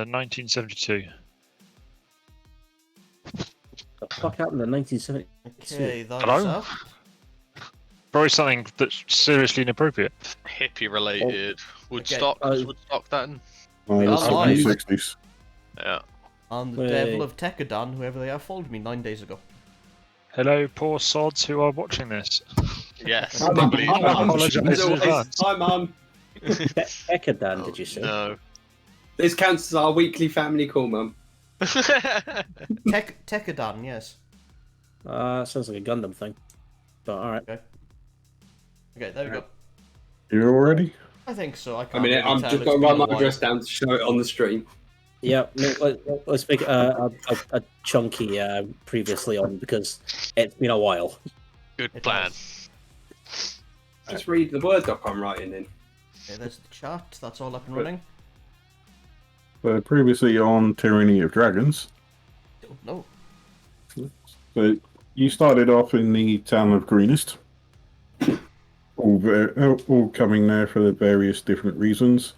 1972. What the fuck happened in 1972? Okay, that Hello? is up. Probably something that's seriously inappropriate. Hippie related. Woodstock. Okay. Was Woodstock then? We the are live. 60s. Yeah. And the devil of Tekadan, whoever they are, followed me 9 days ago. Hello, poor sods who are watching this. Yes. Hi, I Mum. believe Hi, I Mum. apologise in As always. advance. Hi, Mum. Ekadan, Oh, did you say? No. This counts as our weekly family call, Mum. Tekadan, yes. Sounds like a Gundam thing. But alright. Okay, there we go. You all ready? I think so. I I can't mean, really I'm tell. just It's going to been run a my while. address down to show it on the stream. Yeah, let's make a chunky previously on because it's been a while. Good It plan. has. Just read the Word doc I'm writing in. Okay, there's the chat. That's all up and running. Previously on Tyranny of Dragons, Don't know. so you started off in the town of Greenest, all coming there for the various different reasons,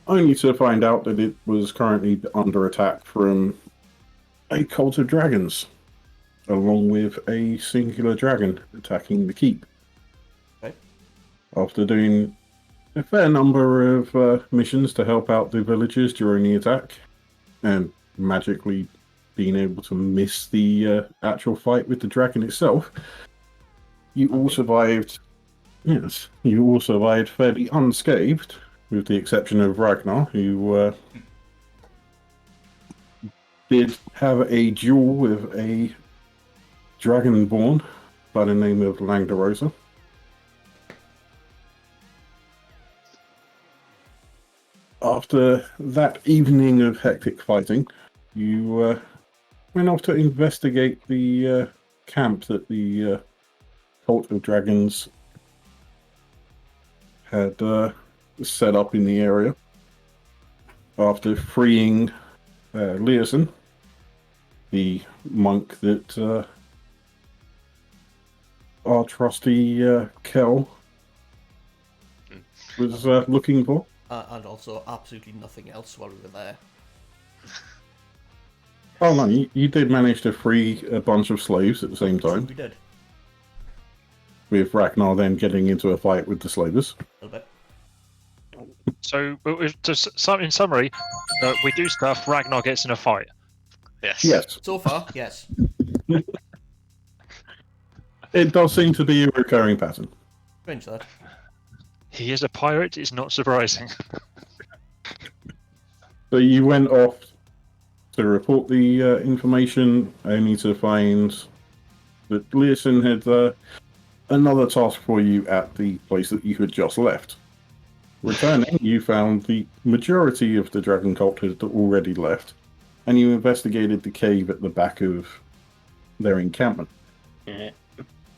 only to find out that it was currently under attack from a cult of dragons, along with a singular dragon attacking the keep. Okay. After doing a fair number of missions to help out the villagers during the attack, and magically being able to miss the actual fight with the dragon itself, you all survived. Yes, you all survived fairly unscathed, with the exception of Ragnar, who did have a duel with a dragonborn by the name of Langdarosa. After that evening of hectic fighting, you went off to investigate the camp that the cult of dragons had set up in the area. After freeing Leosin, the monk that our trusty Kel was looking for. And also absolutely nothing else while we were there. Oh no, you did manage to free a bunch of slaves at the same time, We did. with Ragnar then getting into a fight with the slavers. A little bit. So, in summary, we do stuff, Ragnar gets in a fight. Yes. Yes, So far, yes. it does seem to be a recurring pattern. Strange that. He is a pirate, it's not surprising. So you went off to report the information, only to find that Leosin had another task for you at the place that you had just left. Returning, you found the majority of the dragon cult had already left, and you investigated the cave at the back of their encampment. Yeah.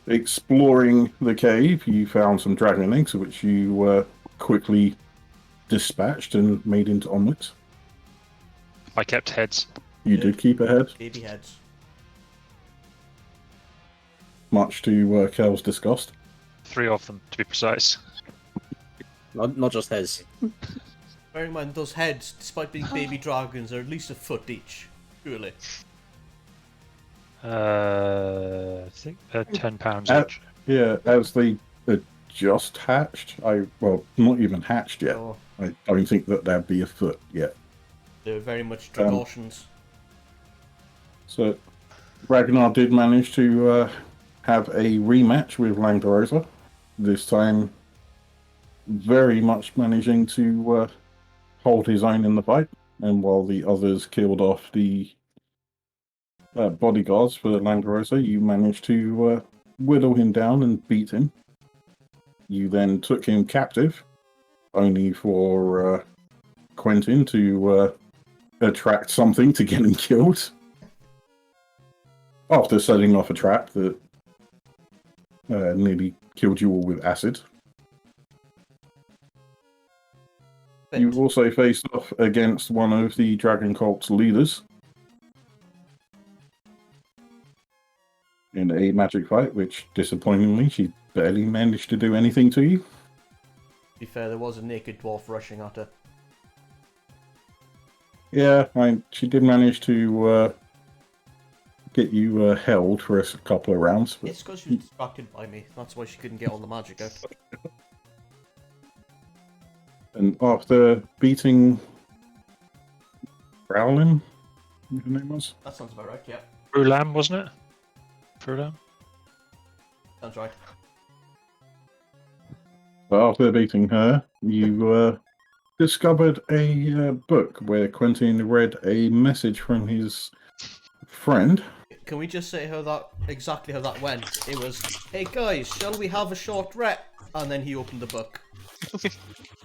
Exploring the cave, you found some dragon eggs, which you quickly dispatched and made into omelets. I kept heads. You did keep ahead, Baby heads. much to Kel's disgust. 3 of them, to be precise. Not just his. Bearing in mind, those heads, despite being baby dragons, are at least a foot each. Surely. I think they're £10 each. Yeah, as they had just hatched, well, not even hatched yet. So I don't think that that'd be a foot yet. they're very much precautions. So Ragnar did manage to have a rematch with Langdarosa, this time very much managing to hold his own in the fight, and while the others killed off the bodyguards for Langdarosa, you managed to whittle him down and beat him. You then took him captive, only for Quentin to attract something to get him killed. After setting off a trap that nearly killed you all with acid. You also faced off against one of the Dragon Cult's leaders in a magic fight, which, disappointingly, she barely managed to do anything to you. To be fair, there was a naked dwarf rushing at her. Yeah, she did manage to get you held for a couple of rounds. But... It's because she was distracted by me. That's why she couldn't get all the magic out. And after beating Growlin, what her name was? That sounds about right, yeah. Brulam, wasn't it? Brulam? Sounds right. So after beating her, you discovered a book where Quentin read a message from his friend. Can we just say exactly how that went? It was, hey guys, shall we have a short rest? And then he opened the book.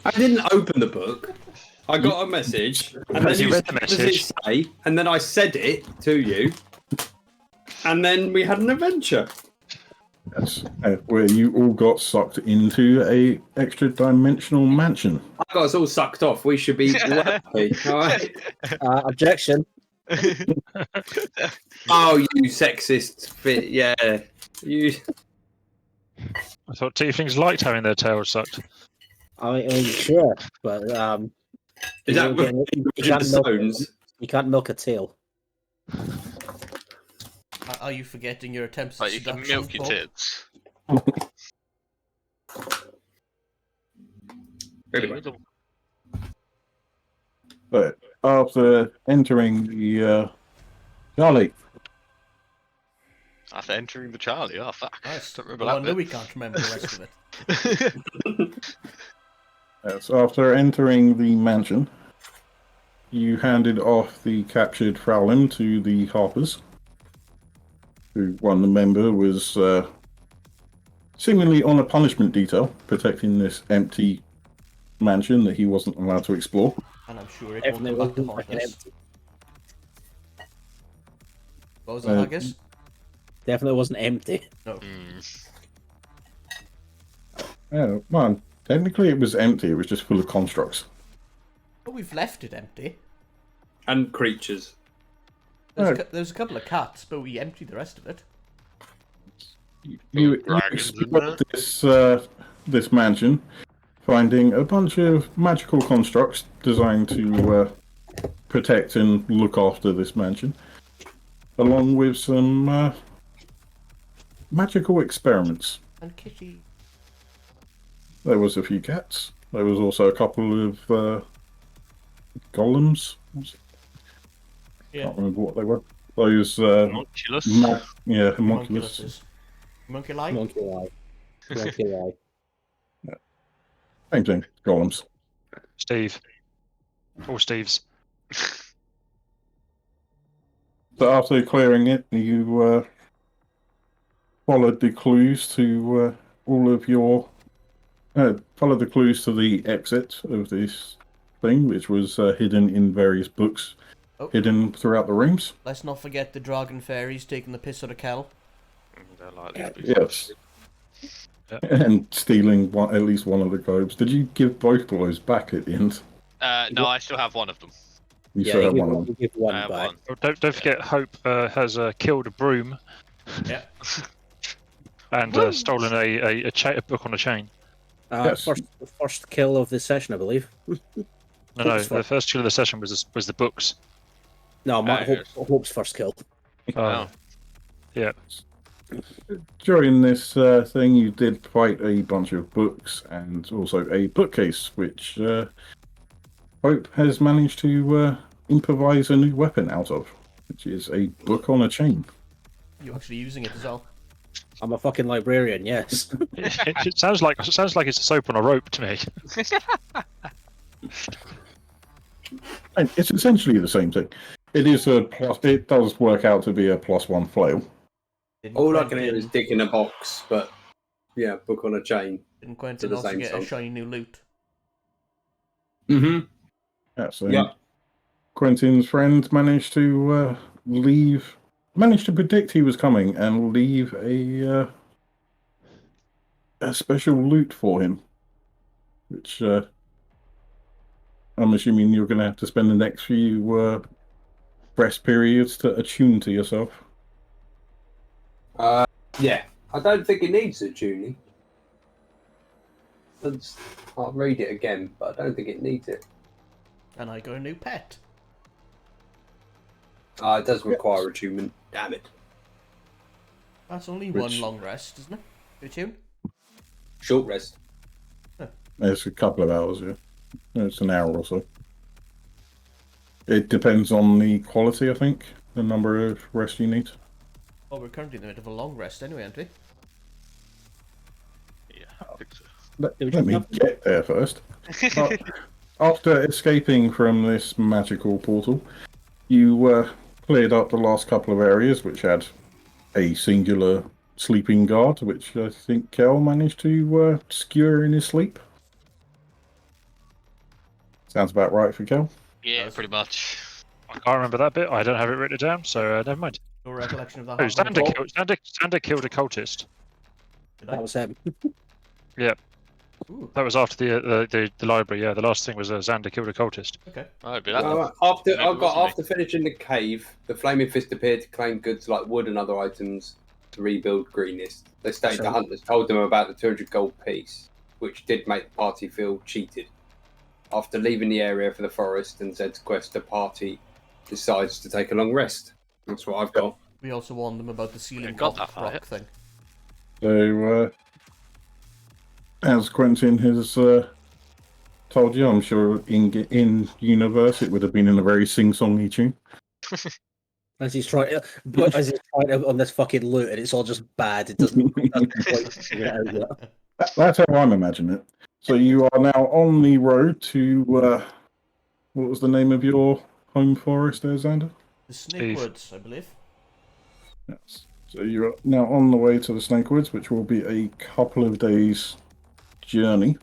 I didn't open the book. I got a message, and then You read the said, "What does it message. say?" And then I said it to you, and then we had an adventure. Yes, where you all got sucked into a extra dimensional mansion. I got us all sucked off. We should be happy. All right. Objection. Oh, you sexist fit. Yeah, you. I thought tieflings liked having their tails sucked. I mean, sure, but Is that you can't milk a tail. Are you forgetting your attempts at Like you can seduction, milk your Paul? tits. Anyway. But after entering the Charlie, After entering the Charlie, oh fuck. Nice. Don't remember Well, I that know bit. we can't remember the rest of it. yes, after entering the mansion, you handed off the captured Fraulein to the Harpers, who one member was seemingly on a punishment detail, protecting this empty mansion that he wasn't allowed to explore. And I'm sure it Definitely won't come wasn't back to haunt fucking us. empty. What was that, Haggis? Definitely wasn't empty. No. Mm. Yeah, man, technically it was empty, it was just full of constructs. But we've left it empty. And creatures. There's a couple of cats, but we emptied the rest of it. You Dragons in explored this mansion, finding a bunch of magical constructs designed to protect and look after this mansion, along with some magical experiments. And Kitty. There was a few cats. There was also a couple of golems. Yeah. Can't remember what they were. Those Homunculus. homunculus. Monkey lie? Monkey eye. Monkey eye. Same thing, golems. Steve. All Steves. So after clearing it, you followed the clues to all of your followed the clues to the exit of this thing, which was hidden in various books, hidden throughout the rooms. Let's not forget the dragon fairies taking the piss out of Kel. They're likely to be Yes. And stealing at least one of the globes. Did you give both blows back at the end? No, I still have one of them. You Yeah, still have you one of them. give I one have back. one. Oh, don't forget, Hope has killed a broom Yeah. and stolen a book on a chain. Yes. First kill of this session, I believe. No, the first kill of the session was the books. No, yes. Hope's first kill. Oh. Yeah. During this thing, you did fight a bunch of books and also a bookcase, which Hope has managed to improvise a new weapon out of, which is a book on a chain. You actually using it as well? I'm a fucking librarian, yes. It sounds like it's a soap on a rope to me. And it's essentially the same thing. It is a plus. It does work out to be a +1 flail. All I can hear is dick in a box, but yeah, book on a chain. Didn't Quentin the also same get song. a shiny new loot? Mm-hmm. Yeah, so Yeah. Quentin's friend managed to managed to predict he was coming and leave a special loot for him, which I'm assuming you're going to have to spend the next few rest periods to attune to yourself. Yeah, I don't think it needs a tuning. I'll read it again, but I don't think it needs it. And I got a new pet. It does require attunement. Damn it. That's only Which- one long rest, isn't it? You tune? Short rest. It's a couple of hours, yeah. It's an hour or so. It depends on the quality, I think, the number of rest you need. Oh, we're currently in the middle of a long rest anyway, aren't we? Yeah, I think so. Let me get there first. After escaping from this magical portal, you cleared up the last couple of areas which had a singular sleeping guard, which I think Kel managed to skewer in his sleep. Sounds about right for Kel. Yeah, pretty much. I can't remember that bit. I don't have it written down, so never mind. No recollection of that. Oh, happening at all. Xander killed a cultist. Did I? That was him. Ooh, That was after the library. Yeah, the last thing was Xander killed a cultist. okay. I'd be that. After finishing the cave, the Flaming Fist appeared to claim goods like wood and other items to rebuild Greenest. They stated the hunters told them about the 200 gold piece, which did make the party feel cheated. After leaving the area for the forest and Zed's quest, the party decides to take a long rest. That's what I've got. We also warned them about the ceiling Got that far, rock yeah. thing. So, as Quentin has told you, I'm sure in universe it would have been in a very sing-songy tune. As he's trying on this fucking loot, and it's all just bad. It doesn't quite figure it out yet. That's how I'm imagining it. So you are now on the road to what was the name of your home forest there, Xander? The Snake Woods, I believe. Yes. So you're now on the way to the Snake Woods, which will be a couple of days' journey.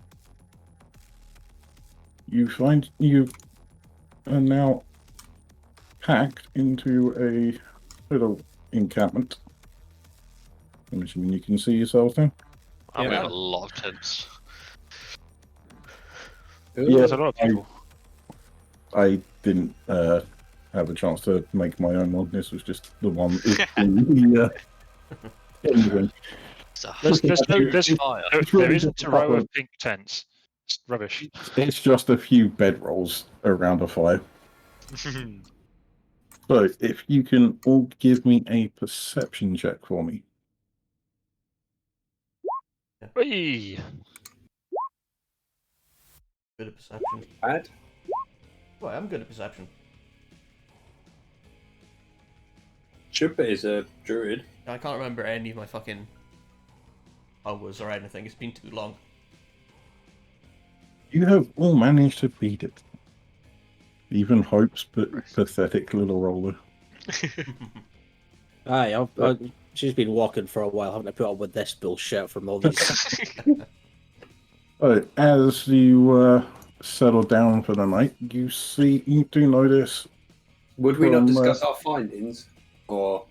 You find you are now packed into a little encampment. I'm assuming you can see yourselves now. And we Yeah. have a lot of tents. There's a lot of people. I didn't have a chance to make my own one. This was just the one. Anyway. So, There's fire. there isn't a row of pink tents. It's rubbish. It's just a few bedrolls around a fire. So, if you can all give me a perception check for me. Whee! Good at perception. Bad. Well, I am good at perception. Should be as a druid. I can't remember any of my fucking powers or anything. It's been too long. You have all managed to beat it. Even Hope's pathetic little roller. Aye, she's been walking for a while, having to put up with this bullshit from all these. So, as you settle down for the night, you do notice. Would we not From, discuss our findings? Or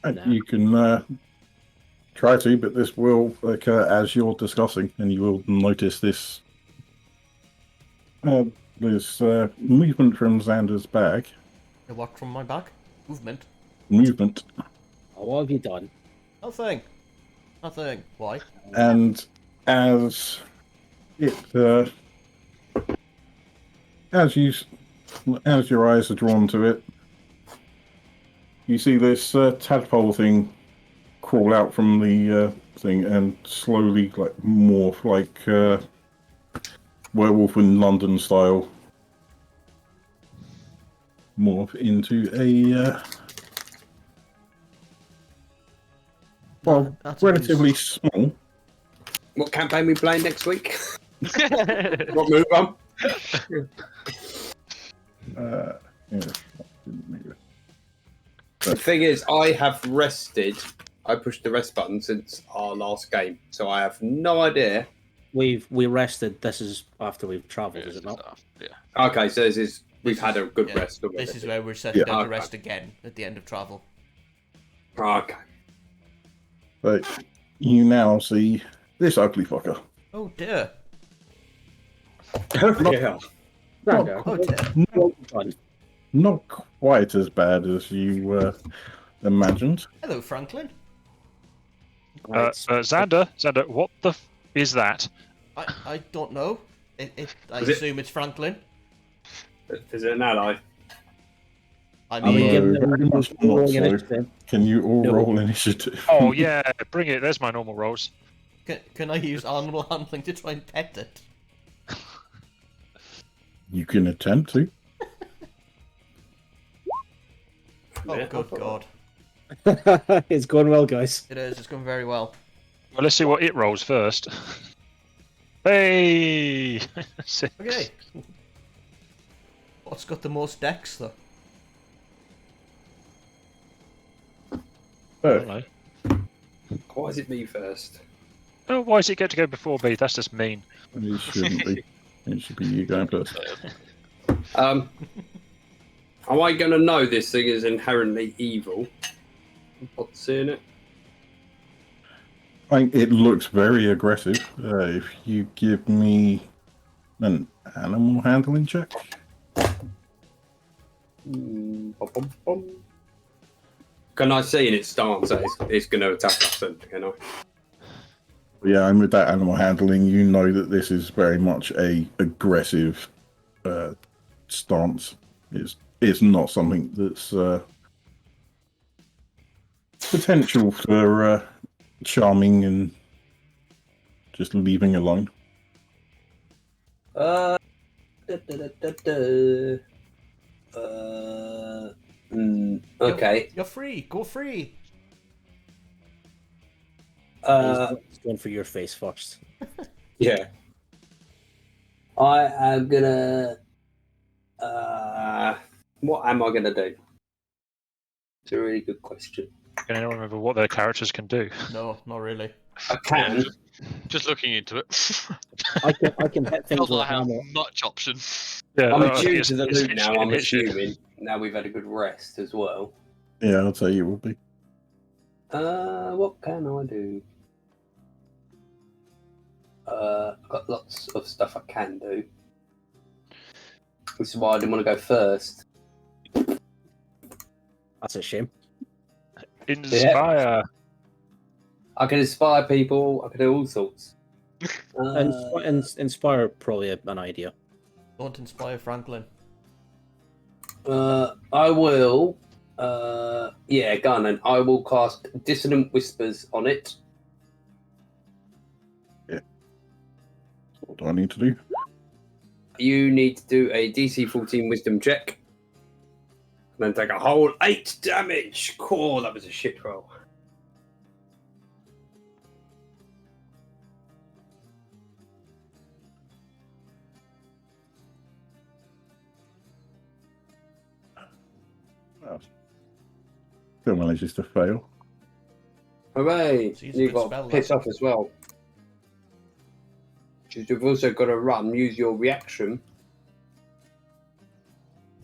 No. You can try to, but this will occur as you're discussing, and you will notice this. There's movement from Xander's bag. I walked from my back. Movement. Movement. Oh, what have you done? Nothing. Nothing. Why? And as it as your eyes are drawn to it, you see this tadpole thing crawl out from the thing and slowly morph like Werewolf in London style, morph into a That's relatively small. what campaign we playing next week? What move on? Yeah. The thing is, I have rested. I pushed the rest button since our last game, so I have no idea. We rested. This is after we've travelled, is it not? Yeah. Okay, so we've had a good Yeah, rest already. This is where we're setting down to okay. rest again at the end of travel. Okay. But you now see this ugly fucker. Oh dear. Yeah. Oh dear. Not quite as bad as you imagined. Hello, Franklin. Xander, what the is that? I don't know. I Is it- assume it's Franklin. Is it an ally? I I mean, mean, given No, that we're very much not rolling so. initiative, Can you all No. roll initiative? Oh yeah, bring it. There's my normal rolls. can I use animal handling to try and pet it? You can attempt to. Oh, Yeah, good I God. it's going well, guys. It is. It's going very well. Well, let's see what it rolls first. Hey! Six. Okay. What's got the most decks, though? I Oh, don't know. Why is it me first? Oh, why does it get to go before me? That's just mean. it shouldn't be. It should be you going first. Am I going to know this thing is inherently evil? I'm not seeing it. It looks very aggressive. If you give me an animal handling check. Bum, bum, bum. Can I see in its stance that it's going to attack us then, can I? Yeah, and with that animal handling, you know that this is very much a aggressive stance. It's not something that's potential for charming and just leaving alone. Da, da, da, da, da. Okay. You're free. Go free. He's going for your face first. Yeah. I am gonna. What am I gonna do? It's a really good question. Can anyone remember what their characters can do? No, not really. I can. Just looking into it. I can hit things Not that with I a have hammer. much option. Yeah, I'm I think attuned it's- to the it's loot now, hit I'm shit. assuming. Now we've had a good rest as well. Yeah, I'd say you will be. What can I do? I've got lots of stuff I can do. This is why I didn't want to go first. That's a shame. Inspire. I can inspire people, I can do all sorts. Inspire probably an idea. Don't inspire Franklin. I will. Yeah, go on then. I will cast Dissonant Whispers on it. What do I need to do? You need to do a DC 14 Wisdom check. And then take a whole 8 damage. Cool, that was a shit roll. Well, still manages to fail. Hooray! So use a You good got spell, piss lad. off as well. Because you've also got to use your reaction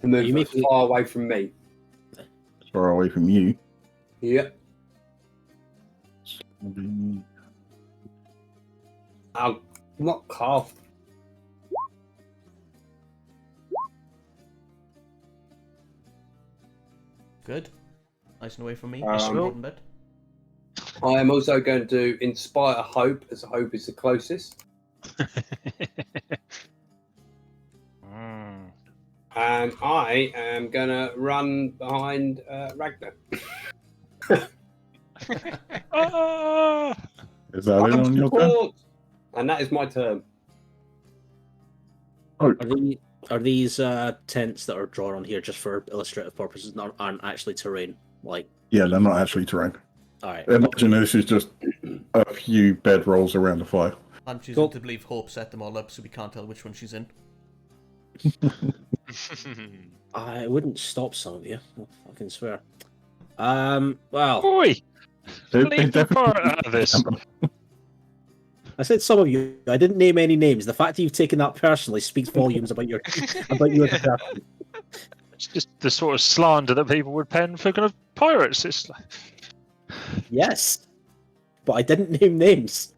to move You make me- far away from me. Far away from you. Yep. Maybe- I'll not cast. Good. Nice and away from me. Um, That's the important bit. I am also going to inspire hope, as hope is the closest. Mm. And I am going to run behind Ragnar. Ah! Is that it on your turn? Support! And that is my turn. Oh, Are these tents that are drawn on here just for illustrative purposes, not aren't actually terrain? Like, yeah, they're not actually terrain. all right. Imagine this is just a few bedrolls around the fire. I'm choosing Cool. to believe Hope set them all up so we can't tell which one she's in. I wouldn't stop some of you. I fucking swear. Well, Boy, They leave the definitely- part out of this. I said some of you. I didn't name any names. The fact that you've taken that personally speaks volumes about your about you as a person. It's just the sort of slander that people would pen for kind of pirates. It's like, Yes, but I didn't name names.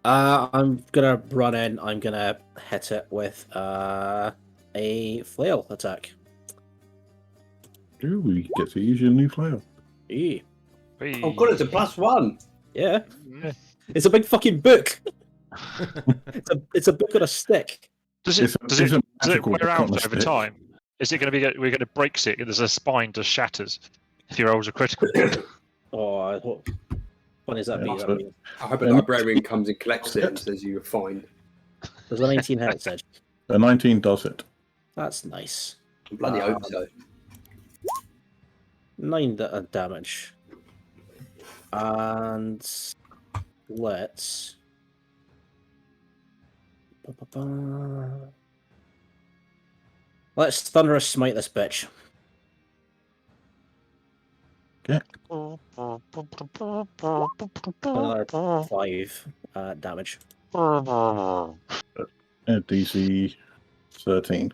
I'm gonna run in. I'm gonna hit it with a flail attack. Ooh, we get to use your new flail. Yeah. Oh, God, it's a +1. Yeah. It's a big fucking book. It's a book on a stick. Does it It's a does it magical wear book out on a over stick. time? Is it going to be? We're going to break it. There's a spine just shatters if your rolls are critical. Oh, I hope. When is that Yeah, be? so- That be? I hope a librarian comes and collects it and says you were fined. There's a 19 hit edge. A 19 does it. That's nice. Bloody hope so. 9 damage. And let's. Let's thunderous smite this bitch. Another 5 damage. At DC 13.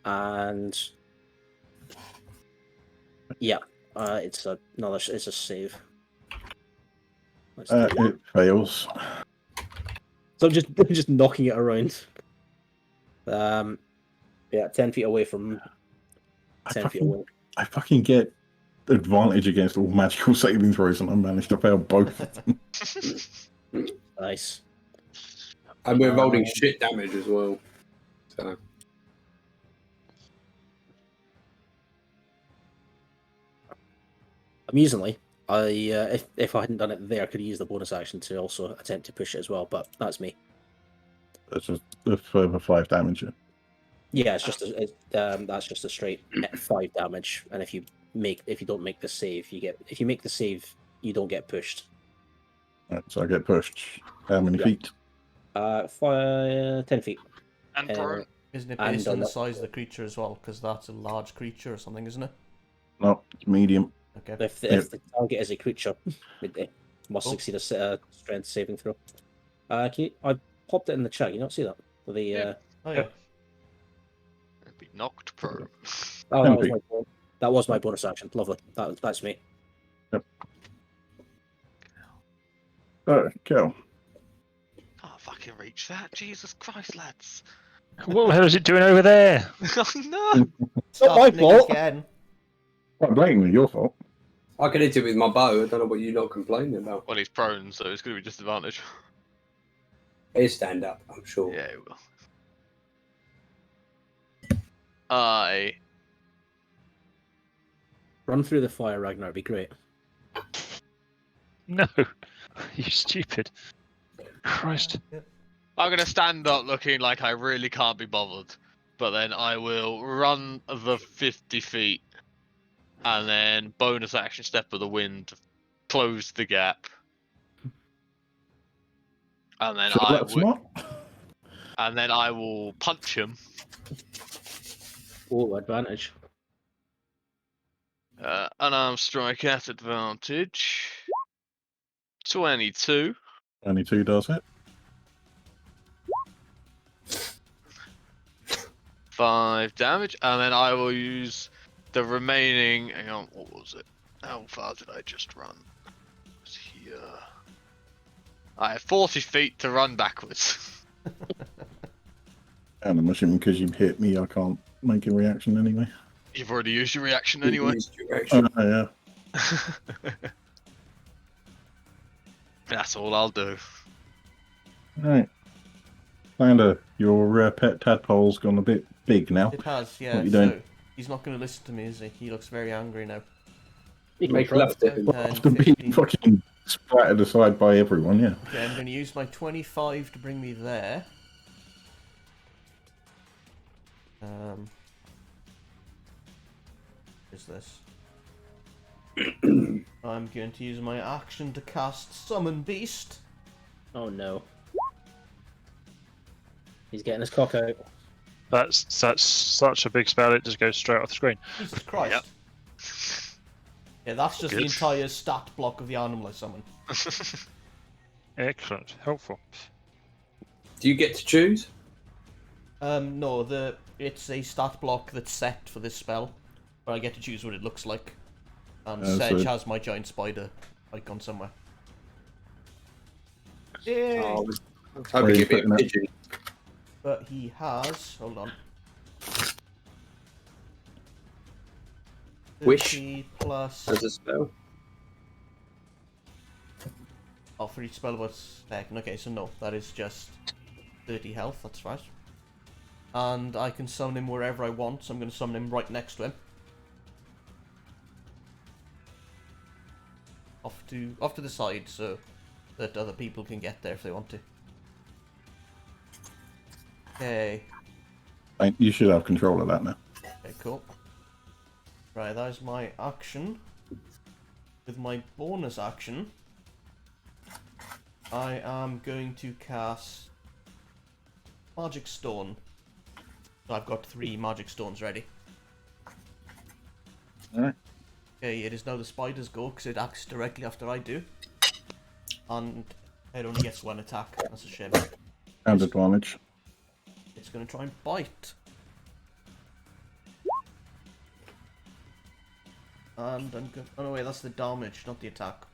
And yeah, it's a save. Let's do it. It fails. So I'm just knocking it around. Yeah, 10 feet away from. 10 feet away. I fucking get advantage against all magical saving throws, and I managed to fail both of them. Nice. And we're rolling shit damage as well. So Amusingly, if I hadn't done it there, I could use the bonus action to also attempt to push it as well. But that's me. That's just a further 5 damage. Yeah, it's just that's just a straight 5 damage. And if you don't make the save, if you make the save, you don't get pushed. Right, so I get pushed. How many Yeah. feet? 10 feet. And Uh, prone. Isn't it And based on on the that- size of the creature as well? Because that's a large creature or something, isn't it? No, medium. Okay. If the target is a creature, it must Oh. succeed a strength saving throw. I popped it in the chat. You don't see that? The Yeah. Oh yeah. It'd be knocked prone. oh, that was, MP. that was my bonus action. Lovely. That's me. Go. Can't fucking reach that. Jesus Christ, lads. What the hell is it doing over there? Oh no! It's not my Starting fault. again. Quite blatantly your fault. I can hit it with my bow. I don't know what you're not complaining about. Well, he's prone, so it's going to be disadvantage. He'll stand up, I'm sure. Yeah, he will. I Run through the fire, Ragnar. It'd be great. No, you stupid. Christ. I'm gonna stand up looking like I really can't be bothered, but then I will run the 50 feet, and then bonus action step of the wind, to close the gap, and then So that's not. I will punch him. Oh, advantage. Unarmed strike at advantage. 22. 22 does it. 5 damage, and then I will use the remaining. Hang on, what was it? How far did I just run? It's here. I have 40 feet to run backwards. And I'm assuming because you hit me, I can't make a reaction anyway. You've already used your reaction You anyway. used your action. Yeah. That's all I'll do. Right. Sander, your pet tadpole's gone a bit big now. It has, yeah. What you So doing? he's not going to listen to me, is he? He looks very angry now. You can Make try. love to him. After being fucking splattered aside by everyone, yeah. Okay, I'm going to use my 25 to bring me there. Is this? I'm going to use my action to cast Summon Beast. Oh no. He's getting his cock out. That's such a big spell. It just goes straight off the screen. Jesus Christ. Yep. Yeah, that's just the Good. entire stat block of the animal I summon. Excellent, helpful. Do you get to choose? No, it's a stat block that's set for this spell, but I get to choose what it looks like. And Sedge so- has my giant spider icon somewhere. Oh, I was Where hoping are you you'd be a putting that? pigeon. But he has, hold on. Wish. 30 plus. As a spell. Oh, for each spell was second. Okay, so no, that is just 30 health, that's right. And I can summon him wherever I want, so I'm going to summon him right next to him. Off to the side, so that other people can get there if they want to. Okay. You should have control of that now. Okay, cool. Right, that is my action. With my bonus action, I am going to cast Magic Stone. So I've got 3 Magic Stones ready. Alright. Okay, it is now the spider's go, because it acts directly after I do. And it only gets 1 attack. That's a shame. And advantage. It's going to try and bite. And I'm going. Oh no, wait, that's the damage, not the attack.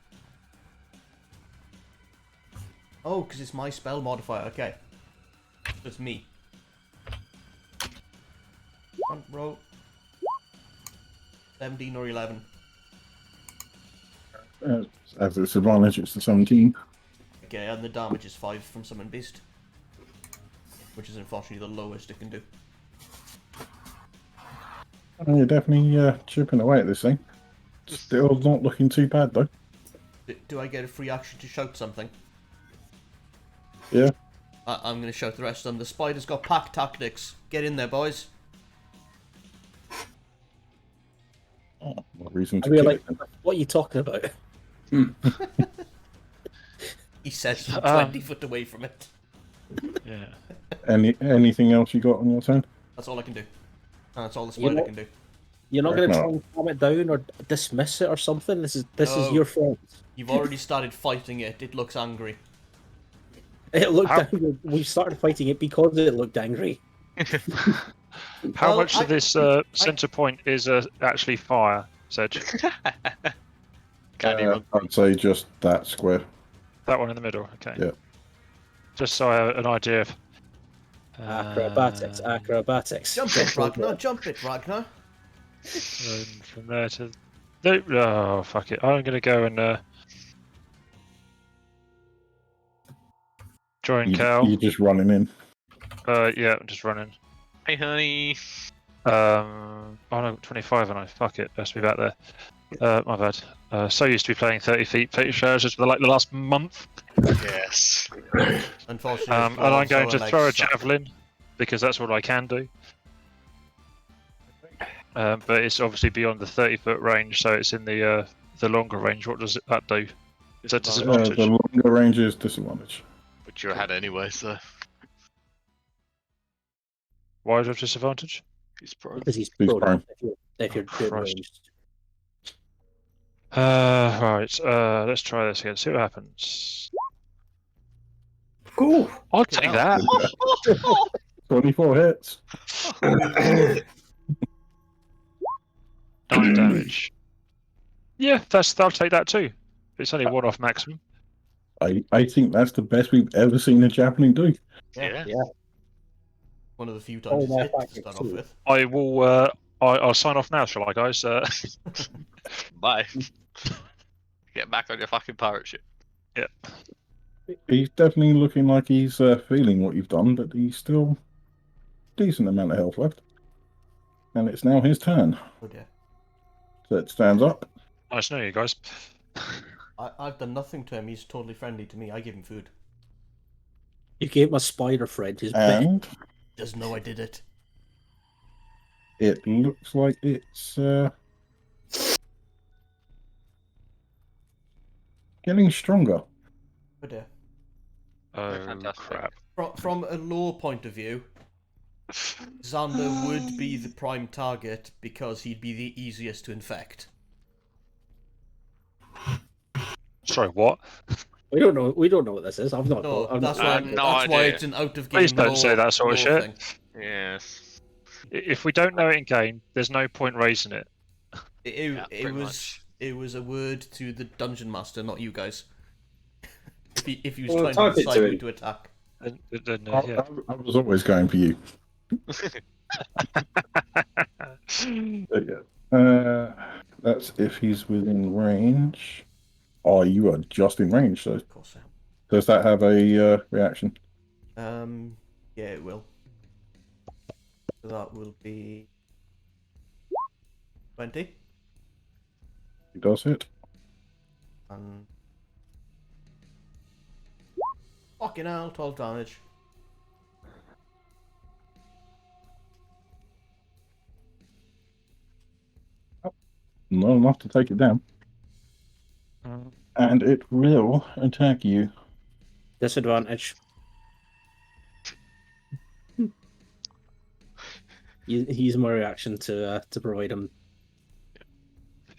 Oh, because it's my spell modifier. Okay, so it's me. Front row. 17 or 11. As its advantage, it's the 17. Okay, and the damage is 5 from Summon Beast, which is unfortunately the lowest it can do. Oh, you're definitely chipping away at this thing. Still not looking too bad, though. Do I get a free action to shout something? Yeah. I'm going to shout the rest of them. The spider's got pack tactics. Get in there, boys. Oh, what reason to I mean, kill like, it then? what are you talking about? He says from 20 foot away from it. Yeah. Anything else you got on your turn? That's all I can do. And that's all the You spider know- can do. You're not Right, going to no. try and calm it down or dismiss it or something? This is No. your fault. You've already started fighting it. It looks angry. It looked How- angry. We started fighting it because it looked angry. How Well, much of this center point is actually fire, Sedge? Can't even. I'd say just that square. That one in the middle, okay. Yeah. Just so I have an idea of... Acrobatics, acrobatics. Jump it, Ragnar. Jump it, Ragnar. And from there to... No, oh, fuck it. I'm going to go and join Cal. You're just running in. Yeah, I'm just running. Hey, honey. Oh no, 25 and I. Fuck it, has to be back there. My bad. So used to be playing 30 feet pitch just for like the last month. Yes. Unfortunately. And I'm going to throw a javelin because that's what I can do. But it's obviously beyond the 30-foot range, so it's in the longer range. What does that do? Is that disadvantage? The longer range is disadvantage. Which you had anyway, so Why do I have disadvantage? he's pro. Because he's He's prone prone. if you're doing Christ. ranged. Right. Let's try this again. See what happens. Cool. I'll take that. 24 hits. 9 damage. Yeah, I'll take that too. It's only one off maximum. I think that's the best we've ever seen a javelin do. Yeah. One of the few times Oh, it's no, hit to start off too. with. I will. I'll sign off now, shall I, guys? Bye. Get back on your fucking pirate ship. Yeah. He's definitely looking like he's feeling what you've done, but he's still decent amount of health left. And it's now his turn. Oh dear. So it stands up. Nice to know you guys. I've done nothing to him. He's totally friendly to me. I give him food. You gave my spider friend his bit. And Doesn't know I did it. it looks like it's getting stronger. Oh dear. Oh Fantastic. crap! From a lore point of view, Xander would be the prime target because he'd be the easiest to infect. Sorry, what? We don't know. We don't know what this is. I've not. No, I'm that's not- why. I have no That's why idea. it's an out of game. Please don't lore- say that sort of lore shit. thing. Yes. If we don't know it in game, there's no point raising it. It Yeah, it pretty was much. it was a word to the dungeon master, not you guys. If he was Well, trying type to it to decide who him. to attack. Then, I, yeah. I was always going for you. But yeah. That's if he's within range. Oh, you are just in range, so Of course I does that have a reaction? am. Yeah, it will. So that will be 20. He does hit. And fucking hell, 12 damage. Not enough to take it down. Mm. And it will attack you. Disadvantage. Use my reaction to provide him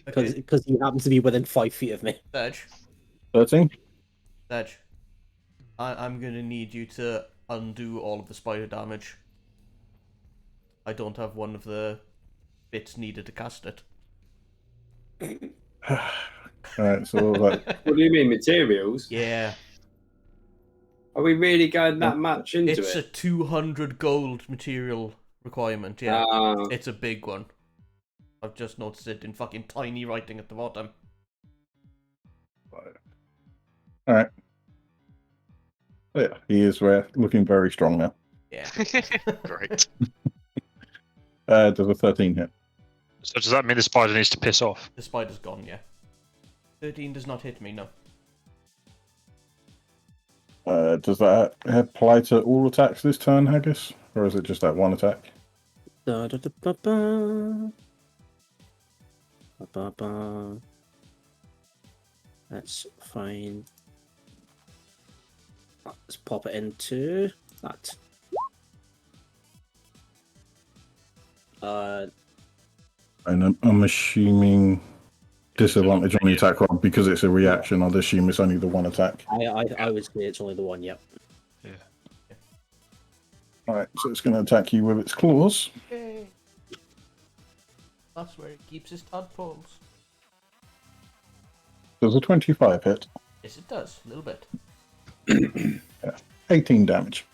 Okay, because he happens to be within 5 feet of me. Sedge. 13. Sedge. I'm gonna need you to undo all of the spider damage. I don't have one of the bits needed to cast it. Alright, so that What do you mean, materials? Yeah, Are we really going that much into it's a it? 200 gold material requirement. Yeah, Ah, it's a big one. I've just noticed it in fucking tiny writing at the bottom. Alright. Yeah, he is looking very strong now. Yeah. Great. Does a 13 hit? So does that mean the spider needs to piss off? The spider's gone, yeah. 13 does not hit me, no. Does that apply to all attacks this turn, Haggis? Or is it just that one attack? Da-da-da-ba-ba. Ba-ba-ba. That's fine. Let's pop it into that. And I'm assuming disadvantage on the attack roll because it's a reaction. I'd assume it's only the one attack. I would say it's only the one. Yep. Yeah. Alright, so it's going to attack you with its claws. Yay! That's where it keeps his tadpoles. Does a 25 hit? Yes, it does. A little bit. 18 damage.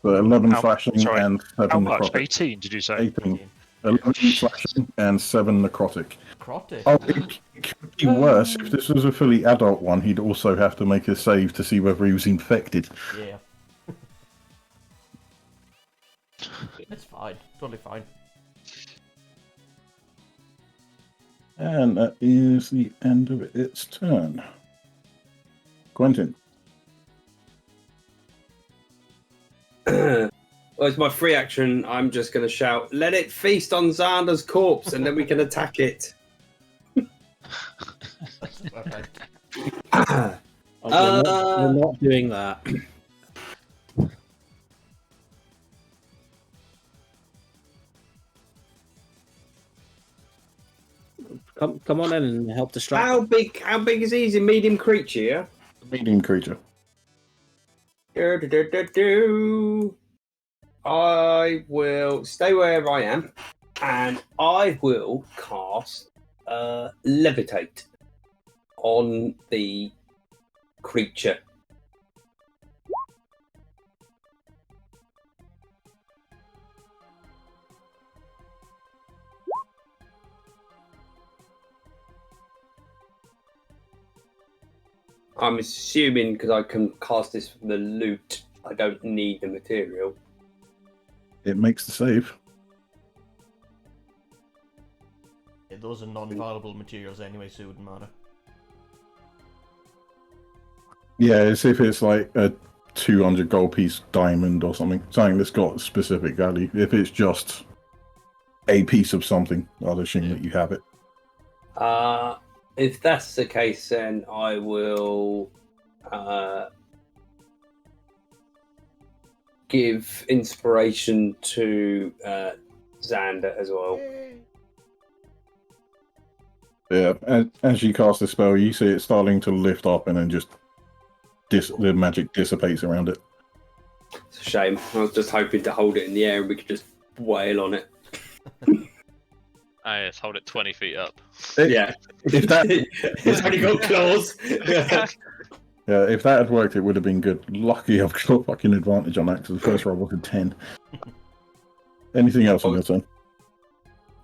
So 11 slashing sorry, and 7 How much? necrotic. 18, did you say? 18. 11 slashing and 7 necrotic. Crotty. Oh, it could be worse. If this was a fully adult one, he'd also have to make a save to see whether he was infected. Yeah. It's fine. Totally fine. And that is the end of its turn. Quentin. well, it's my free action. I'm just going to shout, "Let it feast on Xander's corpse," and then we can attack it. That's perfect. We're not doing that. Come on in and help distract. How big? How big is he? He's a medium creature. Yeah. Medium creature. I will stay wherever I am, and I will cast levitate on the creature. I'm assuming because I can cast this from the loot, I don't need the material. It makes the save. Yeah, those are non-valuable materials anyway, so it wouldn't matter. Yeah, as if it's like a 200 gold piece diamond or something. Something that's got specific value. If it's just a piece of something, I'd assume that you have it. If that's the case, then I will give inspiration to Xander as well. Yeah, as you cast the spell, you see it starting to lift up and then just the magic dissipates around it. It's a shame. I was just hoping to hold it in the air and we could just wail on it. Ah, yes, hold it 20 feet up. Yeah. If that, It's only got claws. yeah, if that had worked, it would have been good. Lucky I've got fucking advantage on that because the first roll was a 10. Anything else on your turn?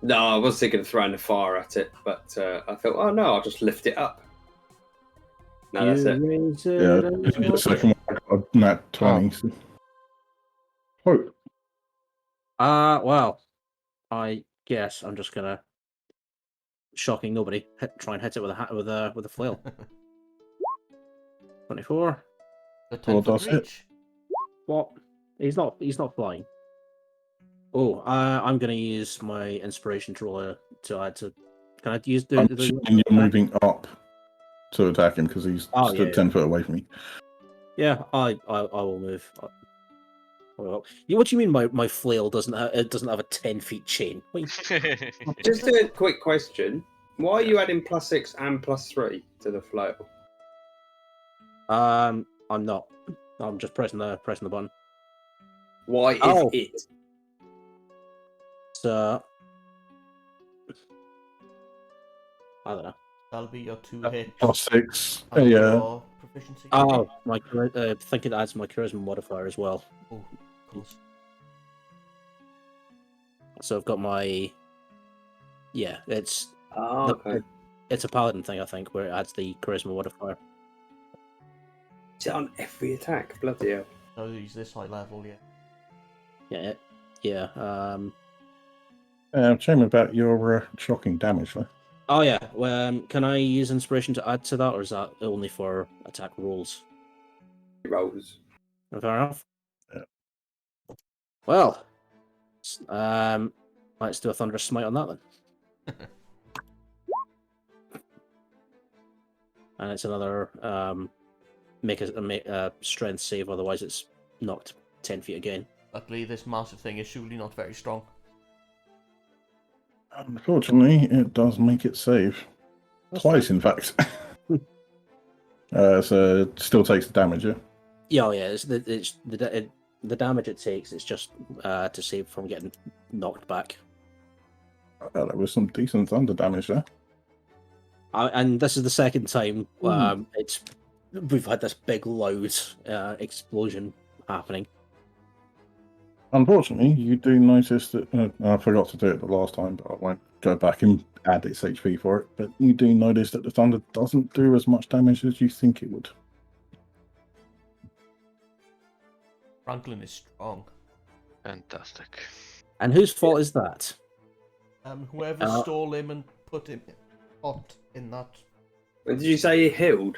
No, I was thinking of throwing the fire at it, but I thought, oh no, I'll just lift it up. No, that's it. Yeah, the second one I got a nat 20. So. Hope. Well, I guess I'm just gonna, shocking nobody, try and hit it with a flail. 24. The 10-foot does it? reach. What? He's not flying. Oh, I'm gonna use my inspiration to roll to add to. Can I use I'm the assuming you're moving up to attack him because he's Oh, stood yeah, 10 foot away from me. Yeah, I will move. Well, what do you mean my flail doesn't have a 10 feet chain? Just a quick question. Why are you adding +6 and +3 to the flail? I'm not. I'm just pressing the button. Why is Oh. it? So I don't know. That'll be your 2 hits. +6. and Yeah. your proficiency. Oh, my think it adds my charisma modifier as well. Oh, of course. So I've got my it's Oh, okay. it's a paladin thing, I think, where it adds the charisma modifier. Is it on every attack? Bloody hell. So he's this high level, yeah. Yeah. Shame about your shocking damage there. Oh yeah. Can I use inspiration to add to that, or is that only for attack rolls? Rolls. Fair enough. Yeah. Well, let's do a thunderous smite on that then. And it's another make a strength save, otherwise it's knocked 10 feet again. Luckily, this massive thing is surely not very strong. Unfortunately, it does make it save. Twice, in fact. So it still takes the damage, yeah? Yeah, it's the damage it takes. It's just to save from getting knocked back. There was some decent thunder damage there. And this is the second time we've had this big loud explosion happening. Unfortunately, you do notice that I forgot to do it the last time, but I won't go back and add its HP for it. But you do notice that the thunder doesn't do as much damage as you think it would. Franklin is strong. Fantastic. And whose fault is that? Whoever stole him and put him hot in that. Did you say he healed?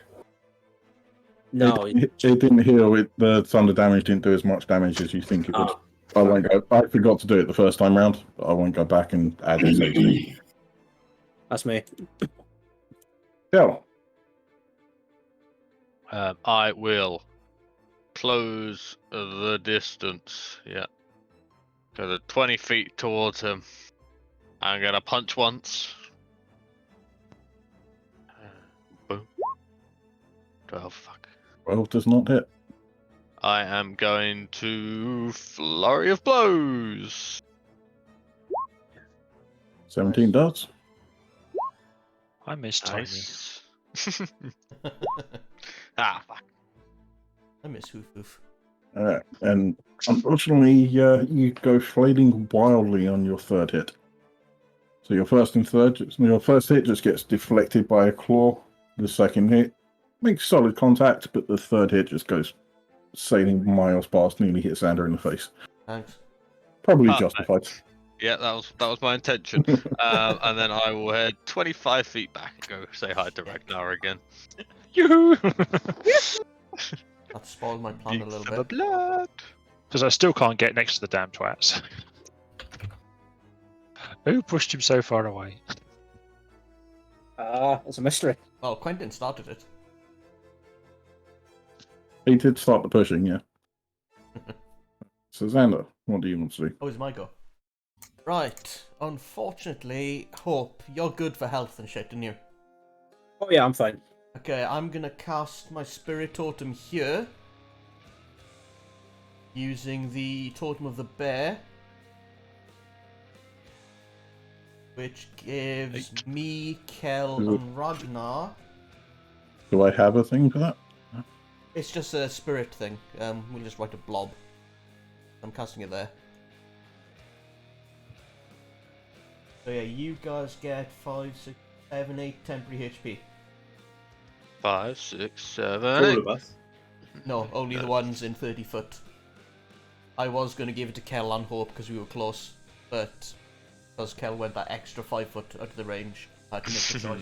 No, It didn't heal. The thunder damage didn't do as much damage as you think it would. I won't go. I forgot to do it the first time round, but I won't go back and add its HP. that's me. Yeah. I will close the distance. Yeah. Go the 20 feet towards him. I'm gonna punch once. Boom. 12, fuck. 12 does not hit. I am going to flurry of blows. 17 does. I miss Tiny. Nice. Ah, fuck. I miss Hoof Hoof. And unfortunately, you go flailing wildly on your third hit. So your first hit just gets deflected by a claw. The second hit makes solid contact, but the third hit just goes sailing miles past, nearly hits Xander in the face. Thanks. Probably Perfect. justified. Yeah, that was my intention. And then I will head 25 feet back and go say hi to Ragnar again. Yoo-hoo! That spoiled my plan a little Some bit. blood. Because I still can't get next to the damn twats. Who pushed him so far away? It's a mystery. Well, Quentin started it. He did start the pushing, yeah. So Xander, what do you want to do? Oh, it's my go. Right. Unfortunately, Hope, you're good for health and shit, didn't you? Oh yeah, I'm fine. Okay, I'm gonna cast my Spirit Totem here. Using the Totem of the Bear. Which gives me, Kel, and Ragnar. Do I have a thing for that? It's just a spirit thing. We'll just write a blob. I'm casting it there. So yeah, you guys get 5, 6, 7, 8 temporary HP. 5, 6, 7, All 8. of us. No, only the ones in 30 foot. I was going to give it to Kel and Hope because we were close, but because Kel went that extra 5 foot out of the range, I had to make the choice.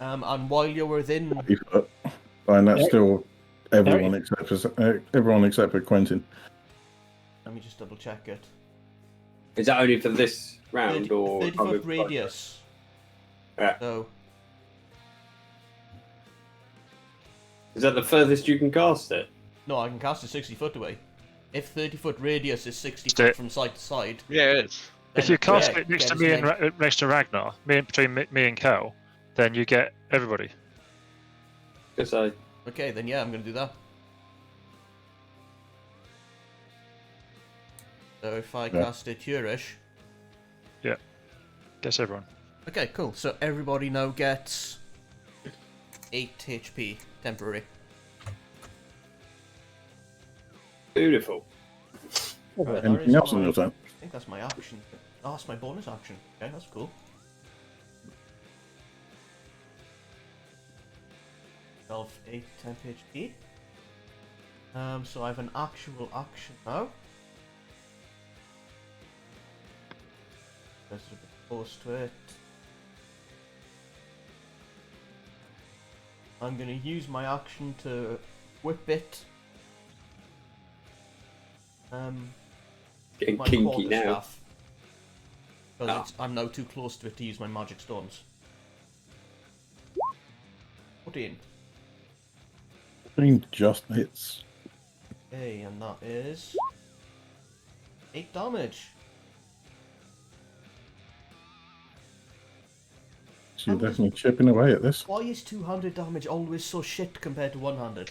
And while you're within... And that's Yeah. still everyone except for Quentin. Let me just double check it. Is that only for this round, or 30 foot radius. Yeah. So, Is that the furthest you can cast it? no, I can cast it 60 foot away. If 30 foot radius is 60 So- foot from side to side, Yeah, it is. If then you cast yeah, it next get to as me and many- next to Ragnar, between me and Cal, then you get everybody. Because I Okay, then yeah, I'm going to do that. So if I Yeah. cast it Turish... Gets everyone. Okay, cool. So everybody now gets 8 HP temporary. beautiful. Right, Anything else on your turn? I think that's my action. Oh, it's my bonus action. Okay, that's cool. 12, 8, 10 HP. So I have an actual action now. There's a bit close to it. I'm gonna use my action to whip it. Getting My kinky quarterstaff. now. Because I'm now too close to it to use my magic stones. 14. Just hits. Okay, and that is 8 damage. So you're definitely chipping away at this. Why is 200 damage always so shit compared to 100?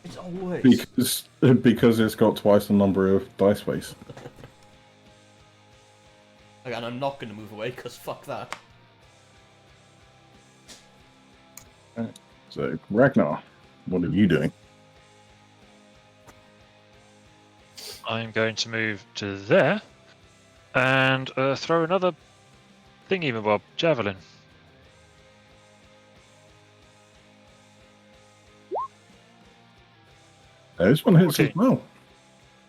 It's always. Because it's got twice the number of dice space. Again, I'm not going to move away because fuck that. So Ragnar, what are you doing? I'm going to move to there and throw another thingy-mabob, javelin. This one hits as 14. well.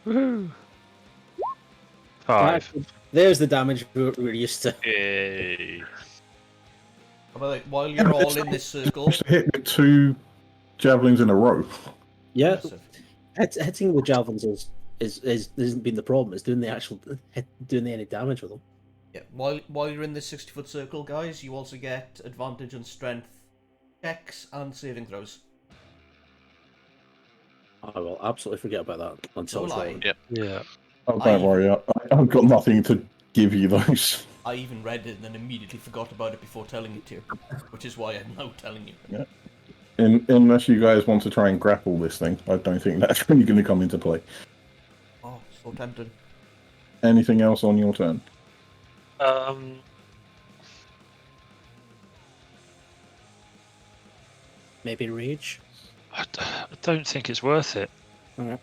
Woohoo! 5. There's the damage we're used to. Yay. How about like, while you're all in this circle... Just hit with 2 javelins in a row. Yeah, Impressive. hitting with javelins isn't been the problem. It's doing any damage with them. Yeah, while you're in this 60-foot circle, guys, you also get advantage on strength checks and saving throws. I will absolutely forget about that until So it's will I. relevant. Yeah. Yeah. Oh, don't worry, I've got nothing to give you those. I even read it and then immediately forgot about it before telling it to you, which is why I'm now telling you. Unless you guys want to try and grapple this thing, I don't think that's really going to come into play. Oh, so tempted. Anything else on your turn? Maybe rage. I don't think it's worth it. Okay.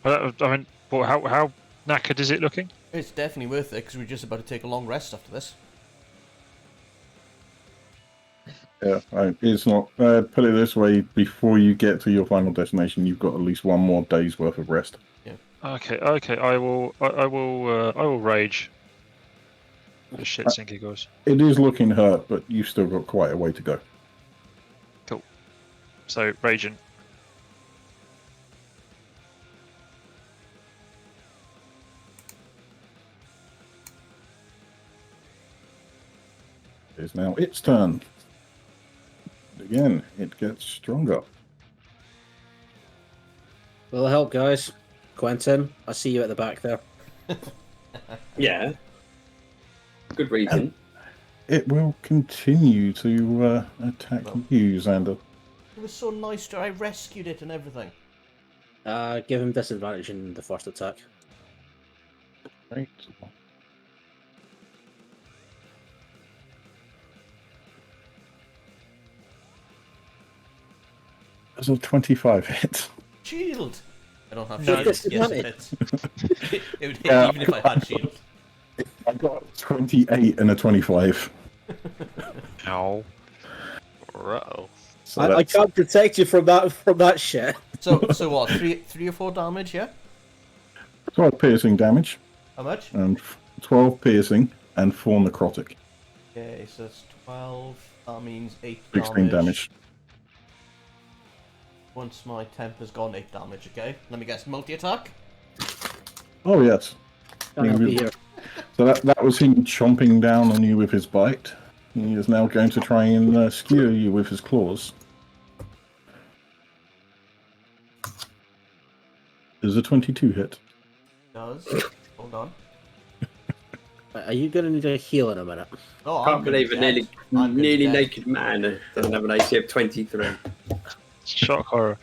I mean, how knackered is it looking? It's definitely worth it because we're just about to take a long rest after this. Yeah, it's not. Put it this way: before you get to your final destination, you've got at least one more day's worth of rest. Okay. I will rage. For shits and giggles. It is looking hurt, but you've still got quite a way to go. So raging. It is now its turn. Again, it gets stronger. Will help, guys. Quentin, I see you at the back there. Yeah. Good reason. It will continue to attack you, Xander. It was so nice that I rescued it and everything. Give him disadvantage in the first attack. Right. As a 25 hit. Shield! I don't have No, shield. Yes, disadvantage. it hits. It would hit Yeah. even if I had shield. I got 28 and a 25. Ow. Uh-oh. So I that's- can't protect you from that shit. So what? Three or 4 damage? Yeah. 12 piercing damage, How much? and 12 piercing, and 4 necrotic. Okay, so it's 12. That means 8 16 damage. Once my temper's gone, 8 damage. Okay. Let me guess. Multi-attack. Oh, yes. Can't help you here. So that was him chomping down on you with his bite. He is now going to try and skewer you with his claws. Is a 22 hit? Does. Hold on. Are you going to need a heal in a minute? Oh, I can't believe a nearly dead. naked man who doesn't have an AC of 23. Shock horror.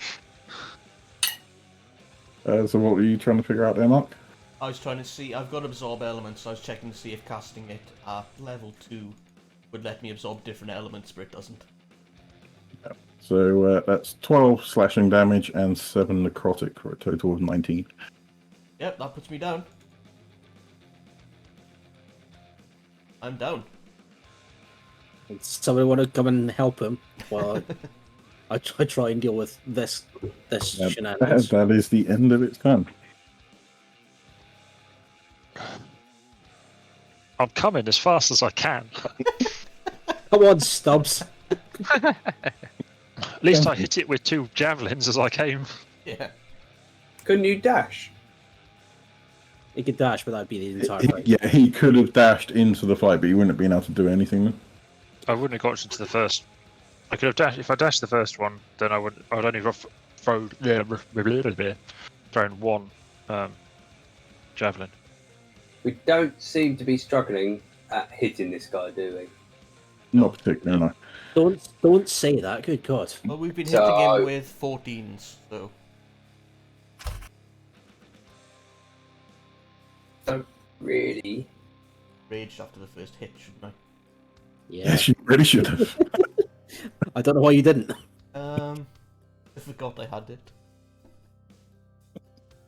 So what were you trying to figure out there, Mark? I was trying to see. I've got absorb elements, so I was checking to see if casting it at level 2 would let me absorb different elements, but it doesn't. So that's 12 slashing damage and 7 necrotic for a total of 19. Yep, that puts me down. I'm down. Somebody want to come and help him while I try and deal with this shenanigans. That is the end of its turn. I'm coming as fast as I can. Come on, Stubbs. At least I hit it with 2 javelins as I came. Yeah. Couldn't you dash? He could dash, but that'd be the entire fight. Yeah, he could have dashed into the fight, but he wouldn't have been able to do anything. Then. I wouldn't have got into the first. I could have dashed. If I dashed the first one, then I'd only thrown 1 javelin. We don't seem to be struggling at hitting this guy, do we? Not particularly, no. Don't say that. Good God. Well, we've been hitting him with 14s, so. Don't really. Raged after the first hit, shouldn't I? Yeah. Yes, you really should have. I don't know why you didn't. I forgot I had it.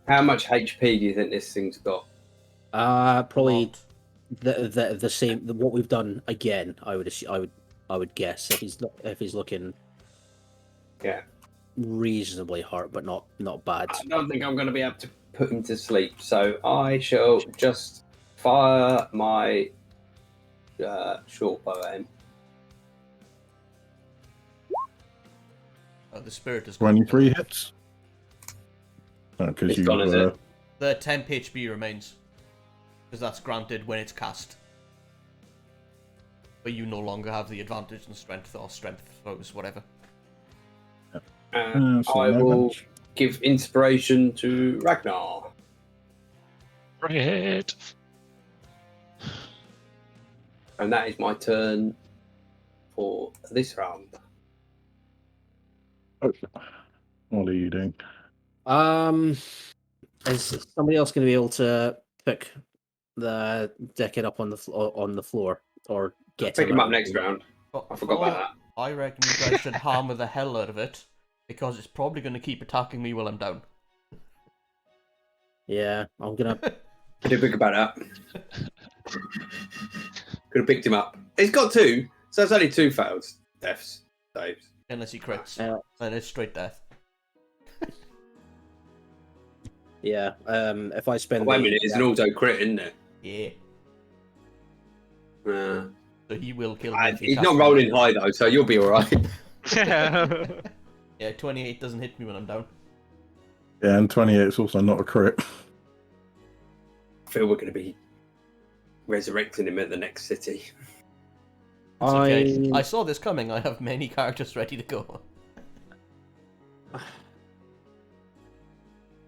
How much HP do you think this thing's got? Probably Lot. the same. What we've done again. I would guess if he's looking. Yeah. Reasonably hurt, but not bad. I don't think I'm going to be able to put him to sleep, so I shall just fire my short bow at him. The spirit is gone. 23 hits. Because It's you gone, is it? The temp HP remains. Because that's granted when it's cast. But you no longer have the advantage in strength or strength throws, whatever. so I no will damage. give inspiration to Ragnar. Bring it. And that is my turn for this round. Oh, what are you doing? Is somebody else going to be able to pick the dickhead up on the floor or get Pick him up around? next round. But I forgot about that. I reckon you guys should hammer the hell out of it. Because it's probably going to keep attacking me while I'm down. Yeah, I'm gonna. Did think about that. Could have picked him up. He's got 2, so that's only 2 failed deaths. Saves. Unless he crits. Yeah. Then it's straight death. Yeah. If I spend. Wait a minute, it's an auto crit, isn't it? Yeah. Yeah. So he will kill me. if he He's casts not me. rolling high though, so you'll be alright. Yeah, 28 doesn't hit me when I'm down. Yeah, and 28 is also not a crit. I feel we're going to be resurrecting him at the next city. It's okay. I saw this coming. I have many characters ready to go.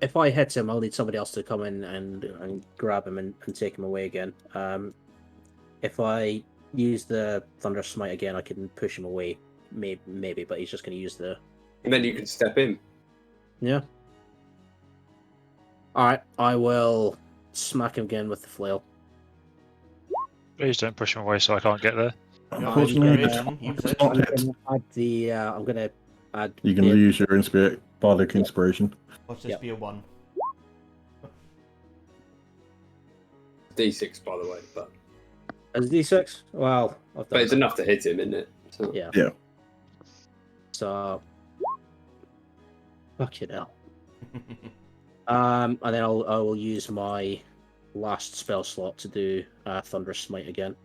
If I hit him, I'll need somebody else to come in and grab him and take him away again. If I use the Thunder Smite again, I can push him away. Maybe, but he's just going to use the. And then you can step in. Yeah. Alright, I will smack him again with the flail. Please don't push him away so I can't get there. Unfortunately, Use it's it. not hit. I'm gonna add. You can use your bardic inspiration. Watch this Yep. be a 1. D6, by the way, but As D6? Well, I've done it's that. enough to hit him, isn't it? So, Yeah. Yeah. So Fucking hell. And then I will use my last spell slot to do Thunderous Smite again.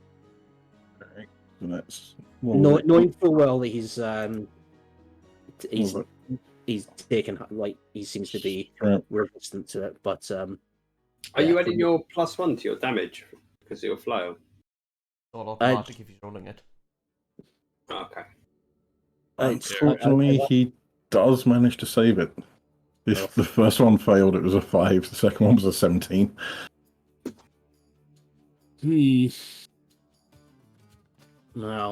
Alright, so that's Knowing full well that he's What taken, like, he seems to be Right. resistant to it, but Are you Yeah, adding your +1 to your damage because of your flail? All automatic if he's rolling it. Oh, okay. Unfortunately, he does manage to save it. If the first one failed, it was a 5. The second one was a 17. No,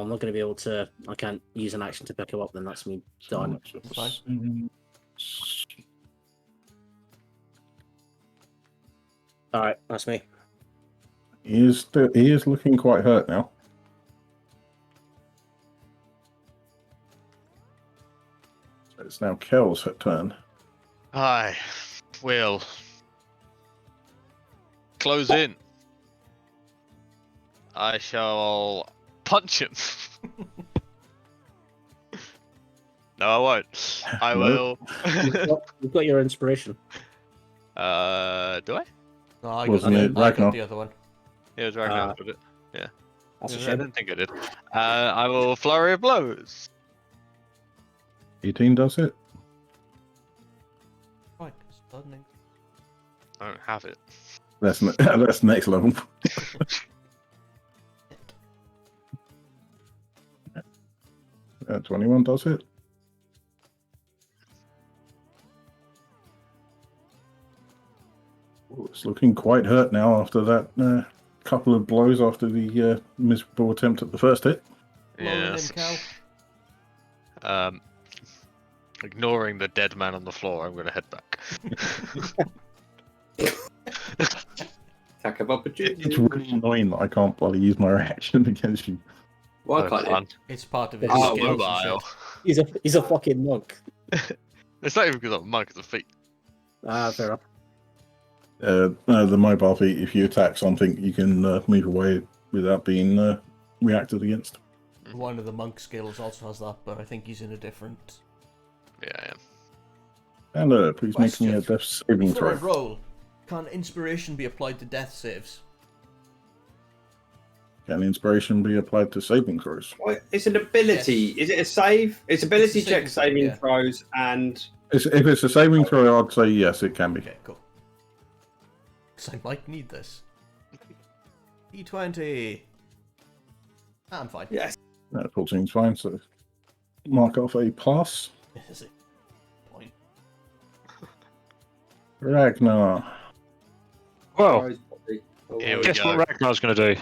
I'm not going to be able to. I can't use an action to pick him up. Then that's me done. That's fine. All right, that's me. He is looking quite hurt now. So it's now Kel's turn. I will close in. I shall punch him. No, I won't. I will. You've got your inspiration. Do I? No, I Wasn't it I got Ragnar? the other one. Yeah, it was Ragnar. Got it. That's a I shame. didn't think I did. I will flurry of blows. 18 does it. Right, stunning. I don't have it. That's that's next level. 21 does it. Ooh, it's looking quite hurt now after that couple of blows after the miserable attempt at the first hit. Rolling Yes. him, Cal. Ignoring the dead man on the floor, I'm going to head back. Attack of opportunity. It's really annoying that I can't bloody use my reaction against you. Why Oh, can't you? fun. It's part of his Oh, skills mobile. and shit. He's a fucking monk. It's not even because I'm a monk, it's a feat. Fair enough. The mobile feat, if you attack something, you can move away without being reacted against. One of the monk skills also has that, but I think he's in a different. Yeah, I am. And please make me a Question. death saving Before I throw. roll, can inspiration be applied to death saves? Can inspiration be applied to saving throws? Well, it's an ability. Yes. Is it a save? It's ability It's a saving check, throw, saving yeah. throws, and If it's a saving throw, I'd say yes, it can be. Okay, cool. Because I might need this. D20. I'm fine. yes. That 14's fine, so mark off a pass. Is it? Point. Ragnar. Well, Throws body. Oh, Here we guess go. what Ragnar's going to do?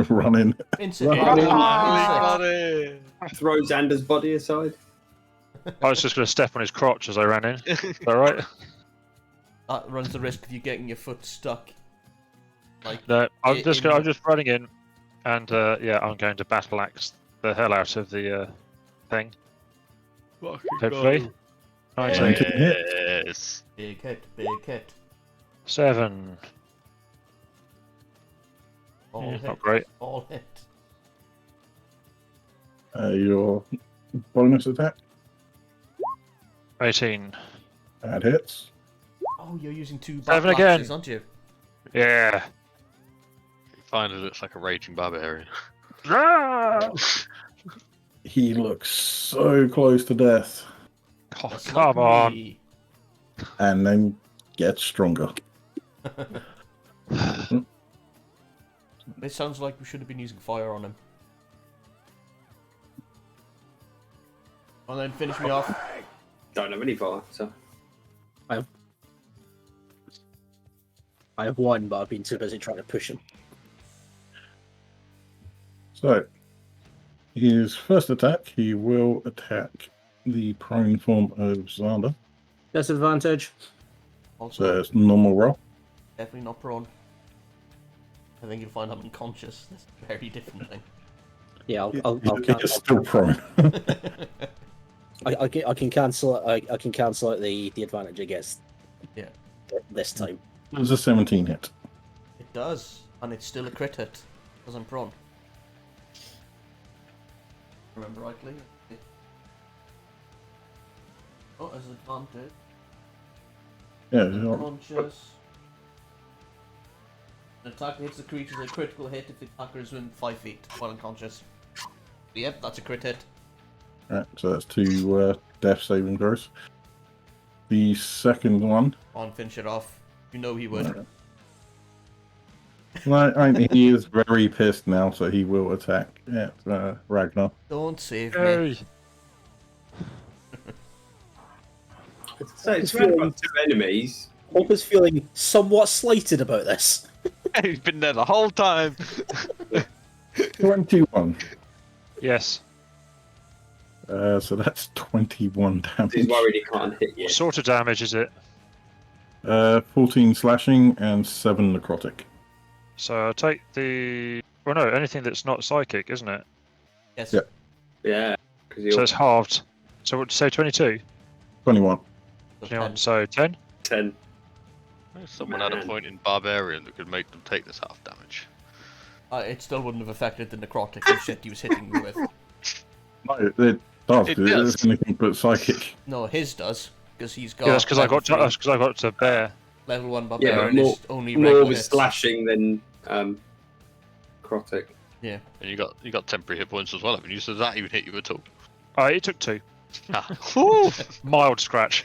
Run in. Vincent. Right. Vincent. Throw Xander's body aside. I was just going to step on his crotch as I ran in. Is that right? That runs the risk of you getting your foot stuck. Like, No, I'm In- just running in, and yeah, I'm going to battle axe the hell out of the thing. Hopefully, 19, Yes. big hit, big hit. 7. All Yeah, hit. not great. All hit. Your bonus attack. 18. That hits. Oh, you're using 2 Seven battle again. axes, aren't you? Yeah. Finally looks like a raging barbarian. Ah! He looks so close to death, Oh, That's come not on. me. and then gets stronger. It sounds like we should have been using fire on him. And then finish me off. Don't have any fire, so. I have one, but I've been too busy trying to push him. So, his first attack, he will attack the prone form of Xander. Disadvantage. Also, So it's normal roll. definitely not prone. I think you'll find I'm unconscious. That's a very different thing. Yeah, I'll It's still prone. I can cancel. I can cancel out the advantage against. Yeah. This time. There's a 17 hit. It does, and it's still a crit hit, because I'm prone. Remember rightly? Oh, as advantage. Yeah. Unconscious. An attack hits the creature is a critical hit if the attacker is within 5 feet while unconscious. Yep, that's a crit hit. Right, so that's 2 death saving throws. The second one. On, finish it off. You know he would. He is very pissed now, so he will attack at Ragnar. Don't save me. Hey. So it's surrounded by 2 enemies. Hope is feeling somewhat slighted about this. He's been there the whole time. 21. Yes. So that's 21 damage. He's worried he can't hit you. What sort of damage is it? 14 slashing and 7 necrotic. So I'll take the. Well, no, anything that's not psychic, isn't it? Yes. Yeah. Yeah. So it's halved. So what, say 22? 21. 21, so 10? 10. Someone had a point in Barbarian that could make them take this half damage. It still wouldn't have affected the necrotic and shit he was hitting me with. No, it does. It It does. is anything but psychic. No, his does, because he's got. Yeah, that's because I level got to. three- That's because I got to bear. Level 1 Yeah, barbarian but is only More regular with hits. slashing than necrotic. Yeah. And you got temporary hit points as well, haven't you? So does that even hit you at all? It took 2. Ah. Woo! Mild scratch.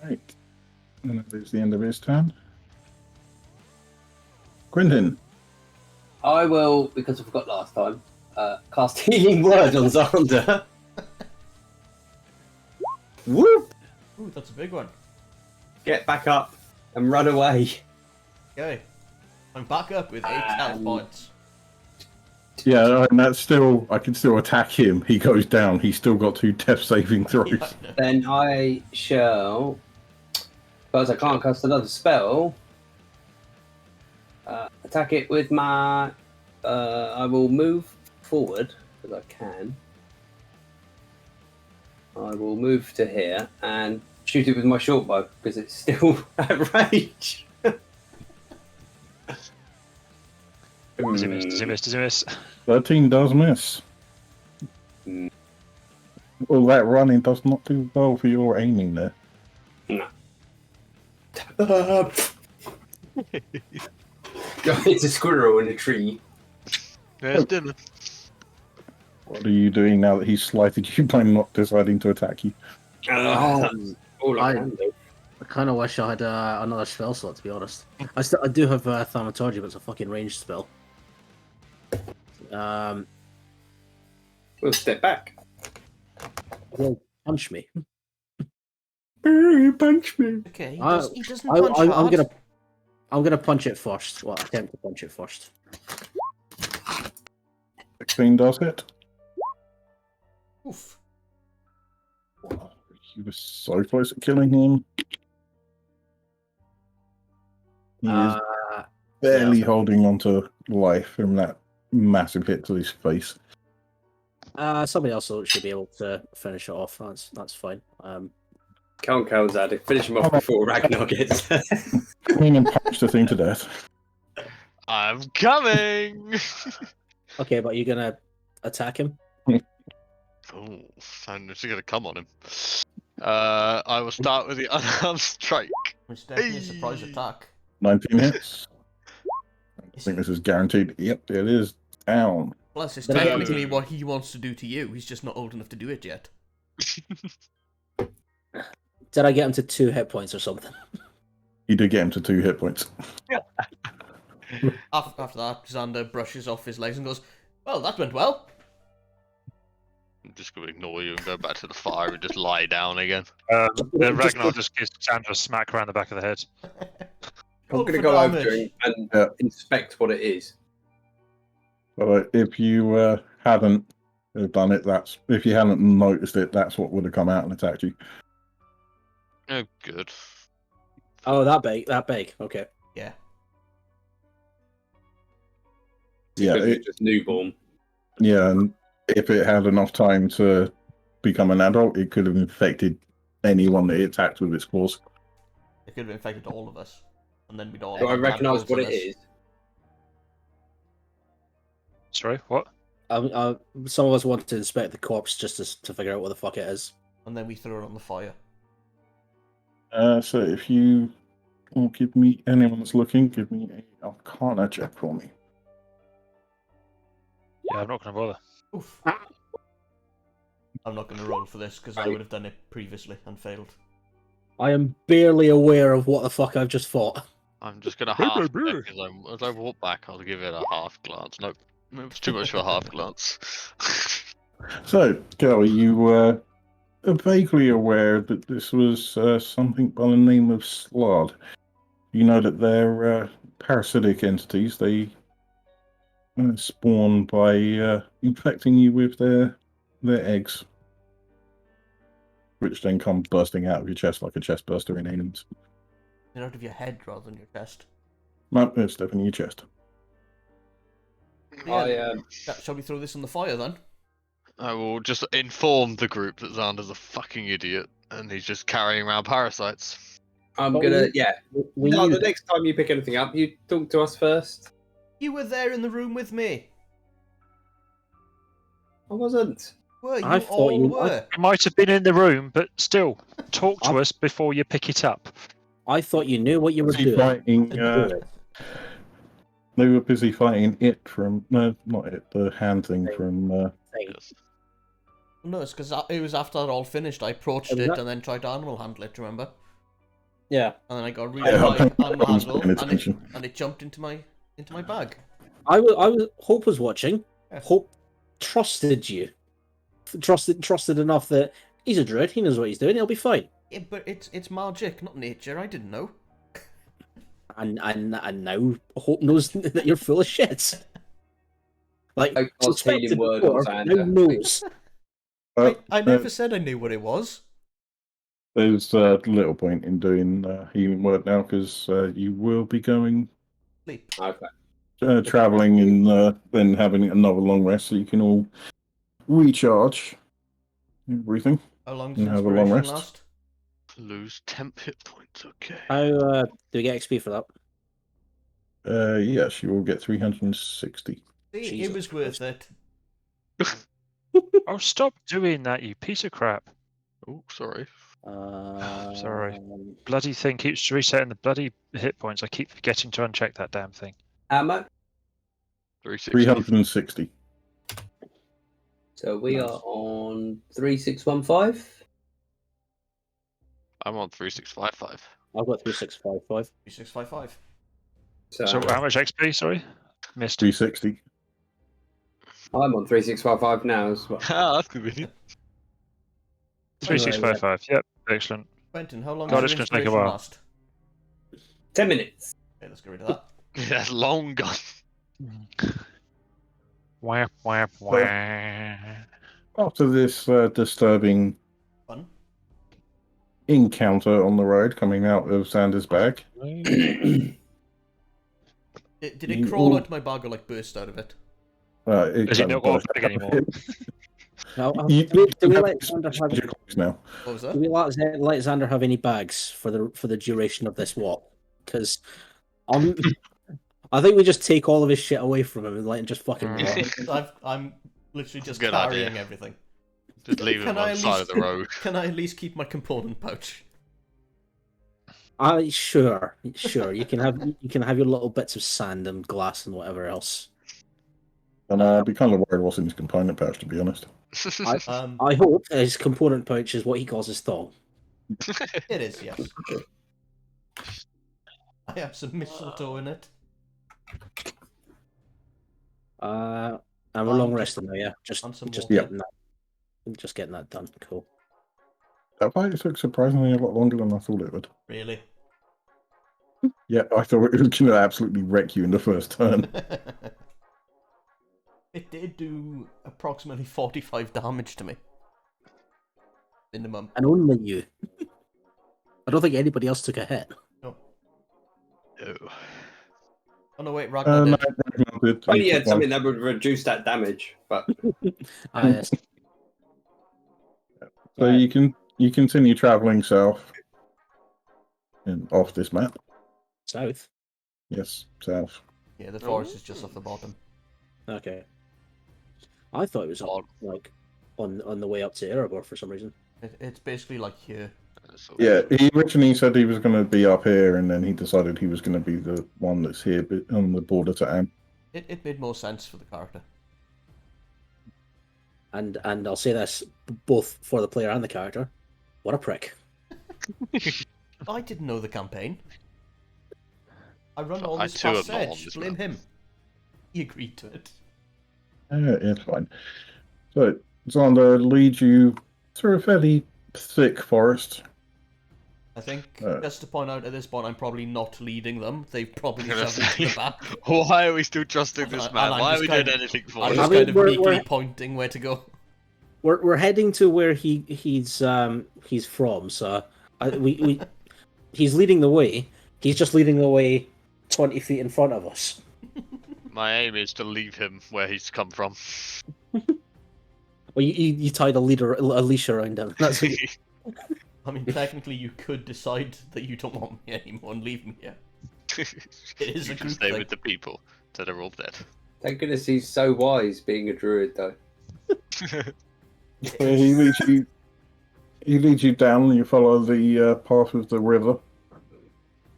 Right. And that is the end of his turn. Quentin. I will, because I forgot last time, cast Healing Word on Xander. Whoop! Ooh, that's a big one. Get back up and run away. Okay. I'm back up with 8 health points. Yeah, and that's still. I can still attack him. He goes down. He's still got 2 death saving throws. Yeah, I know. Then I shall, because I can't cast another spell, attack it with my. I will move forward because I can. I will move to here and shoot it with my short bow because it's still at range. Does he miss? Does he miss? Does he miss? 13 does miss. Mm. All that running does not do well for your aiming there. It's a squirrel in a tree. There's dinner. What are you doing now that he's slighted you by not deciding to attack you? That's all I I- can do. I kind of wish I had another spell slot, to be honest. I do have Thaumaturgy, but it's a fucking ranged spell. We'll step back. Well, punch me. Punch me. Okay, he, I- he doesn't punch I'm hard. gonna punch it first. Well, attempt to punch it first. 16 does hit. Oof. You were so close to killing him. He is barely holding on to life from that massive hit to his face. Somebody else should be able to finish it off. That's fine. Can't kill Zadok. Finish him off before Ragnar gets there. Come in and punch the thing to death. I'm coming! Okay, but you're gonna attack him? Oh, I'm just gonna come on him. I will start with the unarmed strike. It's definitely a surprise attack. 19 hits. I think this is guaranteed. Yep, it is down. Plus, it's Did I get technically what he wants to do to you. He's just not old enough to do it yet. Did I get him to 2 hit points or something? You did get him to 2 hit points. After that, Xander brushes off his legs and goes, "Well, that went well." I'm just gonna ignore you and go back to the fire and just lie down again. Then Ragnar just gives Sandra a smack around the back of the head. I'm Roll going to for go over damage. to him and Yeah. inspect what it is. But if you hadn't done it, if you hadn't noticed it, that's what would have come out and attacked you. Oh, good. Oh, that big. That big. Okay. Yeah. Yeah, Because it's just newborn. yeah, and if it had enough time to become an adult, it could have infected anyone that it attacked with its claws. It could have infected all of us. And then we'd all Do I have recognise tadpoles what in it us. is? Sorry, what? Some of us want to inspect the corpse just to figure out what the fuck it is. And then we throw it on the fire. So if you will give me, anyone that's looking, give me a Arcana check for me. Yeah, I'm not going to bother. Oof. I'm not going to roll for this because I would have done it previously and failed. I am barely aware of what the fuck I've just fought. I'm just gonna half check as I walk back. I'll give it a half glance. Nope, it was too much for a half glance. So, Kelly, you were vaguely aware that this was something by the name of Slod. You know that they're parasitic entities. They spawn by infecting you with their eggs, which then come bursting out of your chest like a chest burster in aliens. They're out of your head rather than your chest. No, it's definitely your chest. Yeah, shall we throw this in the fire then? I will just inform the group that Xander's a fucking idiot and he's just carrying around parasites. I'm But gonna, we- yeah. we No, knew the next time you pick anything up, you talk to us first. You were there in the room with me. I wasn't. Were you? I thought all you- were. You might have been in the room, but still, talk to I've- us before you pick it up. I thought you knew what you were Busy doing. fighting, To do it. they were busy fighting it from, no, not it, the hand thing from, Thing. Yes. No, it's because it was after that all finished. I approached Was it that- and then tried to animal handle it. Remember? Yeah, And then I got really Yeah, high I animal was handle, paying and attention. it jumped into my bag. Hope was watching. Yeah. Hope trusted you. Trusted enough that he's a druid. He knows what he's doing. He'll be fine. Yeah, but it's magic, not nature. I didn't know. And now Hope knows that you're full of shit. Like I can't suspected healing word before, on now Xander. knows. I never said I knew what it was. There's little point in doing healing word now because you will be going Sleep. Okay. traveling and then having another long rest, so you can all recharge everything. How long does And have a long inspiration rest. last? Lose 10 hit points, okay. How do we get XP for that? Yes, you will get 360. See, Jesus it was worth it. Oh, stop doing that, you piece of crap. Oh, sorry. Sorry. Bloody thing keeps resetting the bloody hit points. I keep forgetting to uncheck that damn thing. How much? 360. 360. So we Nice. are on 3615. I'm on 3655. I've got 3655. 3655. So how much XP, sorry? Missed. 360. I'm on 3655 now as well. Ah, that's convenient. 3655. Yep, excellent. Quentin, how long God, does it's your gonna take a inspiration while. last? 10 minutes. Okay, let's get rid of that. That's long gone. Whap, whap, whap. After this disturbing Fun. encounter on the road coming out of Xander's bag, Did it You crawl all- out my bag or like burst out of it? Has he kind not of got a burst bag out. anymore? Now, You do we have let to Xander change your have? clothes now. What was Do that? we let Xander have any bags for the duration of this walk? Because I think we just take all of his shit away from him and let him just fucking walk. I'm literally just Good carrying idea. everything. Just leave him Can on I the at side least- of the road. Can I at least keep my component pouch? Sure. You can have your little bits of sand and glass and whatever else. And I'd be kind of worried what's in his component pouch, to be honest. I hope his component pouch is what he calls his thong. It is, yes. I have some mistletoe in it. And we're long resting now, yeah. Just And some just water. getting that done. Cool. That fight took surprisingly a lot longer than I thought it would. Really? Yeah, I thought it was going to absolutely wreck you in the first turn. It did do approximately 45 damage to me. Minimum. And only you. I don't think anybody else took a hit. No. No. Oh no, wait, Ragnar No, did. Ragnar did. Only He had took one. something that would reduce that damage, but Yes. So you continue traveling south and off this map. South. Yes, south. Yeah, the forest is just off the bottom. Okay. I thought it was Odd. like on the way up to Erebor for some reason. It's basically like here. So, Yeah, he originally said he was going to be up here, and then he decided he was going to be the one that's here on the border to Am. It made more sense for the character. And I'll say this both for the player and the character. What a prick. I didn't know the campaign. I run all I this too am past not on Sedge. this Blame map. him. He agreed to it. It's fine. So, Xander leads you through a fairly thick forest. I think, Uh, just to point out at this point, I'm probably not leading them. They've probably I'm gonna shoved me to the say, back. why are we still trusting this And man? I'm Why are just we kind doing of- anything for I'm him? just I mean, kind of we're- meekly we're- pointing where to go. We're heading to where he's from, so he's leading the way. He's just leading the way 20 feet in front of us. My aim is to leave him where he's come from. Well, you tied a leash around him. That's what I mean, technically, you could decide that you don't want me anymore and leave me here. It is you a can group stay thing. with the people that are all dead. Thank goodness he's so wise being a druid, though. So he leads you down, and you follow the path of the river.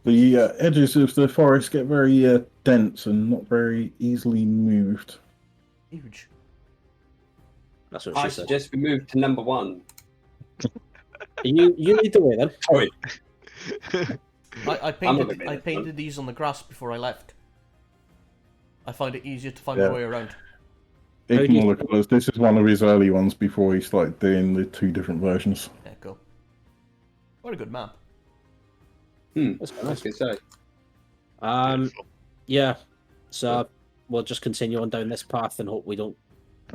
The edges of the forest get very dense and not very easily moved. Huge. That's what I she said. suggest we move to number 1. You lead the way then. Sorry. I I'm not painted gonna I be painted these on the grass before I left. I find it easier to find Yeah. my way around. How do you- Ignore the colours. This is one of his early ones before he started doing the 2 different versions. Yeah, go. What a good map. That's I quite was nice. gonna say. Beautiful. Yeah. So we'll just continue on down this path and hope we don't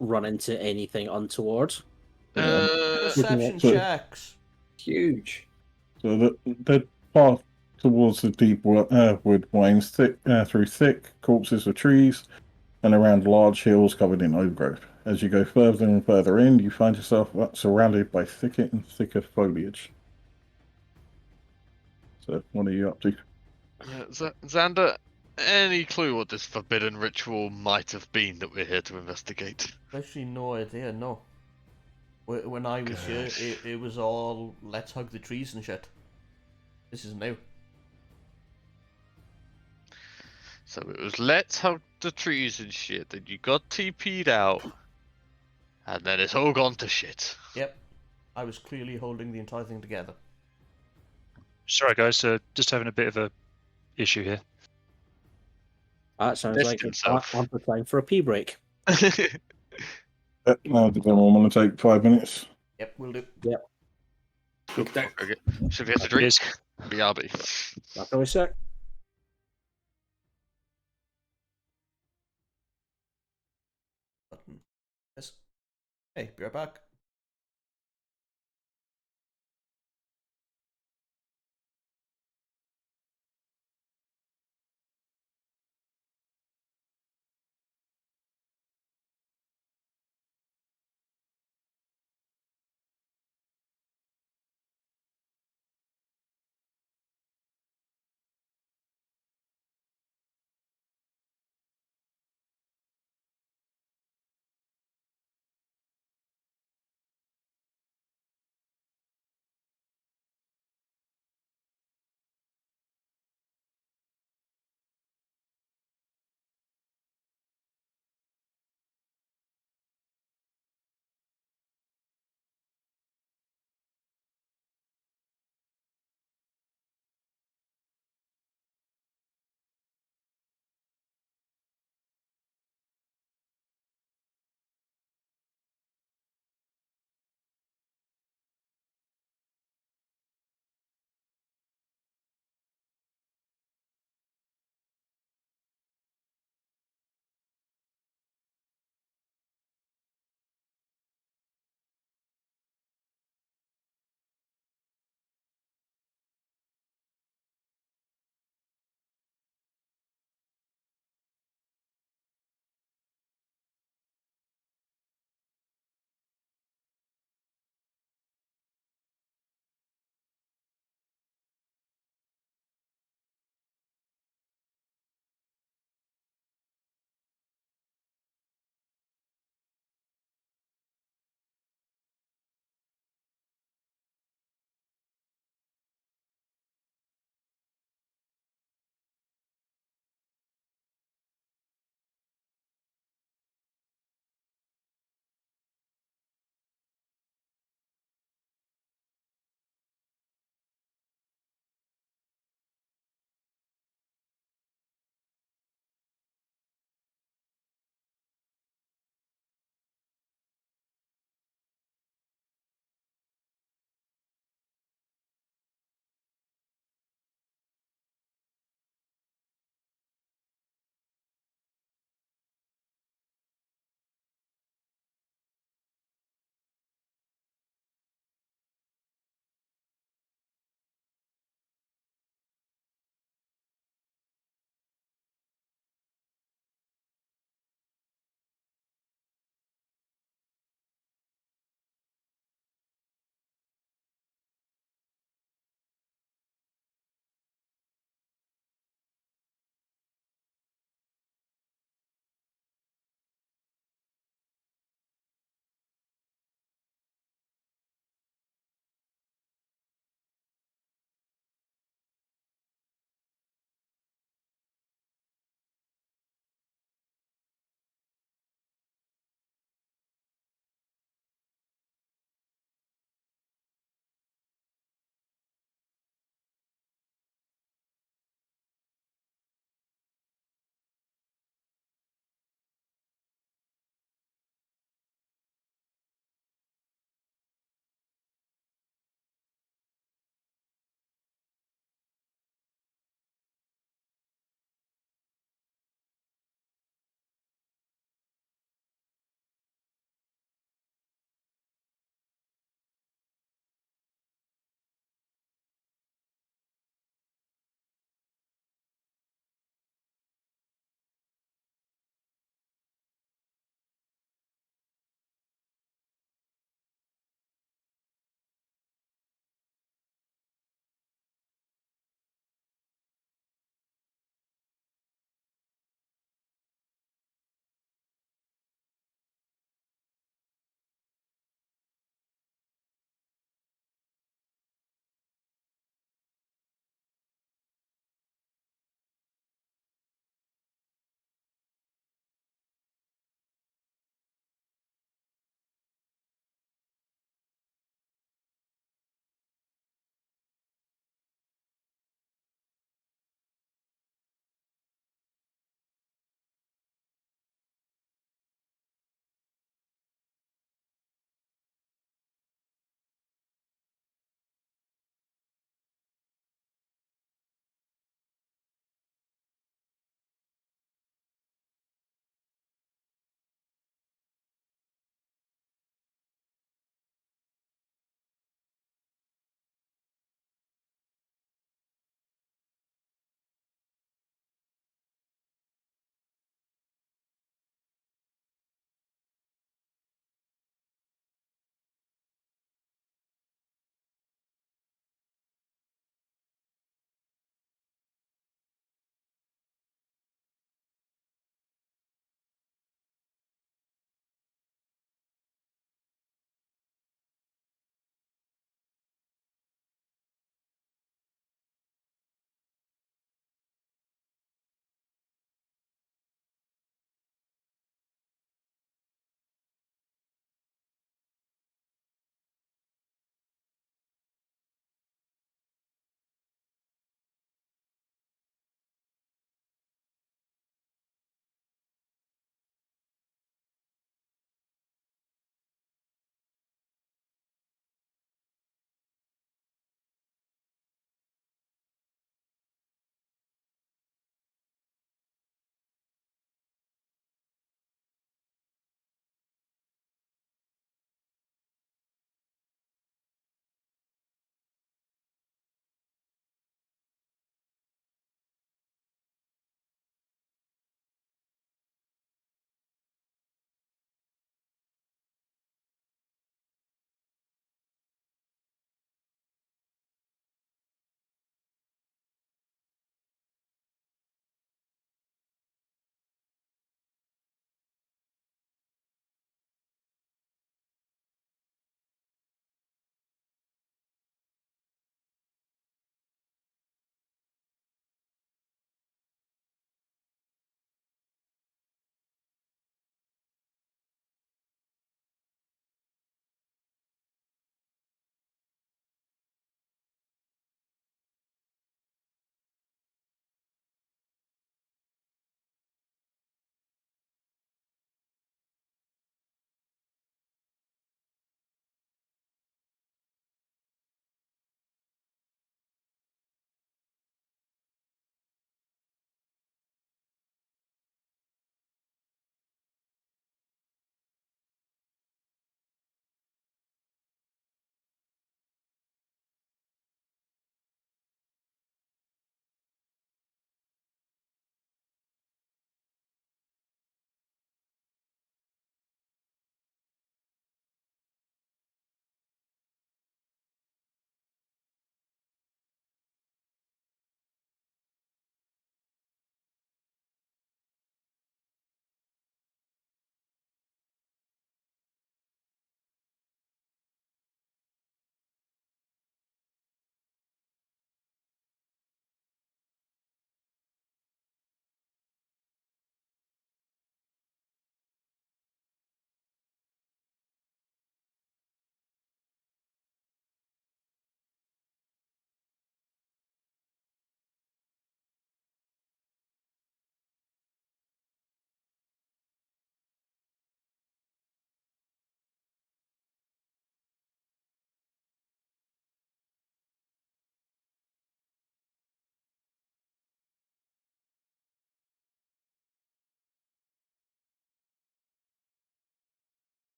run into anything untoward. Perception so- checks. Huge. So the path towards the deep wood winds through thick corpses of trees and around large hills covered in overgrowth. As you go further and further in, you find yourself surrounded by thicker and thicker foliage. So, what are you up to? Xander, any clue what this forbidden ritual might have been that we're here to investigate? Actually, no idea, no. When I was here, it was all let's hug the trees and shit. This is new. So it was let's hug the trees and shit, then you got TP'd out, and then it's all gone to shit. Yep. I was clearly holding the entire thing together. Sorry, guys. Just having a bit of a issue here. That sounds Missed like himself. on the time for a pee break. Now, does everyone want to take 5 minutes? Yep, we'll do. Okay. Should we have to drink? Cheers. BRB. After we sec. Button. Yes. Hey, be right back.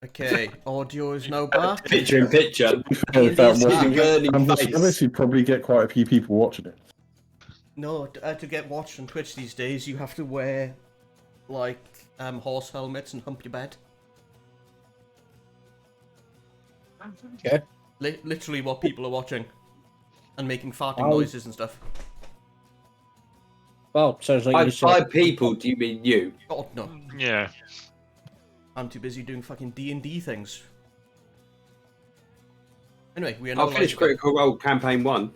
Okay, audio is now back. Picture in picture. If that It is wasn't burning on the face. service, you'd probably get quite a few people watching it. No, to get watched on Twitch these days, you have to wear, like, horse helmets and hump your bed. Okay. Literally what people are watching. And making farting Oh. noises and stuff. Well, sounds like By, you by said. people, do you mean you? God, no. Yeah. I'm too busy doing fucking D&D things. Anyway, we are now I've finished live. Critical Role Campaign 1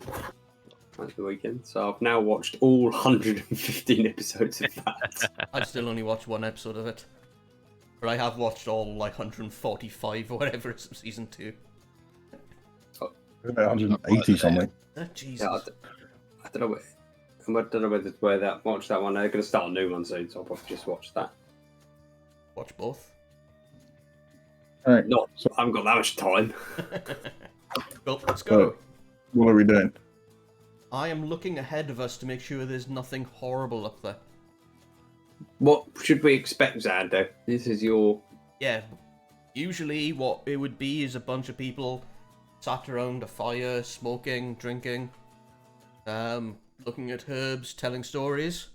at the weekend, so I've now watched all 115 episodes of that. I've still only watched one episode of it. But I have watched all, like, 145 or whatever it's season 2. 180 something. Jesus. Yeah, I don't know where that watch that one. They're going to start a new one soon, so I'll probably just watch that. Watch both. Alright, Not, so I haven't got that much time. Well, let's go. what are we doing? I am looking ahead of us to make sure there's nothing horrible up there. What should we expect, Xander? This is your... Yeah, usually what it would be is a bunch of people sat around a fire, smoking, drinking, looking at herbs, telling stories.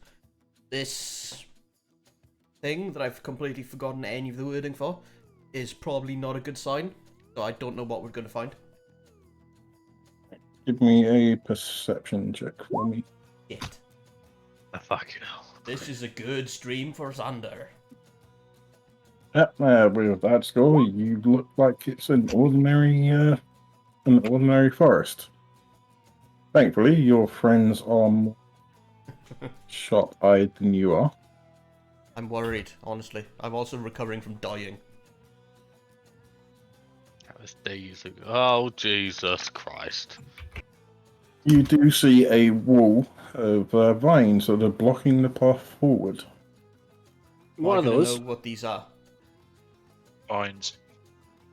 This thing that I've completely forgotten any of the wording for is probably not a good sign, so I don't know what we're going to find. Give me a perception check for me. Shit. Fucking hell. This is a good stream for Xander. Yep, with that score, you look like it's an ordinary forest. Thankfully, your friends are more sharp-eyed than you are. I'm worried, honestly. I'm also recovering from dying. That was days ago. Oh, Jesus Christ. You do see a wall of vines that are blocking the path forward. One of Am I gonna those. know what these are. Vines.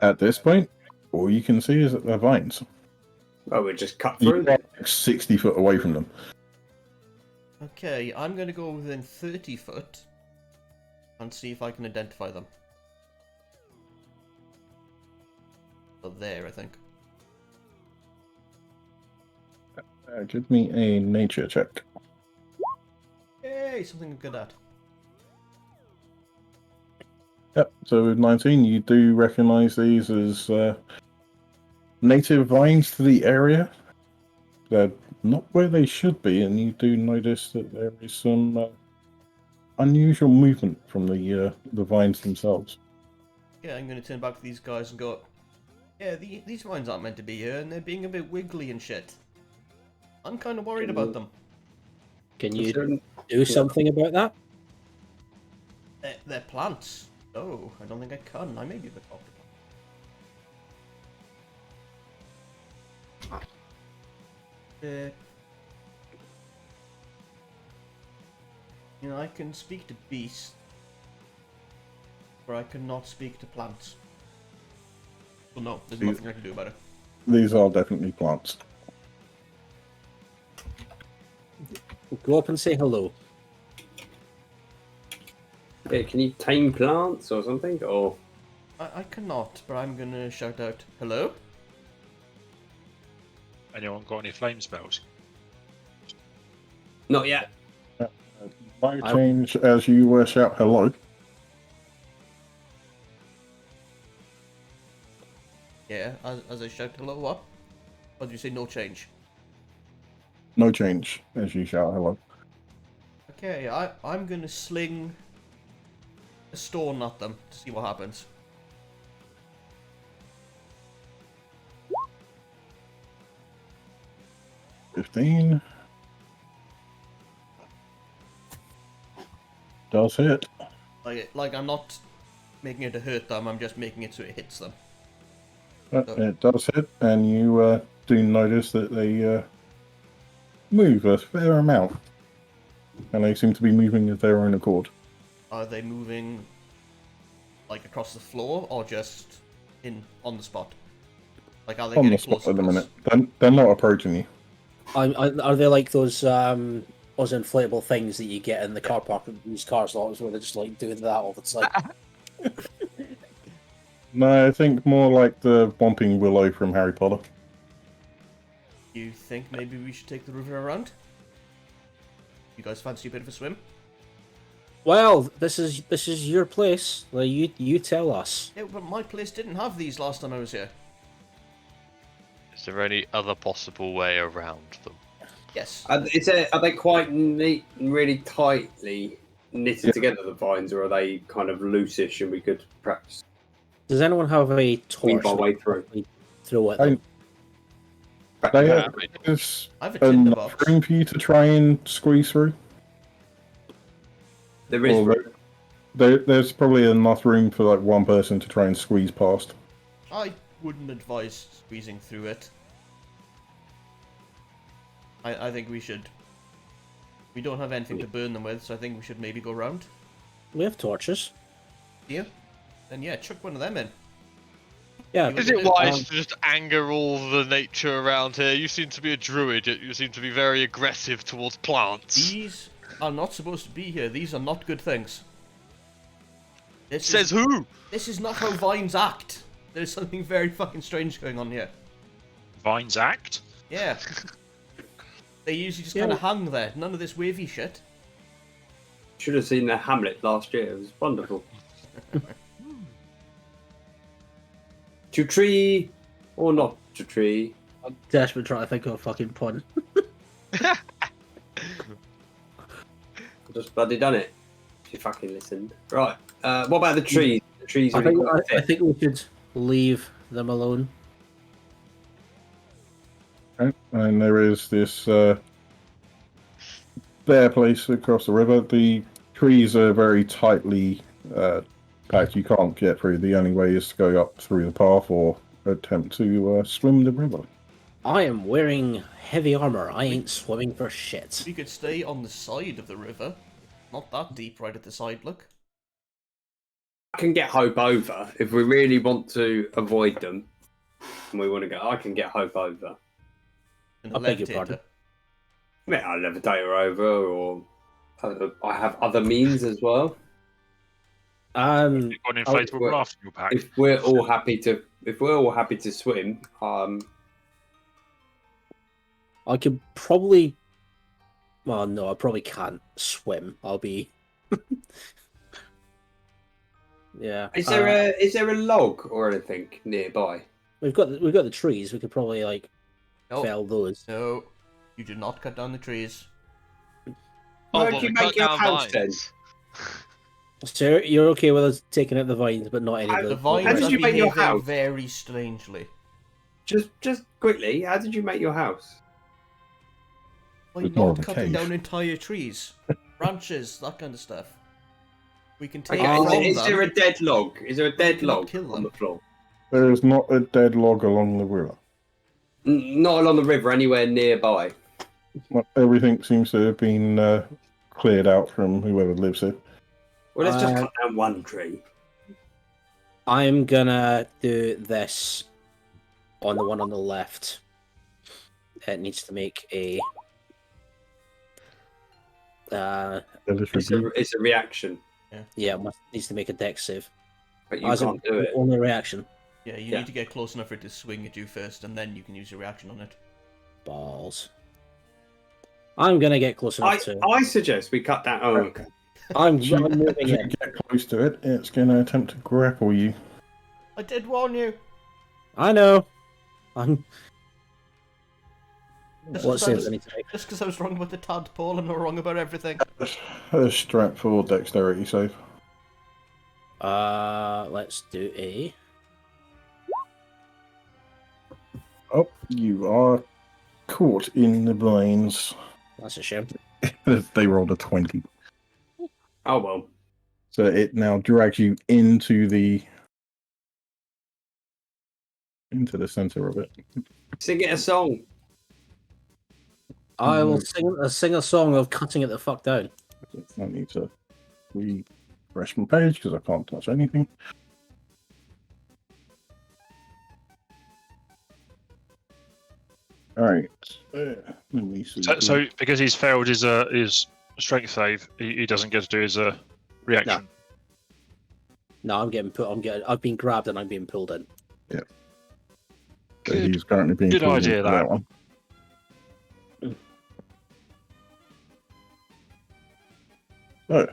At this point, all you can see is that they're vines. Oh, we just cut You're through. like 60 foot away from them. Okay, I'm gonna go within 30 foot and see if I can identify them. So there, I think. Give me a nature check. Yay, something I'm good at. Yep, so with 19, you do recognize these as native vines to the area. They're not where they should be, and you do notice that there is some unusual movement from the vines themselves. Yeah, I'm gonna turn back to these guys and go, yeah, these vines aren't meant to be here, and they're being a bit wiggly and shit. I'm kind of worried about them. Can you do something about that? They're plants. Oh, I don't think I can. I may be a bit off. You know, I can speak to beasts, but I cannot speak to plants. Well, no, there's nothing I can do about it. These are definitely plants. Go up and say hello. Yeah, can you tame plants or something? Or I cannot, but I'm gonna shout out, hello? Anyone got any flame spells? not yet? No change as you shout hello. Yeah, as I shout hello, what? Or do you say no change? No change as you shout hello. Okay, I'm gonna sling a stone at them to see what happens. $15. Does hit. Like I'm not making it to hurt them, I'm just making it so it hits them. It does hit, and you do notice that they move a fair amount. And they seem to be moving of their own accord. Are they moving like across the floor or just on the spot? Like are they On getting the spot close at the close? minute. They're not approaching you. Are they like those inflatable things that you get in the car park of used car slots where they're just like doing that all the time? No, I think more like the Whomping Willow from Harry Potter. You think maybe we should take the river around? You guys fancy a bit of a swim? Well, this is your place. Like, you tell us. Yeah, but my place didn't have these last time I was here. Is there any other possible way around them? Yes. Are they quite neat and really tightly knitted together, the vines, or are they kind of loosish and we could perhaps Does anyone have a weave torch? our way through? Throw at them. There's I have a tinder enough box. room for you to try and squeeze through. There is Or room. there's probably enough room for like one person to try and squeeze past. I wouldn't advise squeezing through it. I think we should. We don't have anything to burn them with, so I think we should maybe go round. We have torches. Do you? Then yeah, chuck one of them in. Yeah. You Is it wise to just anger all the nature around here? You seem to be a druid, yet you seem to be very aggressive towards plants. These are not supposed to be here. These are not good things. Says who? This is not how vines act. There's something very fucking strange going on here. Vines act? Yeah. They usually just kind of hang there. None of this wavy shit. Should have seen the Hamlet last year. It was wonderful. To tree or not to tree? I'm desperate trying to think of a fucking pun. I just bloody done it. If you fucking listened. Right. What about the trees? The trees. I really think, quite I thick. think we should leave them alone. Okay. And there is this bare place across the river. The trees are very tightly packed. You can't get through. The only way is to go up through the path or attempt to swim the river. I am wearing heavy armor. I ain't swimming for shit. We could stay on the side of the river. Not that deep right at the side, look. I can get Hope over if we really want to avoid them. And we want to go. I can get Hope over. And I beg your pardon? Yeah, I'll levitate her over, or I have other means as well. You've got an inflatable well, raft in your pack. If we're all happy to swim, I could probably. Well, no, I probably can't swim. I'll be. Yeah. is there a log or anything nearby? We've got the trees. We could probably like No, fell those. no, you do not cut down the trees. Why Oh, don't but you we make cut your down house then? vines. So you're okay with us taking out the vines, but not any of The the vines How did are you make your behaving house? very strangely. Just quickly, how did you make your house? Why It's more not of a cutting cave. down entire trees? Branches, that kind of stuff. We can take Okay, it from is them. there a dead log? Is there a dead cannot log kill on them. the floor? There is not a dead log along the river. Not along the river, anywhere nearby. Everything seems to have been cleared out from whoever lives here. Well, let's just cut down one tree. I'm gonna do this on the one on the left. It needs to make a. It's a reaction, Yeah, needs to make a dex save. but you As in, can't do it. Only reaction. Yeah, you Yeah. need to get close enough for it to swing at you first, and then you can use your reaction on it. Balls. I'm gonna get close enough to. I suggest we cut down. Oh, okay. I'm As moving you in. get close to it, it's going to attempt to grapple you. I did warn you. I know. I'm. Just What 'cause I saves was- I need to make? Just because I was wrong about the tadpole and not wrong about everything. A strap for dexterity save. Let's do a. Oh, you are caught in the vines. That's a shame. They rolled a 20. Oh well. So it now drags you into the center of it. Sing it a song. I will sing a song of cutting it the fuck down. I need to refresh my page because I can't touch anything. Alright. Let me see. So because he's failed his strength save, he doesn't get to do his reaction. No, I'm getting put. I've been grabbed and I'm being pulled in. So Good- he's currently being good pulled idea, into that. one. So,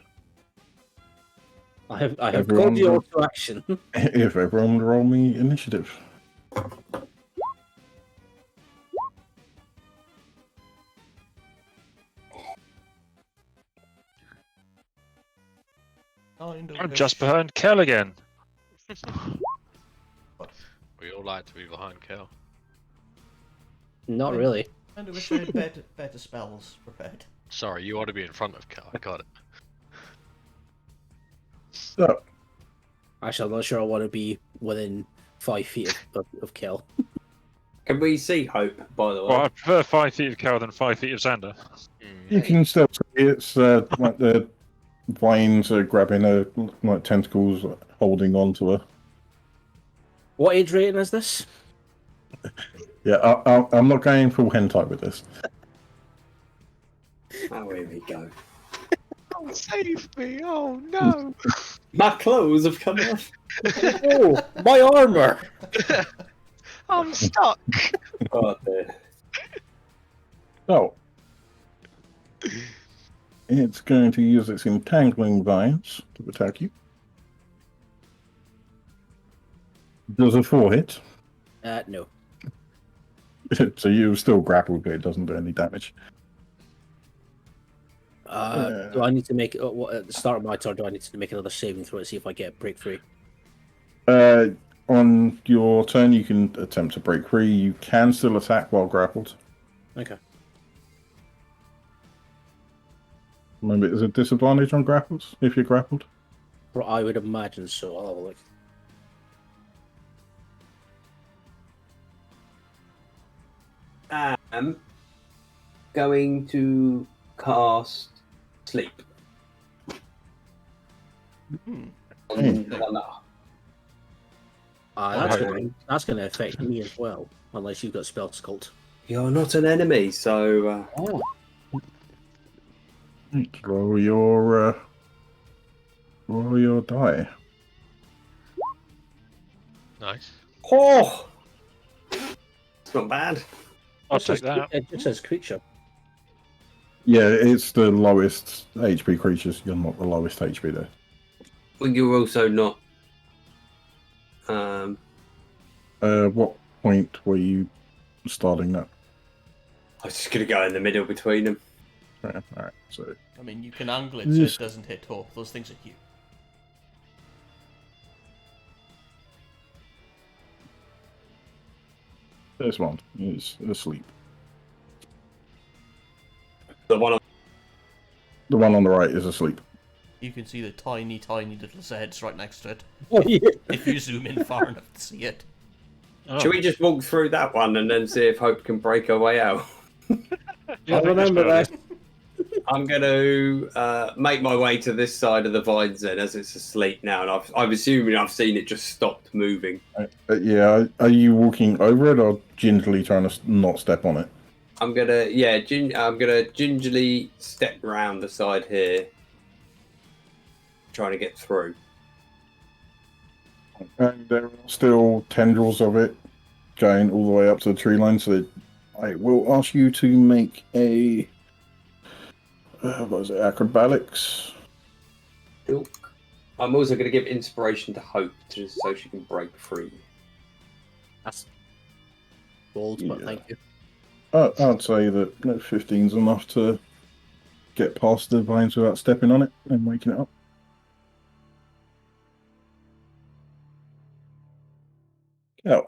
I have Everyone called you will- all to action. if everyone would roll me initiative. Kind of I'm wish- just behind Kel again. We all like to be behind Kel. Not really. Kind of wish I had better spells prepared. Sorry, you ought to be in front of Kel. I got it. So, Actually, I'm not sure I want to be within 5 feet of Kill. Can we see Hope, by the way? Well, I prefer 5 feet of Kel than 5 feet of Xander. you can still see it's like the vines are grabbing her, like tentacles holding onto her. What age rating is this? Yeah, I'm not going full hentai with this. Oh, here we go. Oh, save me! Oh no! My clothes have come off. Oh, my armor! I'm stuck. Oh, dear. So, it's going to use its entangling vines to attack you. Does a 4 hit? No. So you're still grappled, but it doesn't do any damage. Do I need to make at the start of my turn? Do I need to make another saving throw to see if I get break free? On your turn, you can attempt to break free. You can still attack while grappled. Okay. Remember, there's a disadvantage on grapples if you're grappled. Well, I would imagine so. I'll have a look. I'm going to cast Sleep. On the one that- That's going to affect me as well, unless you've got spell cult. You're not an enemy, so Oh, Roll your die. Nice. oh, it's not bad. I'll take that. It just says creature. Yeah, it's the lowest HP creatures. You're not the lowest HP there. Well, you're also not. What point were you starting that? I was just gonna go in the middle between them. All right. So I mean, you can angle it so Yes. it doesn't hit Hope. Those things are huge. this one is asleep. The one on The one on the right is asleep. You can see the tiny, tiny little Zeds right next to it. Oh, yeah. If you zoom in far enough to see it. Oh. Should we just walk through that one and then see if Hope can break her way out? Yeah, I I think that's remember a good that. idea. I'm going to make my way to this side of the vines then, as it's asleep now, and I'm assuming I've seen it just stopped moving. Yeah, are you walking over it or gingerly trying to not step on it? I'm gonna gingerly step round the side here, trying to get through. And there are still tendrils of it going all the way up to the tree line, so I will ask you to make a what is it, acrobatics? I'm also going to give inspiration to Hope, just so she can break free. That's bold, but Yeah. thank you. I'd say that 15's enough to get past the vines without stepping on it and waking it up. Oh,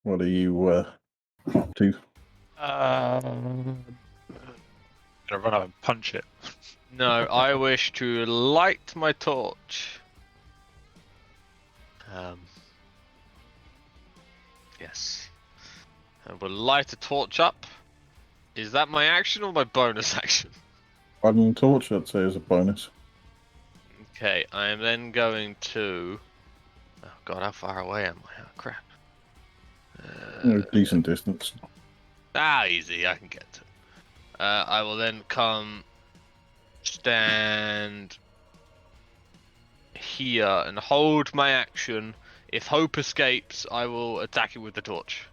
what are you up to? Gonna run up and punch it. No, I wish to light my torch. Yes. I will light a torch up. Is that my action or my bonus action? Guiding torch, I'd say, is a bonus. Okay, I am then going to. Oh god, how far away am I? Oh crap. Decent distance. Easy, I can get to it. I will then come stand here and hold my action. If Hope escapes, I will attack it with the torch.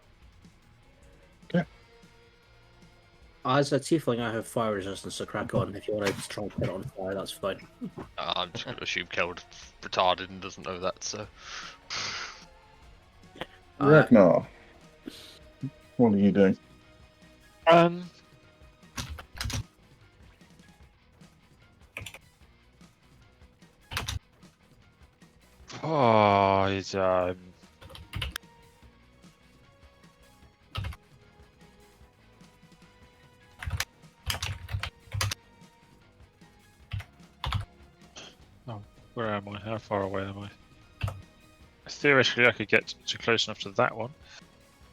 As a tiefling, I have fire resistance to crack on. If you want to try and put it on fire, that's fine. I'm just going to assume Keld retarded and doesn't know that, so. Ragnar, what are you doing? Oh, he's Oh, where am I? How far away am I? Theoretically, I could get to close enough to that one.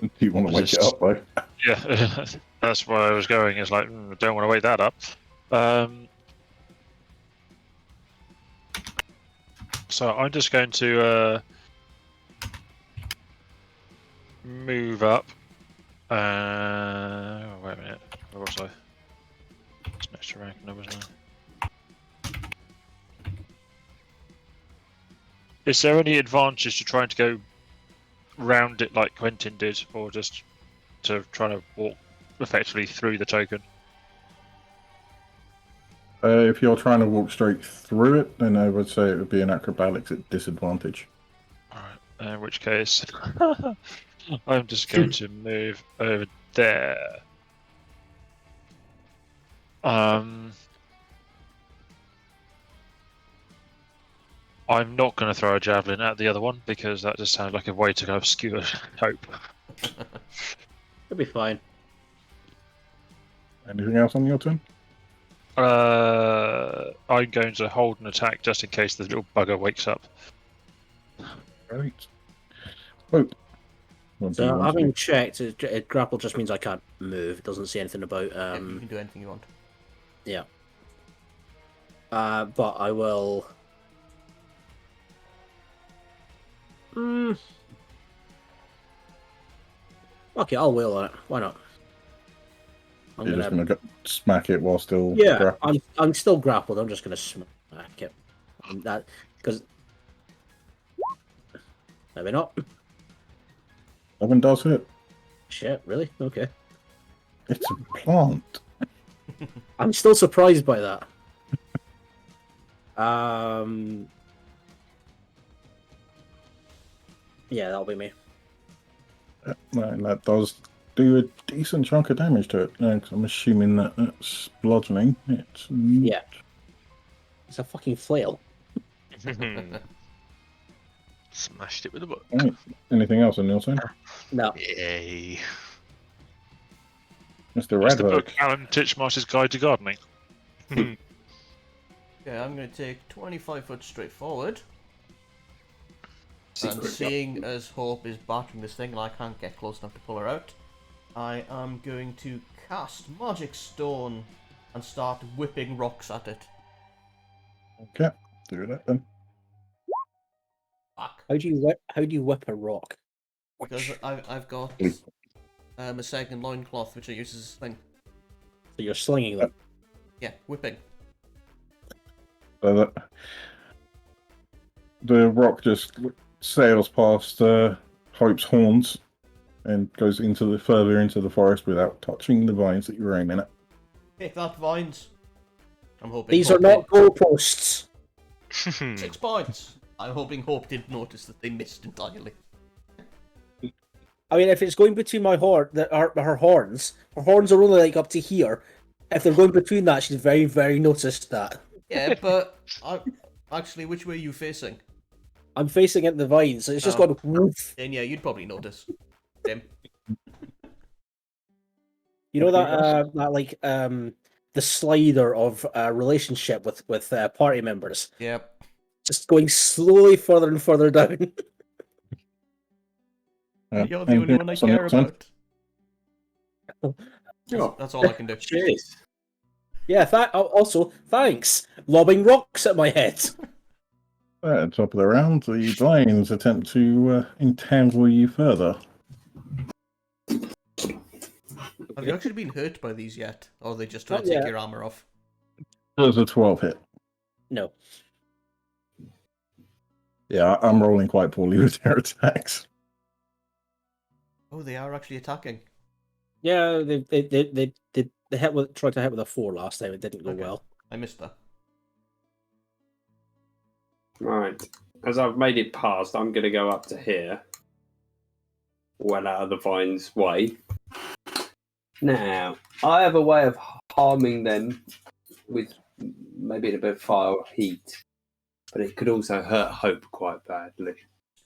Do you want to wake it up, though? Yeah, that's where I was going. Is like, I don't want to wake that up. So I'm just going to move up. Wait a minute. Where was I? It's next to rank, no, wasn't I? Is there any advantage to trying to go round it like Quentin did, or just to trying to walk effectively through the token? If you're trying to walk straight through it, then I would say it would be an acrobatics at disadvantage. Alright, in which case, I'm just going to move over there. I'm not going to throw a javelin at the other one because that just sounds like a way to obscure Hope. It'll be fine. Anything else on your turn? I'm going to hold an attack just in case the little bugger wakes up. Right. Hope. What do you So, want to having do? checked, grapple just means I can't move. It doesn't say anything about. Yeah, you can do anything you want. Yeah. But I will. Okay, I'll wheel on it. Why not? You're just going to smack it while still Yeah, grappled? I'm still grappled. I'm just gonna smack it. That because maybe not. 11 does hit. Shit, really? Okay. It's a plant. I'm still surprised by that. Yeah, that'll be me. And that does do a decent chunk of damage to it. 'Cause I'm assuming that that's bludgeoning. It's Yeah. It's a fucking flail. Smashed it with a book. Right. Anything else on your turn? No. Yay. Mr. What's the Radberg. book? Alan Titchmarsh's Guide to Gardening. Yeah, I'm going to take 25 foot straight forward. Secret And job. seeing as Hope is battering this thing and I can't get close enough to pull her out, I am going to cast Magic Stone and start whipping rocks at it. Okay, do that then. Fuck. How do you whip a rock? Because I've got a second loincloth which I use as a sling. So you're slinging them. Yeah, whipping. So that the rock just sails past Hope's horns and goes further into the forest without touching the vines that you're aiming at. Hit that, vines. I'm hoping These are Hope not goalposts. did 6 points. I'm hoping Hope did notice that they missed entirely. I mean, if it's going between my her horns are only like up to here. If they're going between that, she's very, very noticed that. Yeah, but actually, which way are you facing? I'm facing at the vines, so it's just Oh. gone woof. Then yeah, you'd probably notice. Tim. You know that the slider of relationship with party members, Yep. just going slowly further and further down. You're the only one I care about. Oh, That's all I can do. jeez. Yeah. Also, thanks. Lobbing rocks at my head. At the top of the round, the vines attempt to entangle you further. Have you actually been hurt by these yet? Or are they just trying Not to take yet. your armor off? Does a 12 hit? No. Yeah, I'm rolling quite poorly with their attacks. Oh, they are actually attacking. Yeah, they tried to hit with a 4 last time. It didn't go Okay. well. I missed that. Right. As I've made it past, I'm going to go up to here. Well out of the vine's way. Now, I have a way of harming them with maybe a bit of fire or heat. But it could also hurt Hope quite badly.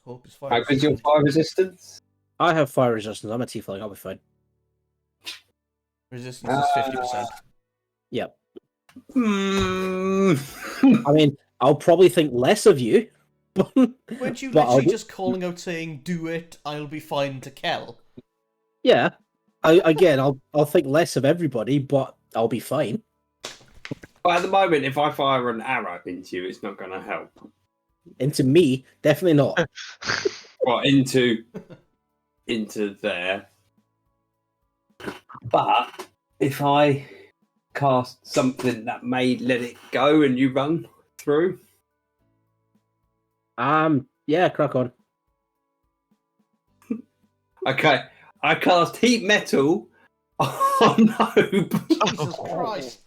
Hope is fire How good's your resistant. fire resistance? I have fire resistance. I'm a tiefling. I'll be fine. Resistance is 50%. Yep. Mm. I mean, I'll probably think less of you. Weren't you but I'll literally be- just calling out saying, "Do it, I'll be fine to kill"? Yeah. I'll think less of everybody, but I'll be fine. But at the moment, if I fire an arrow into you, it's not going to help. Into me, definitely not. Well, into there. But if I cast something that may let it go and you run through, Yeah, crack on. okay, I cast heat metal on Hope. Jesus Christ!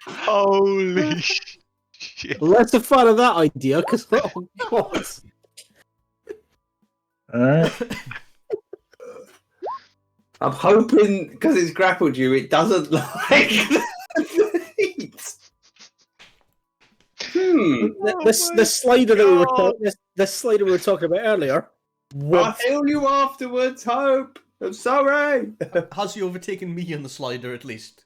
Holy shit. Let's have fun of that idea, because oh god. Alright. I'm hoping because it's grappled you, it doesn't like the heat. The slider that we were the slider we were talking about earlier. I'll heal you afterwards, Hope. I'm sorry. Has he overtaken me on the slider at least?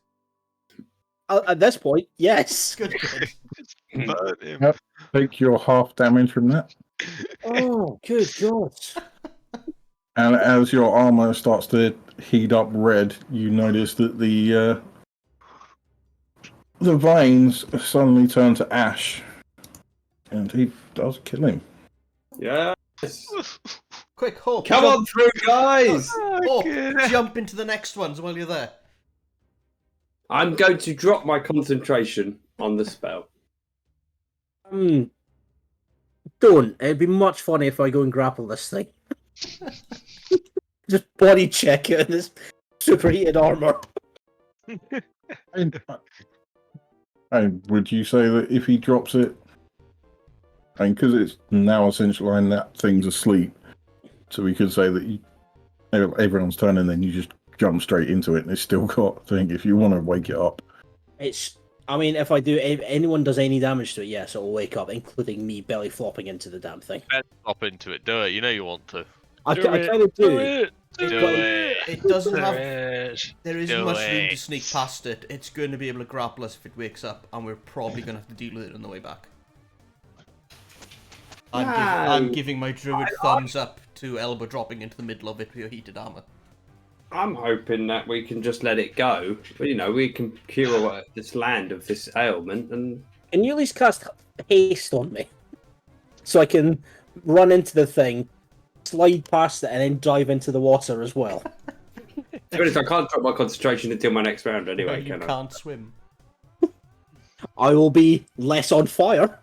At this point, yes. Good, good. Burn him. Yep. Take your half damage from that. Oh, good god. And as your armor starts to heat up red, you notice that the veins suddenly turn to ash. And he does kill him. Yes. Quick, Hope! Come on through, guys. Hope, jump into the next ones while you're there. I'm going to drop my concentration on the spell. Don't. It'd be much funny if I go and grapple this thing. Just body check it in this superheated armor. And would you say that if he drops it, and because it's now essentially and that thing's asleep, so we could say that everyone's turn and then you just jump straight into it and it's still got a thing if you want to wake it up. I mean, if anyone does any damage to it, yes, it'll wake up, including me belly flopping into the damn thing. Hop into it. Do it. You know you want to. I kind of do. It doesn't have. it. There isn't Do much room to it. sneak past it. It's going to be able to grapple us if it wakes up, and we're probably going to have to deal with it on the way back. I'm giving my druid thumbs up to elbow dropping into the middle of it with your heated armor. I'm hoping that we can just let it go. But, we can cure this land of this ailment. And Can you at least cast haste on me? So I can run into the thing, slide past it, and then dive into the water as well. to be honest, I can't drop my concentration until my next round anyway, You can I? can't swim. I will be less on fire.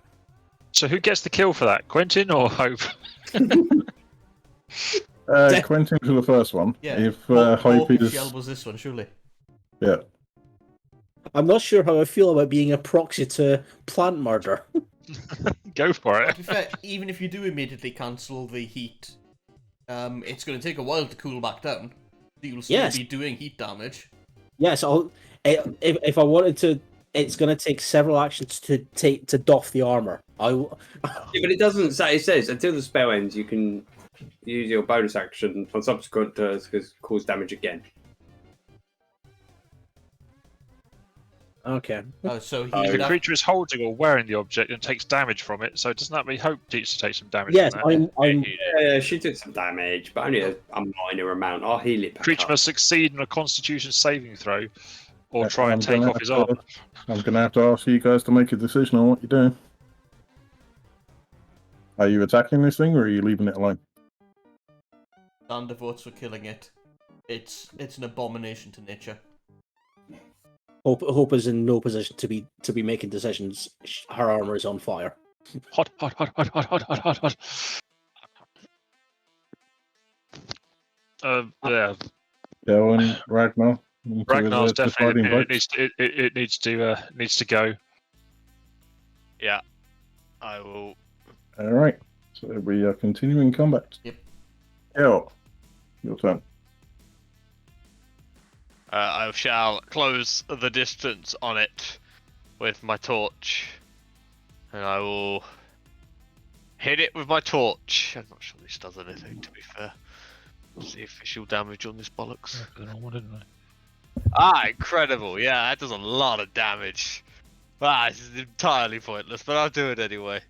So who gets the kill for that? Quentin or Hope? Quentin for the first one. Yeah. If Hope Hope if is... she elbows this one, surely. Yeah. I'm not sure how I feel about being a proxy to plant murder. Go for To it. be fair, even if you do immediately cancel the heat, it's going to take a while to cool back down. So you'll still Yes. be doing heat damage. Yes, if I wanted to, it's going to take several actions to doff the armor. Yeah, but it doesn't say. It says until the spell ends, you can use your bonus action on subsequent turns to cause damage again. Okay. Oh, so he If would a have... creature is holding or wearing the object and takes damage from it, so doesn't that mean Hope needs to take some damage Yes, from that? I'm. Yeah, she did some damage, but only a minor amount. I'll heal it back Creature up. must succeed in a Constitution saving throw, or try and I'm take gonna off his have to- armor. I'm going to have to ask you guys to make a decision on what you're doing. Are you attacking this thing or are you leaving it alone? Sander votes for killing it. It's an abomination to nature. Hope is in no position to be making decisions. Her armor is on fire. Hot. Yeah, Go and Ragnar. into Ragnar's the definitely. deciding It votes. needs to go. Yeah, I will. All right. So we are continuing combat. Yep. Hell, your turn. I shall close the distance on it with my torch, and I will hit it with my torch. I'm not sure this does anything, to be fair. What's the official damage on this bollocks? Ah, incredible! Yeah, that does a lot of damage. Ah, this is entirely pointless, but I'll do it anyway.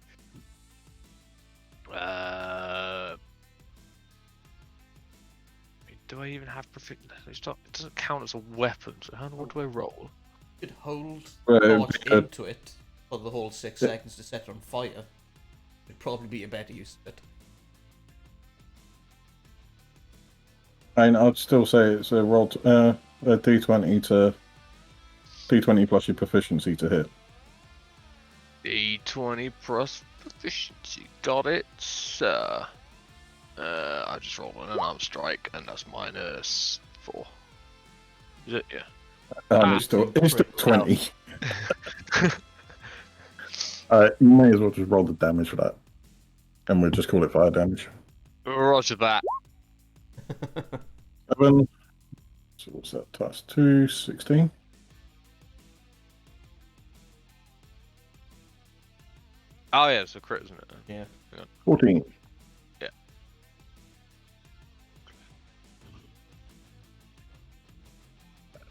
Do I even have proficient? It doesn't count as a weapon. So what do I roll? You could hold Well, torch uh, into it for the whole 6 seconds to set it on fire. Would probably be a better use of it. And I'd still say it's a roll, a d20 to d20 plus your proficiency to hit. D20 plus proficiency. Got it. I just rolled an unarmed strike, and that's minus 4. Is it? Yeah. It's still 20. You may as well just roll the damage for that, and we'll just call it fire damage. Roger that. 7. So what's that? Plus 2, 16. Oh yeah, it's a crit, isn't it? Yeah. 14.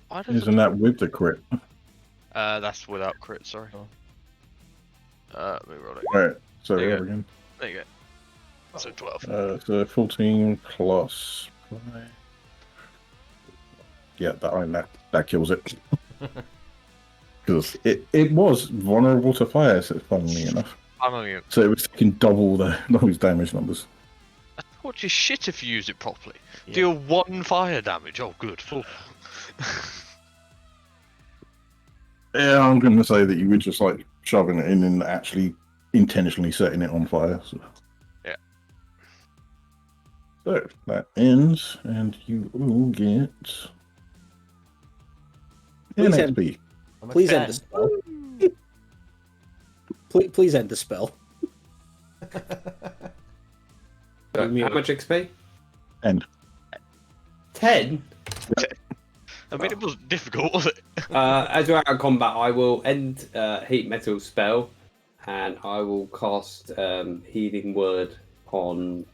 Why does Isn't that with the crit? that's without crit. Sorry. Oh. Let me roll it. Alright, so There you go. again. There you go. So 12. So 14 plus 5. Yeah, that kills it. Because it was vulnerable to fire, so funnily enough. Funnily, So it was taking double those damage numbers. I thought you shit if you use it properly. Yeah. Deal 1 fire damage. Oh, good. Oh. Yeah, I'm going to say that you were just like shoving it in and actually intentionally setting it on fire. So. Yeah. So that ends, and you will get 10 Please end. XP. I'm at Please 10. end the spell. Please end the spell. How much XP? End. 10? I mean, it wasn't difficult, was it? As we're out of combat, I will end heat metal spell, and I will cast healing word on.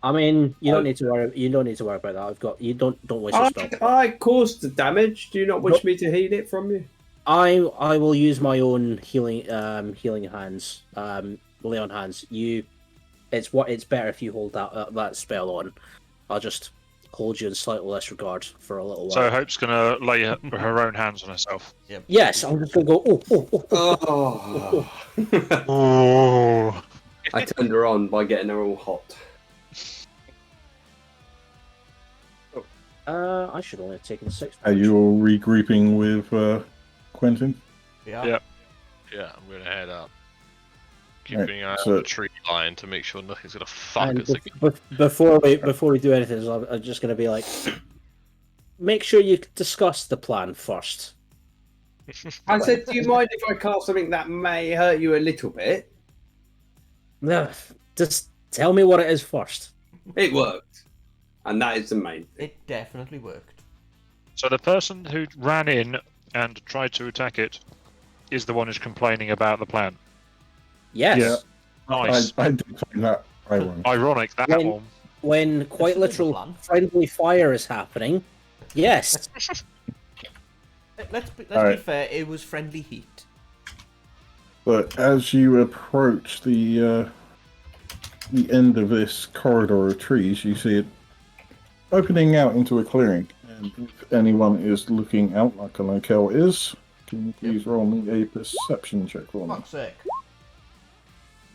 I mean, you don't need to worry. You don't need to worry about that. I've got. You don't waste your spell. I caused the damage. Do you not wish me to heal it from you? I will use my own healing hands. Lay on hands. It's better if you hold that spell on. I'll just hold you in slightly less regard for a little while. So Hope's gonna lay her own hands on herself. Yep. Yes, I'm just gonna go. Oh. Oh. I turned her on by getting her all hot. I should only have taken 6. Are you all regrouping with Quentin? Yeah. Yeah. Yeah, I'm gonna head up. Right, Keeping an eye so- on the tree line to make sure nothing's gonna fuck And us again. before we do anything, I'm just gonna be like, make sure you discuss the plan first. I said, do you mind if I cast something that may hurt you a little bit? No, just tell me what it is first. It worked. And that is the main thing. It definitely worked. So the person who ran in and tried to attack it is the one who's complaining about the plan. Yes. Yeah. Nice. I did find that ironic. Ironic that When- one. When quite This is the literal plan. friendly fire is happening. Yes. Let's be Alright. fair, it was friendly heat. But as you approach the end of this corridor of trees, you see it opening out into a clearing. And if anyone is looking out like a locale is, can you please roll me a perception check for me? Fuck's sake.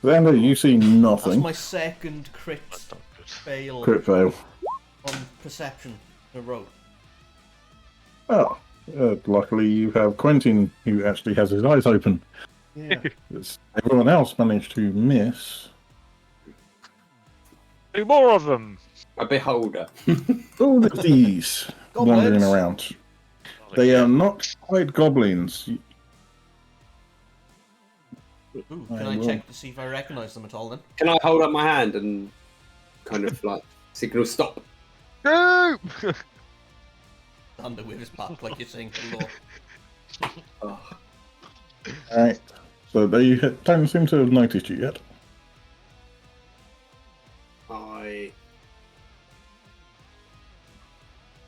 Xander, you see That's nothing. my second crit That's not good. fail Crit fail. on perception in a row. Oh, luckily you have Quentin, who actually has his eyes open. Yeah. Everyone else managed to miss. 2 more of them. A beholder. All of these wandering Goblins. around. They are not quite goblins. Ooh, I can I will. check to see if I recognise them at all then? Can I hold up my hand and kind of like signal stop? Go! Thunder with his back like you're saying hello. Oh, Alright. So they don't seem to have noticed you yet.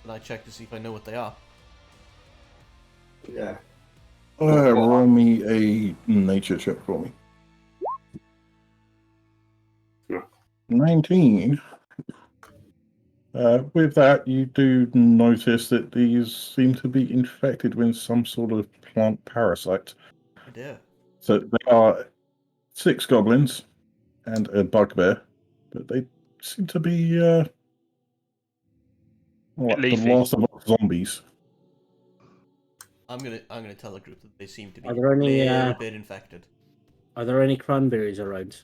Can I check to see if I know what they are? yeah. Roll me a nature check for me. Yeah. 19. With that, you do notice that these seem to be infected with some sort of plant parasite. Oh dear. So there are 6 goblins and a bugbear, but they seem to be the Leafy. last of us zombies. I'm gonna tell the group that they seem to be Are there any, a little bit infected. Are there any cranberries around?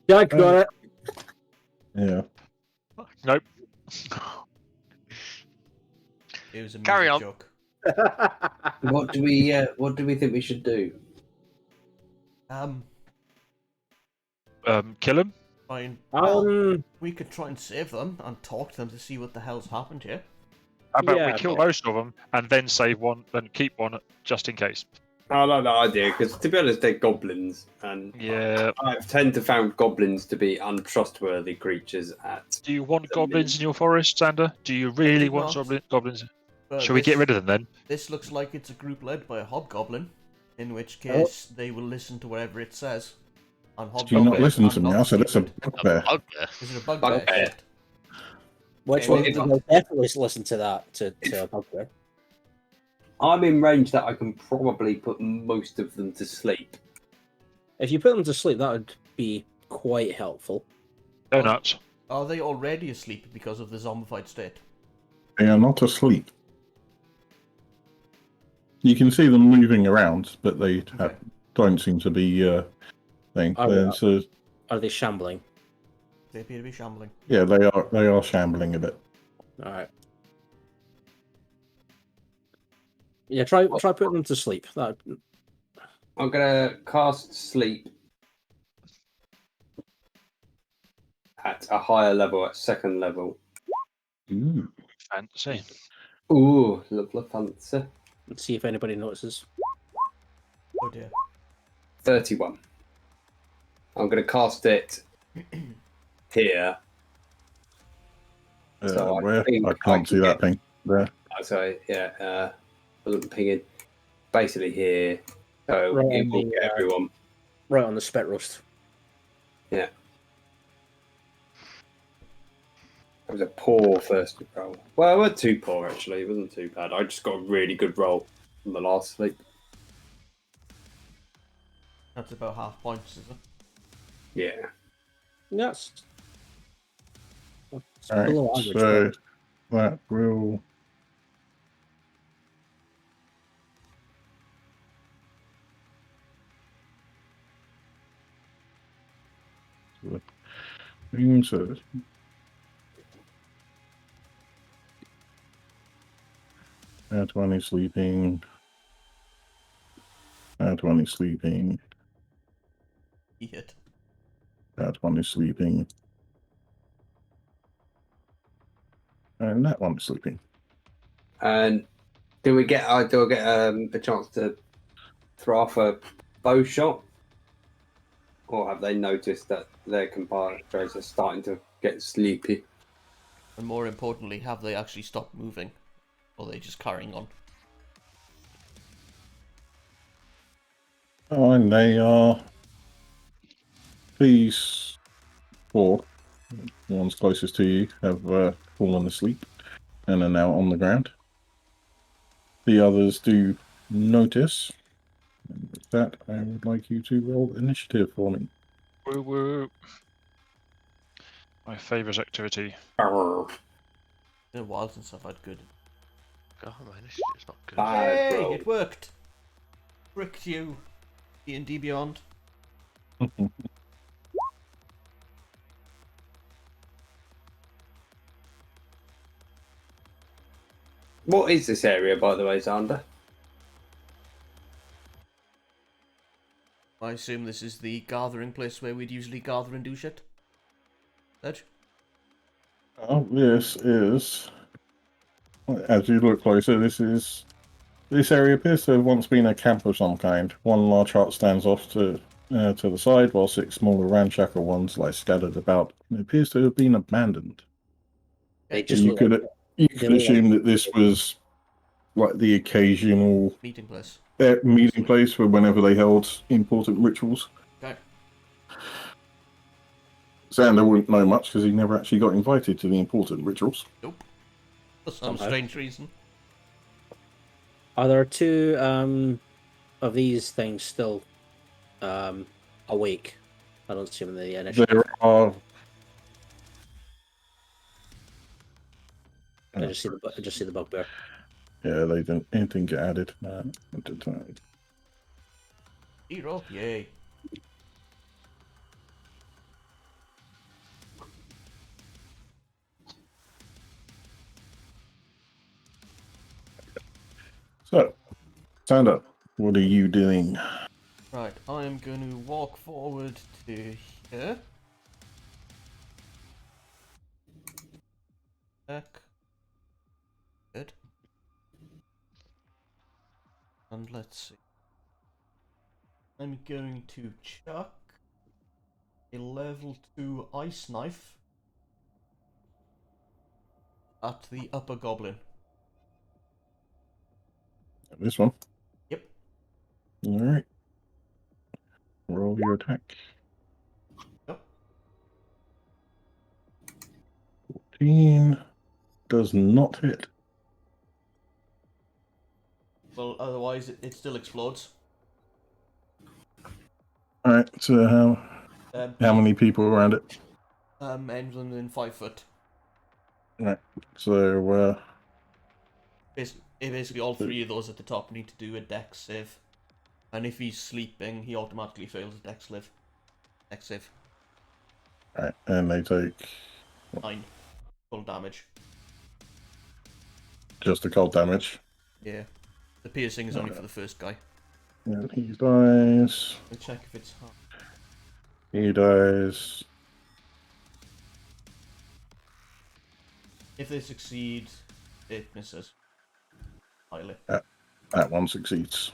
Jack got it. Yeah. Nope. It was a Carry music on. joke. What do we think we should do? Kill him. Fine. Well, Um, we could try and save them and talk to them to see what the hell's happened here. How about we Yeah, kill but- most of them and then save one, then keep one just in case. I like that idea because, to be honest, they're goblins, and Yeah. I've tend to found goblins to be untrustworthy creatures. Do you want goblins in your forest, Sander? Do you really did want not. goblins? But Shall we get rid of them then? This looks like it's a group led by a hobgoblin, in which case they will listen to whatever it says. And Do you not hobgoblins listen are to me? not I said it's a stupid. bugbear. Bugbear. Is it a bugbear? Bugbear. Shit. which Well, one? if I- We'll definitely listen to that. To a bugbear. I'm in range that I can probably put most of them to sleep. If you put them to sleep, that would be quite helpful. Donuts. Are they already asleep because of the zombified state? They are not asleep. You can see them moving around, but they don't seem to be thing. Oh, yeah. So, Are they shambling? They appear to be shambling. yeah, they are shambling a bit. All right. Yeah, try putting them to sleep. That I'm gonna cast sleep at a higher level, at 2nd level. Ooh. Fancy. Ooh, lovely fancy. let's see if anybody notices. Oh dear. 31. I'm gonna cast it here. So I Where? think I I can't can see that get- thing. There. Sorry, yeah. Wasn't pinging. Basically here. So Right it on will the, get everyone. Right on the spit roast. Yeah. It was a poor first roll. Well, it wasn't too poor actually. It wasn't too bad. I just got a really good roll from the last sleep. That's about half points, is it? Yeah. Yes. It's All below right, average, so that will. So that one is sleeping. That one is sleeping. He hit. That one is sleeping. And that one is sleeping. And do I get a chance to throw off a bow shot? Or have they noticed that their compatriots are starting to get sleepy? And more importantly, have they actually stopped moving? Or are they just carrying on? Oh, and they are. These 4, the ones closest to you, have fallen asleep and are now on the ground. The others do notice. And with that, I would like you to roll initiative for me. Woo woo. My favourite activity. Arrgh. It's been a while since I've had good God, my initiative's not good. Bad Yay! roll. It worked. Tricked you, D&D Beyond. What is this area, by the way, Xander? I assume this is the gathering place where we'd usually gather and do shit. Edge? Oh, this is. As you look closer, this area appears to have once been a camp of some kind. One large hut stands off to the side, while 6 smaller ramshackle ones lie scattered about. It appears to have been abandoned. They just You look could like, you they could look assume that this was like the occasional Meeting place. meeting place for whenever they held important rituals. Okay. Xander wouldn't know much because he never actually got invited to the important rituals. Nope. For some Somehow. strange reason. Are there 2 of these things still awake? I don't see them in the initiative. There are. I just see the bugbear. Yeah, they didn't get added. No. 0. Yay. So, Xander, what are you doing? Right, I am going to walk forward to here. Check. Good. And let's see. I'm going to chuck a level 2 ice knife at the upper goblin. This one? Yep. Alright. Roll your attack. Yep. 14 does not hit. Well, otherwise it still explodes. Alright, so how many people around it? Anyone within 5 foot. Right, so Basically, all 3 of those at the top need to do a dex save. And if he's sleeping, he automatically fails a dex save. Alright, and they take 9 full damage. just the cold damage. Yeah. The piercing is only for the first guy. And he dies. Let me check if it's hard. He dies. If they succeed, it misses. Highly. That one succeeds.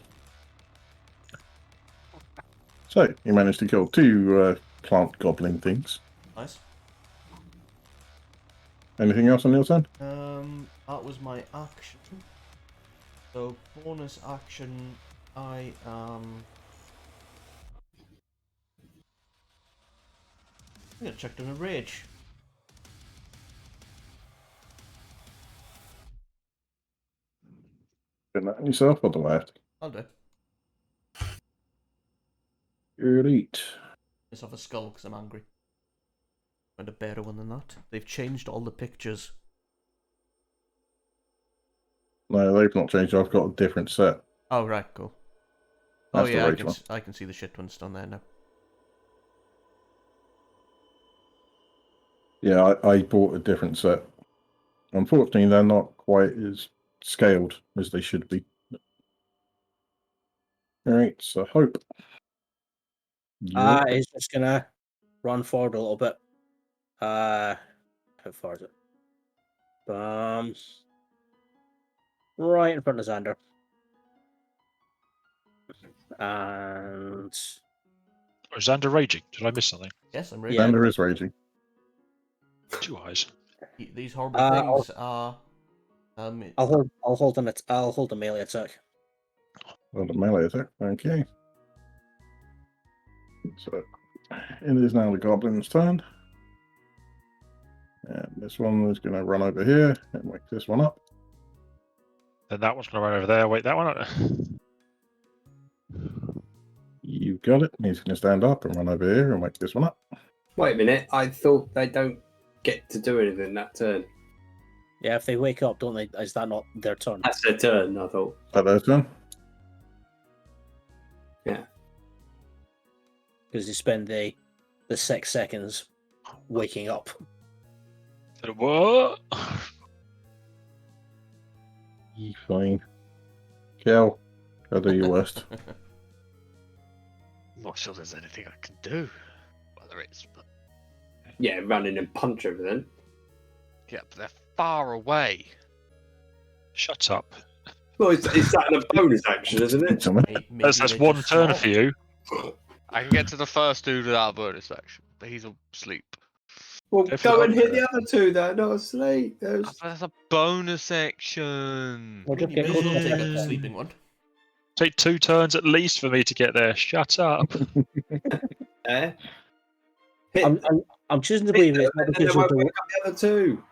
So, you managed to kill 2 plant goblin things. Nice. Anything else on your turn? That was my action. So, bonus action, I am... I'm gonna check down a rage. Put that on yourself or the left? I'll do. Good eat. Just have a skull because I'm angry. And a better one than that. They've changed all the pictures. No, they've not changed. I've got a different set. Oh, right, cool. That's oh, the yeah, rage one. I can see the shit ones down there now. Yeah, I bought a different set. Unfortunately, they're not quite as scaled as they should be. Alright, so Hope. He's just gonna run forward a little bit. How far is it? Right in front of Xander. And Or is Xander raging? Did I miss something? Yes, I'm ready. Yeah. Xander is raging. 2 eyes. These horrible I'll- things are... I'll hold the melee attack. Well, the melee attack. Okay. So, it is now the goblin's turn. And this one is going to run over here and wake this one up. Then that one's going to run over there. Wait, that one up. You got it. He's going to stand up and run over here and wake this one up. Wait a minute. I thought they don't get to do anything that turn. Yeah, if they wake up, don't they? Is that not their turn? That's their turn, I thought. That their turn? Because they spend the 6 seconds waking up. What? You fine. Cal, go do your worst. I'm not sure there's anything I can do. Well, there is, but Yeah, run in and punch everything. yeah, but they're far away. Shut up. Well, it's that in a bonus action, isn't it? Maybe That's they're one just turn small. for you. I can get to the first dude without a bonus action, but he's asleep. Well, Go for go the and hit bugbear. the other two that are not asleep. There's... That's a bonus action. Or just Maybe get Bish close will to take up the them. sleeping one. Take 2 turns at least for me to get there. Shut up. Eh? Hit I'm choosing to believe it's not and because then you're won't wake up the other two.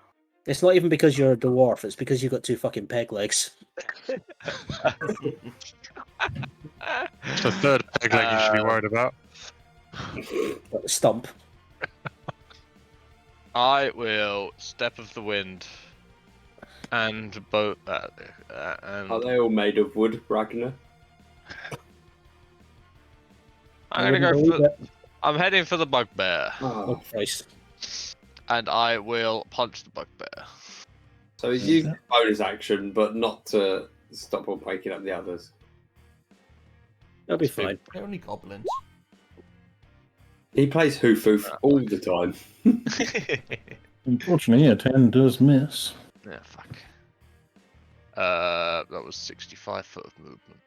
It's not even because you're a dwarf. It's because you've got 2 fucking peg legs. It's the third peg leg you should be worried about. Got the stump. I will step of the wind and boat and Are they all made of wood, Ragnar? I'm gonna go for. I'm heading for the bugbear, Oh Oh. Christ! and I will punch the bugbear. So he's using bonus action, but not to stop on waking up the others. That'll be fine. They're only goblins. He plays Hoofoof all the time. Unfortunately, a 10 does miss. Yeah, fuck. That was 65 foot of movement.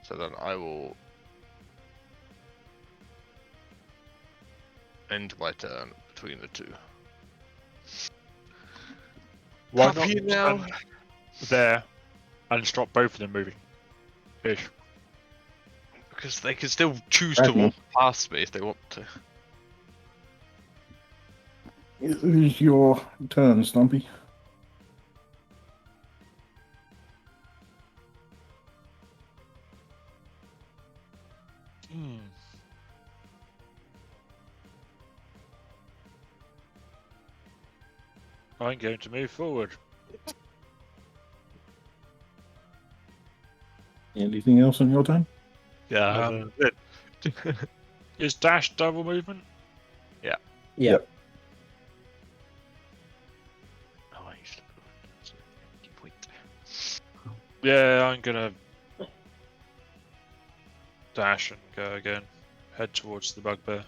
So then I will end my turn between the two. Why Have not you now? stand there and stop both of them moving? Ish. Because they can still choose to Ragnar. walk past me if they want to. It is your turn, Stumpy. I'm going to move forward. Anything else on your turn? Yeah. Is dash double movement? Yeah. Yep. Oh, I used to that's a key point. Yeah, I'm gonna dash and go again. Head towards the bugbear.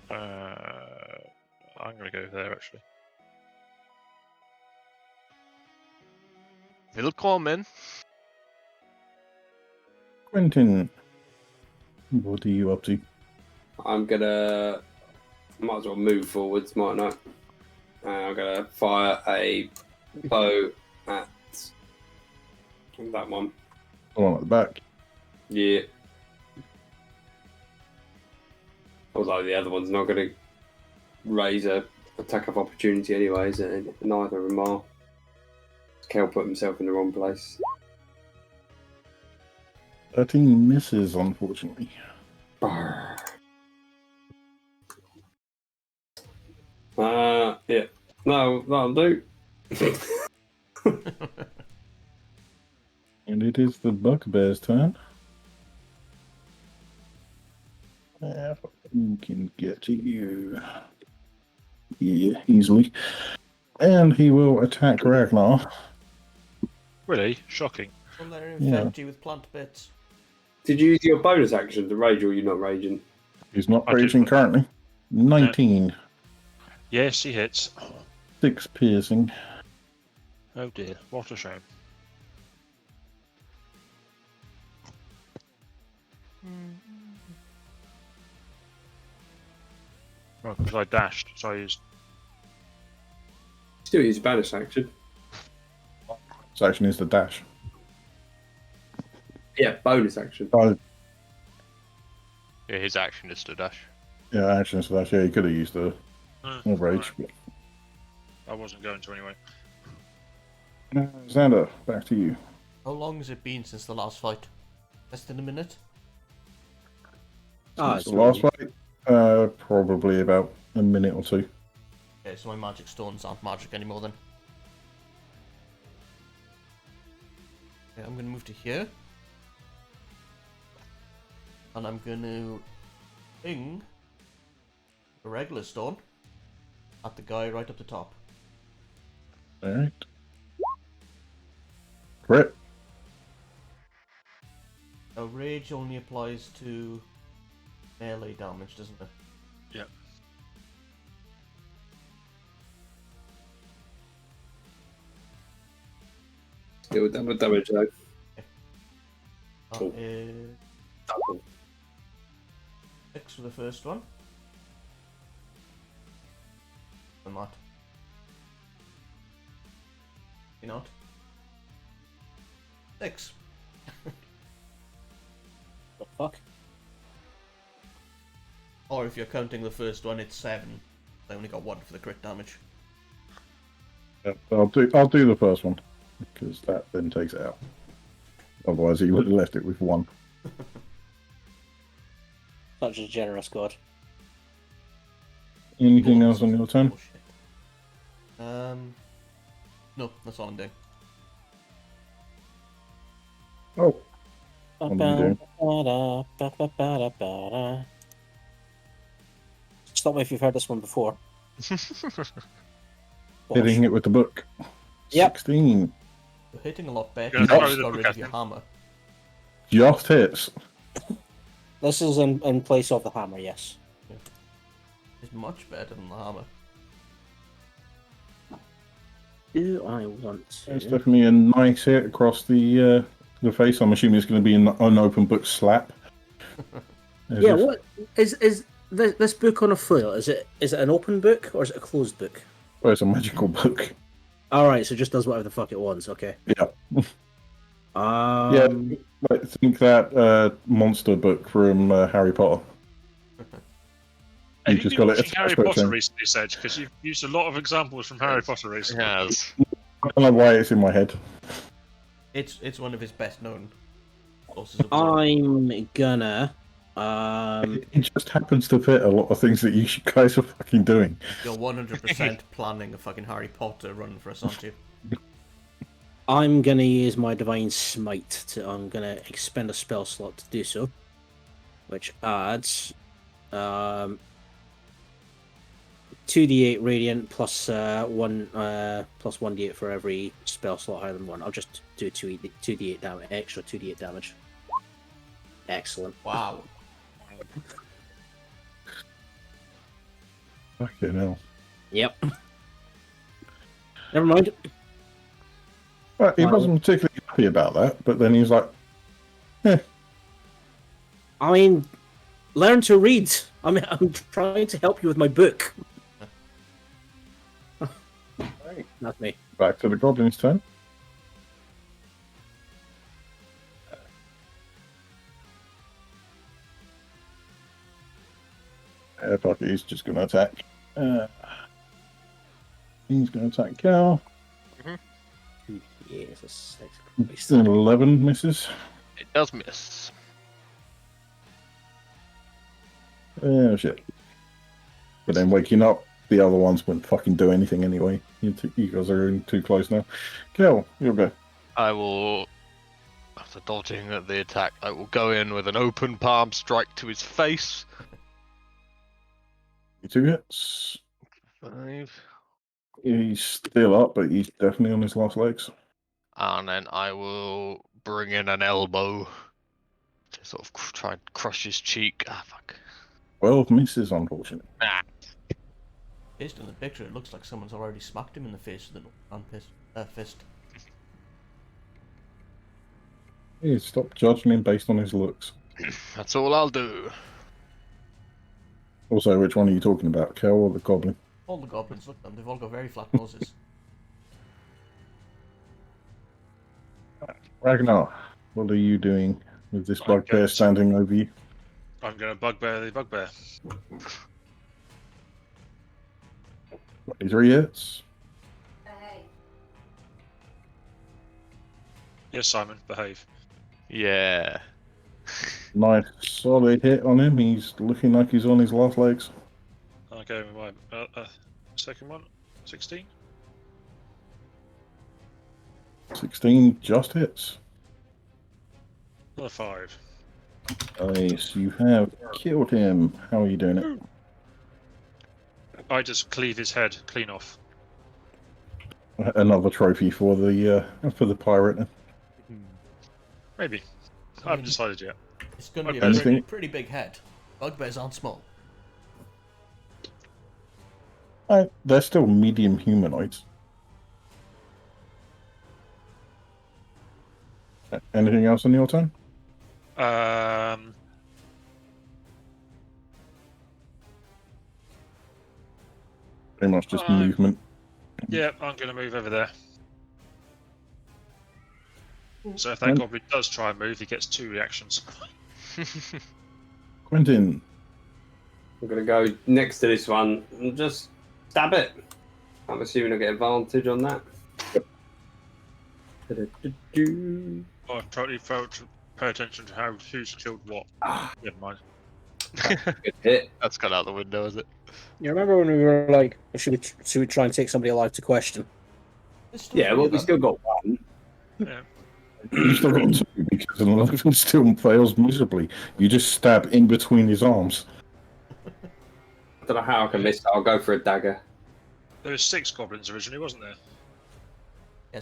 I'm gonna go there actually. Willkommen. Quentin, what are you up to? I'm gonna. Might as well move forwards, mightn't I? I'm gonna fire a bow at that one. The one at the back. Yeah. Although the other one's not gonna raise a attack of opportunity anyway, is it? Neither of them are. Kel put himself in the wrong place. 13 misses, unfortunately. Yeah. No, that'll do. And it is the bugbear's turn. If we can get to you. Yeah, easily. And he will attack Ragnar. Really? Shocking. Will they Yeah. infect you with plant bits? Did you use your bonus action to rage, or are you not raging? He's not I did raging not. currently. 19. Yes, he hits. 6 piercing. Oh dear, what a shame. Well, because I dashed, so I used. Still use bonus action. His action is the dash. Yeah, bonus action. Oh, Yeah, his action is to dash. yeah, action is the dash. Yeah, he could have used the more rage. Alright. I wasn't going to anyway. Xander, back to you. How long has it been since the last fight? Less than a minute? Ah, Since it's the last fight, probably about a minute or two. Okay, so my magic stones aren't magic anymore then. Okay, I'm gonna move to here. And I'm gonna ping a regular stone at the guy right up the top. Alright. Crit. Now, rage only applies to melee damage, doesn't it? Yeah. Still double damage though. That Cool. is 6 for the first one. And that. You not? 6. The fuck? Or if you're counting the first one, it's 7. I only got 1 for the crit damage. Yeah, I'll do the first one because that then takes it out. Otherwise, he would have left it with 1. Such a generous god. Anything else on your turn? Oh, shit. No, that's all I'm doing. Oh, what are you doing? Stop me if you've heard this one before. Hitting it with the book. Yep. 16. You're hitting a lot better. Yeah, You throw just the got book rid at of your him. hammer. Just hits. This is in place of the hammer, yes. It's much better than the hammer. Do I want It's to? definitely a nice hit across the face. I'm assuming it's going to be an unopened book slap. As Yeah, if- what is this book on a foil? Is it an open book or is it a closed book? Well, it's a magical book. Alright, so it just does whatever the fuck it wants, okay. Yeah. Yeah. I think that monster book from Harry Potter. Have You you just been got it watching as Harry a Potter chain. recently, Sedge? Because you've used a lot of examples from Harry Potter recently. Yes. I don't know why it's in my head. It's one of his best known sources of lore. I'm gonna It just happens to fit a lot of things that you guys are fucking doing. You're 100% planning a fucking Harry Potter run for us, aren't you? I'm gonna use my divine smite to I'm gonna expend a spell slot to do so. Which adds 2d8 radiant plus 1d8 for every spell slot higher than 1. I'll just do 2d8 damage, extra 2d8 damage. Excellent. Wow. Fucking hell. Yep. Never mind. Well, he Wow. wasn't particularly happy about that, but then he was like, I mean, learn to read. I mean, I'm trying to help you with my book. That's me. back to the goblin's turn. Fuck it, he's just going to attack. He's going to attack Cal. Jesus. It's an 11 misses. It does miss. Oh shit. But then waking up, the other ones wouldn't fucking do anything anyway. You guys are in too close now. Kel, you'll go. I will, after dodging the attack, I will go in with an open palm strike to his face. 2 hits. 5. He's still up, but he's definitely on his last legs. And then I will bring in an elbow to sort of try and crush his cheek. Ah, fuck. 12 misses, unfortunately. Nah. Based on the picture, it looks like someone's already smacked him in the face with an fist. Hey, stop judging him based on his looks. That's all I'll do. Also, which one are you talking about, Kel or the goblin? All the goblins, look at them, they've all got very flat noses. Ragnar, what are you doing with this I'm bugbear going to- standing over you? I'm going to bugbear the bugbear. 23 hits. Yes, Simon, behave. Yeah. Nice solid hit on him. He's looking like he's on his last legs. I'll go with my second one. 16. 16 just hits. Another 5. Nice. You have killed him. How are you doing it? I just cleave his head clean off. Another trophy for the pirate. Maybe. I haven't decided yet. It's going to be a Anything- pretty big head. Bugbears aren't small. They're still medium humanoids. Anything else on your turn? Pretty much just movement. Yeah, I'm going to move over there. So if that goblin does try and move, he gets 2 reactions. Quentin. I'm going to go next to this one and just stab it. I'm assuming I get advantage on that. I totally failed to pay attention to who's killed what. Never mind. Good hit. That's gone out the window, is it? You remember when we were like, should we try and take somebody alive to question? Yeah, well, we still got one. Yeah. You still got 2 because another one still fails miserably. You just stab in between his arms. I don't know how I can miss that. I'll go for a dagger. There was 6 goblins originally, wasn't there?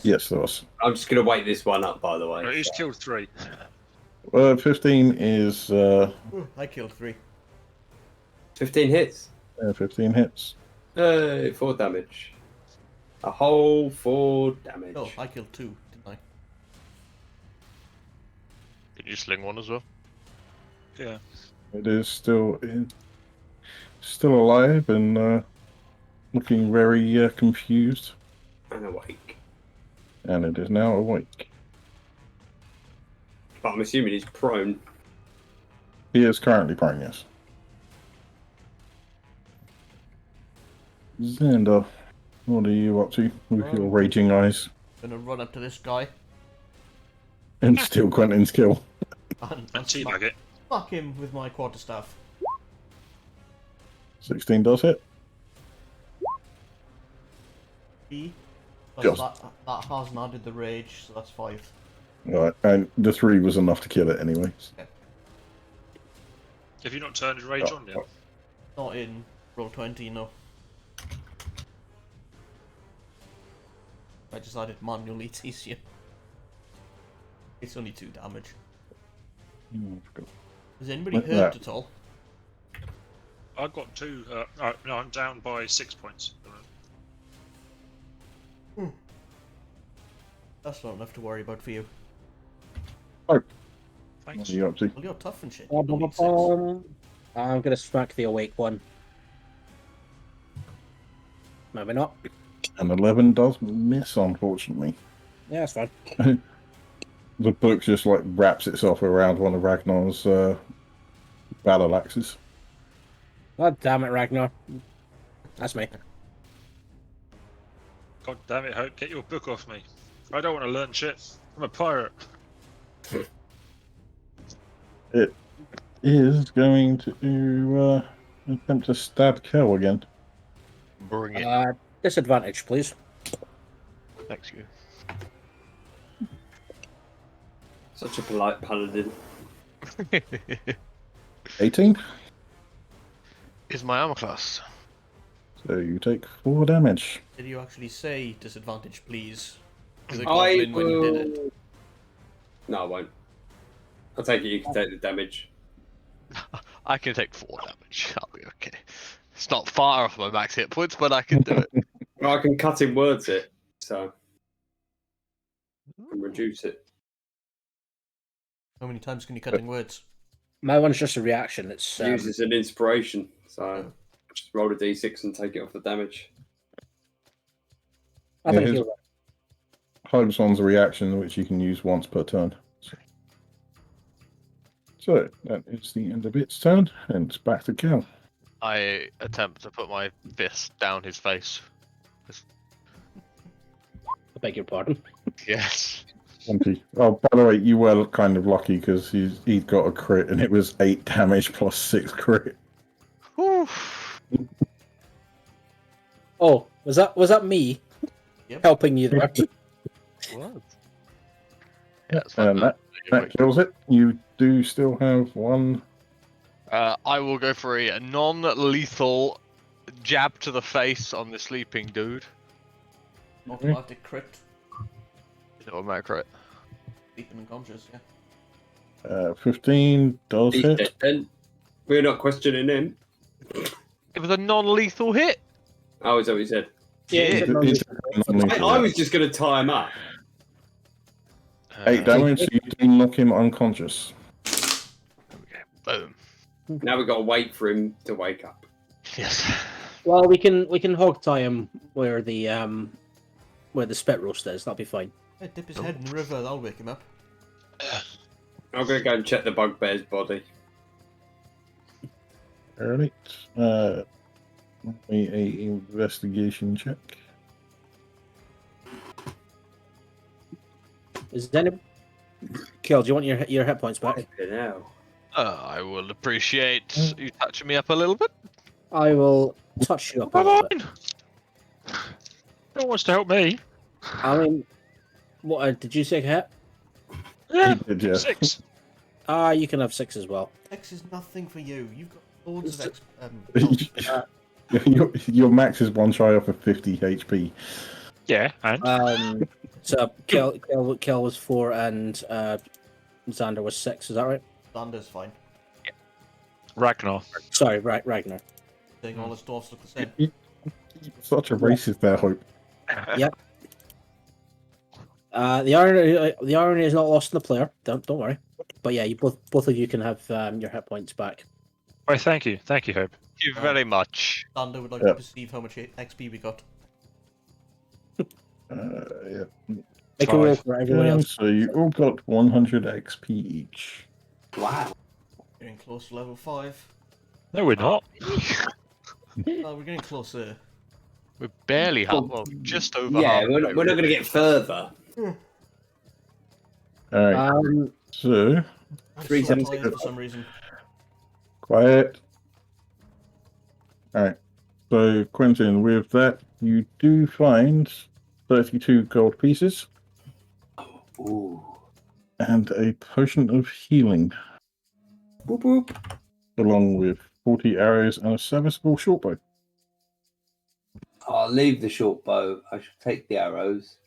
Yes, there was. I'm just going to wait this one up, by the way. No, he's killed 3. 15 is I killed 3. 15 hits. 15 hits. 4 damage. A whole 4 damage. Oh, I killed 2, didn't I? Did you sling one as well? Yeah. It is still alive and looking very confused. And awake. And it is now awake. But I'm assuming he's prone. He is currently prone, yes. Xander, what are you up to with your raging eyes? Gonna run up to this guy And still Quentin's kill. and And teabag it. smack him with my quarterstaff. 16 does hit. He. Just- That has added the rage, so that's 5. Right, and the 3 was enough to kill it anyways. Have you not turned his rage on yet? Not in roll 20, no. I decided manually it's easier. It's only 2 damage. Is anybody Like hurt that. at all? I've got 2. No, I'm down by 6 points. That's not enough to worry about for you. What Thanks. are you up to? Well, you're tough and shit. You don't need 6. I'm gonna smack the awake one. Maybe not. And 11 does miss, unfortunately. Yeah, that's fine. The book just like wraps itself around one of Ragnar's battle axes. God damn it, Ragnar. That's me. God damn it, Hope. Get your book off me. I don't want to learn shit. I'm a pirate. It is going to attempt to stab Kel again. Bring it. Disadvantage, please. Thanks, you. Such a polite paladin. 18. Is my armor class? So you take 4 damage. Did you actually say disadvantage, please? To the I goblin when you did it. will... No, I won't. I'll take it you can take the damage. I can take 4 damage. I'll be okay. It's not far off my max hit points, but I can do it. Well, I can cut in words it, so... I can reduce it. How many times can you cut in words? My one's just a reaction. It's Use as an inspiration, so... Just roll a d6 and take it off the damage. I think Yeah, he'll. Hope's one's a reaction which you can use once per turn. So that is the end of its turn, and it's back to Kel. I attempt to put my fist down his face. I beg your pardon. Yes. 20. Oh, by the way, you were kind of lucky because he'd got a crit, and it was 8 damage plus 6 crit. Whew. Oh, was that me Yep. helping you there? What? Yeah, it's fine. And that kills it. You do still have one. I will go for a non-lethal jab to the face on the sleeping dude. Automatic crit. Is it automatic crit? Sleeping unconscious, yeah. 15 does He's hit. dead then. We're not questioning him. It was a non-lethal hit. Oh, is that what you said? Yeah, Yeah. he's I was just going to tie him up. 8 damage, so you do knock him unconscious. Boom. Now we've got to wait for him to wake up. Yes. Well, we can hog tie him where the spit roast is. That'll be fine. Yeah, dip his head in the river, that'll wake him up. I'm going to go and check the bugbear's body. Alright. Make me a investigation check. Is any Kill? Do you want your hit points back? Fucking hell. I will appreciate you touching me up a little bit. I will touch you up a Come little bit. on! No one wants to help me. I mean, what did you say? Hit? Yeah, He did, yeah. 6. You can have 6 as well. X is nothing for you. You've got loads of X. Your max is one shy off of 50 HP. Yeah, and So Kill was 4 and Xander was 6. Is that right? Thunder's fine. Ragnar. Sorry, Ragnar. Saying all his dwarfs look the same. You're such a racist there, Hope. Yep. The irony is not lost in the player. Don't worry. But yeah, you both of you can have your hit points back. Why, thank you, Hope. Thank you very much. Thunder would like Yeah. to perceive how much XP we got. Yeah. Make a roll 5. for everybody else. So you all got 100 XP each. Wow. Getting close to level 5. No, we're not. Oh, we're getting closer. We're barely just over Yeah, half. we're not going to get further. Alright, so I'm so 376. tired for some reason. quiet. Alright, so Quentin, with that, you do find 32 gold pieces Ooh. and a potion of healing, Boop boop. along with 40 arrows and a serviceable shortbow. I'll leave the short bow. I should take the arrows.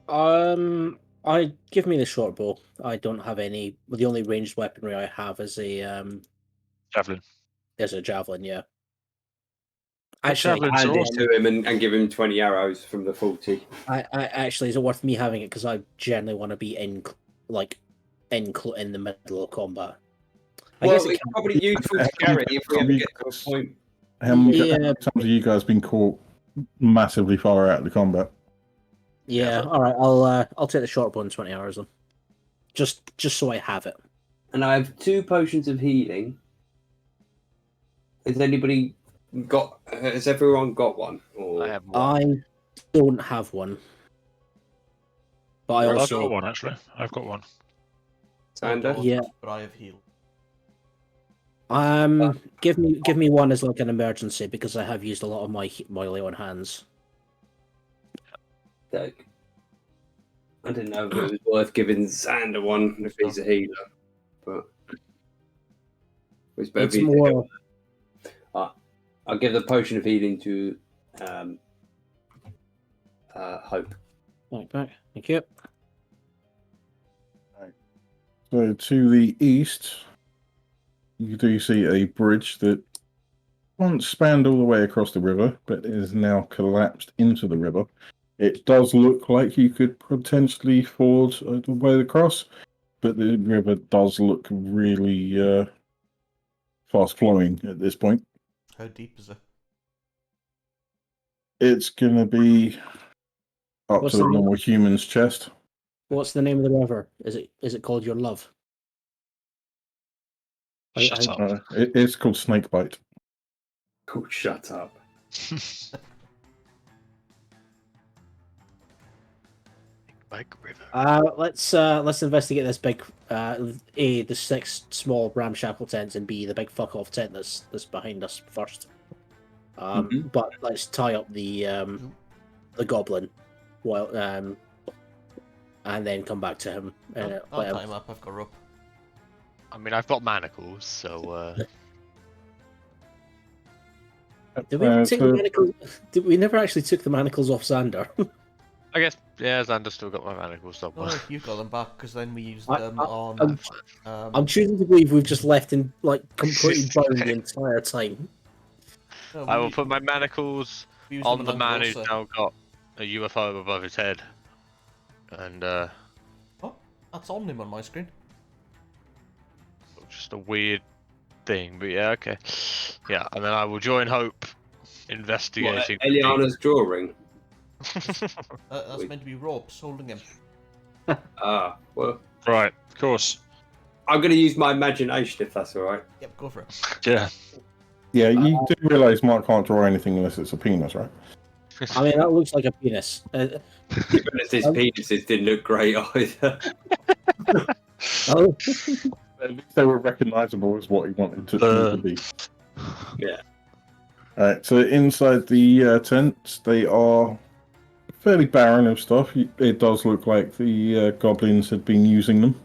I give me the short bow. I don't have any. The only ranged weaponry I have is a Javelin. javelin. Yeah. Javelin's Hand it awesome. to him and give him 20 arrows from the 40. I actually, is it worth me having it? Because I generally want to be in the middle of combat. I Well, guess it it's can- probably useful to carry if we ever get to a point. How many Yeah. times have you guys been caught massively far out of the combat? Yeah. All right. I'll take the short bow in 20 hours then. Just so I have it. And I have 2 potions of healing. Has everyone got one? Or... I have one. I don't have one. But I I've also got one, actually. I've got one. Sander? Yeah. But I have healed. give me one as like an emergency because I have used a lot of my lay on hands. Doug. I didn't know if it was worth giving Sander one if he's a healer, but it's better It's be- more. I'll give the potion of healing to Hope. Back. Thank you. So to the east, you do see a bridge that once spanned all the way across the river, but is now collapsed into the river. It does look like you could potentially ford the way across, but the river does look really fast flowing at this point. How deep is it? It's going to be up What's to the the name? normal human's chest. What's the name of the river? Is it called Your Love? Shut up. It's called Snakebite. Oh, shut up. Big river. Let's investigate this big A, the 6 small ramshackle tents, and B, the big fuck off tent that's behind us first. But let's tie up the goblin, while and then come back to him. I'll tie him up. I've got rope. I mean, I've got manacles, so Did we ever take the so- manacles? We never actually took the manacles off Xander. I guess Xander's still got my manacles somewhere. Oh, you got them back because then we used I- them I- on. I'm choosing to believe we've just left him like completely bound the entire time. no, I will we- put my manacles we used on them the man who's Langrosa. now got a UFO above his head, and Oh, that's on him on my screen. just a weird thing. But yeah, okay, yeah, and then I will join Hope What, investigating. Eliana's drawing? That's meant to be ropes holding him. Ah, well, Right, of course. I'm going to use my imagination if that's all right. Yep, go for it. Yeah. Yeah, you do realise Mark can't draw anything unless it's a penis, right? I mean, that looks like a penis. To be honest, his penises didn't look great either. Oh, At least they were recognisable as what he wanted to be. Yeah. Alright, so inside the tents, they are fairly barren of stuff. It does look like the goblins had been using them.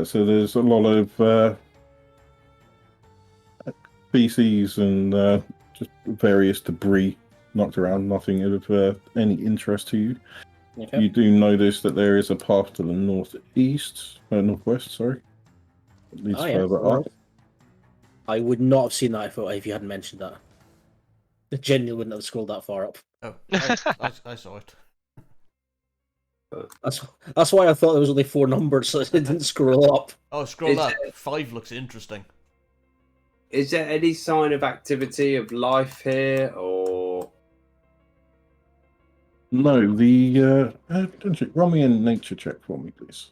So there's a lot of feces and just various debris knocked around, nothing of any interest to you. okay. You do notice that there is a path to the northwest, sorry. It leads Oh, yeah. further up. I would not have seen that if you hadn't mentioned that. I genuinely wouldn't have scrolled that far up. Oh, I saw it. That's why I thought there was only 4 numbers, so it didn't scroll up. Oh, scroll Is up. 5 looks interesting. Is there any sign of activity of life here, or No, the roll me a nature check for me, please.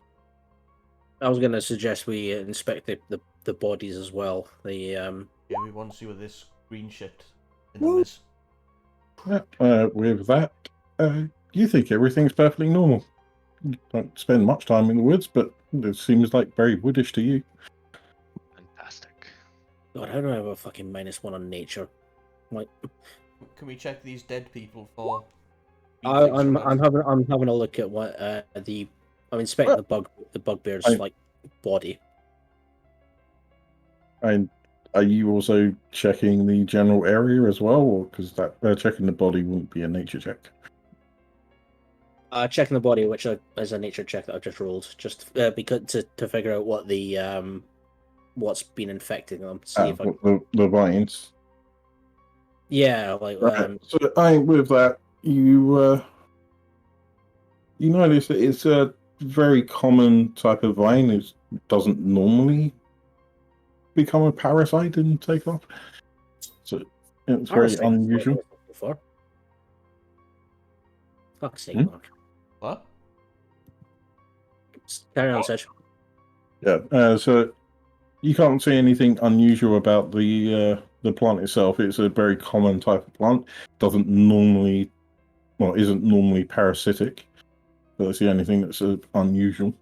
I was going to suggest we inspect the bodies as well. Yeah, we want to see what this green shit in them is. With that, you think everything's perfectly normal. You don't spend much time in the woods, but it seems like very woodish to you. Fantastic. God, how do I have a fucking -1 on nature? Like, Can we check these dead people for? I'm having a look at what I'm inspecting the bugbear's like body. And are you also checking the general area as well, or because that checking the body wouldn't be a nature check? Checking the body, which is a nature check that I've just rolled, just because to figure out what the what's been infecting them. See if the vines. yeah, like Right. So with that, you notice that it's a very common type of vine. It doesn't normally become a parasite and take off. So it's very parasite unusual. before. Fuck's sake, Hmm? Mark. What? Carry on, Sedge. Yeah. So you can't see anything unusual about the plant itself. It's a very common type of plant. Isn't normally parasitic. So that's the only thing that's unusual.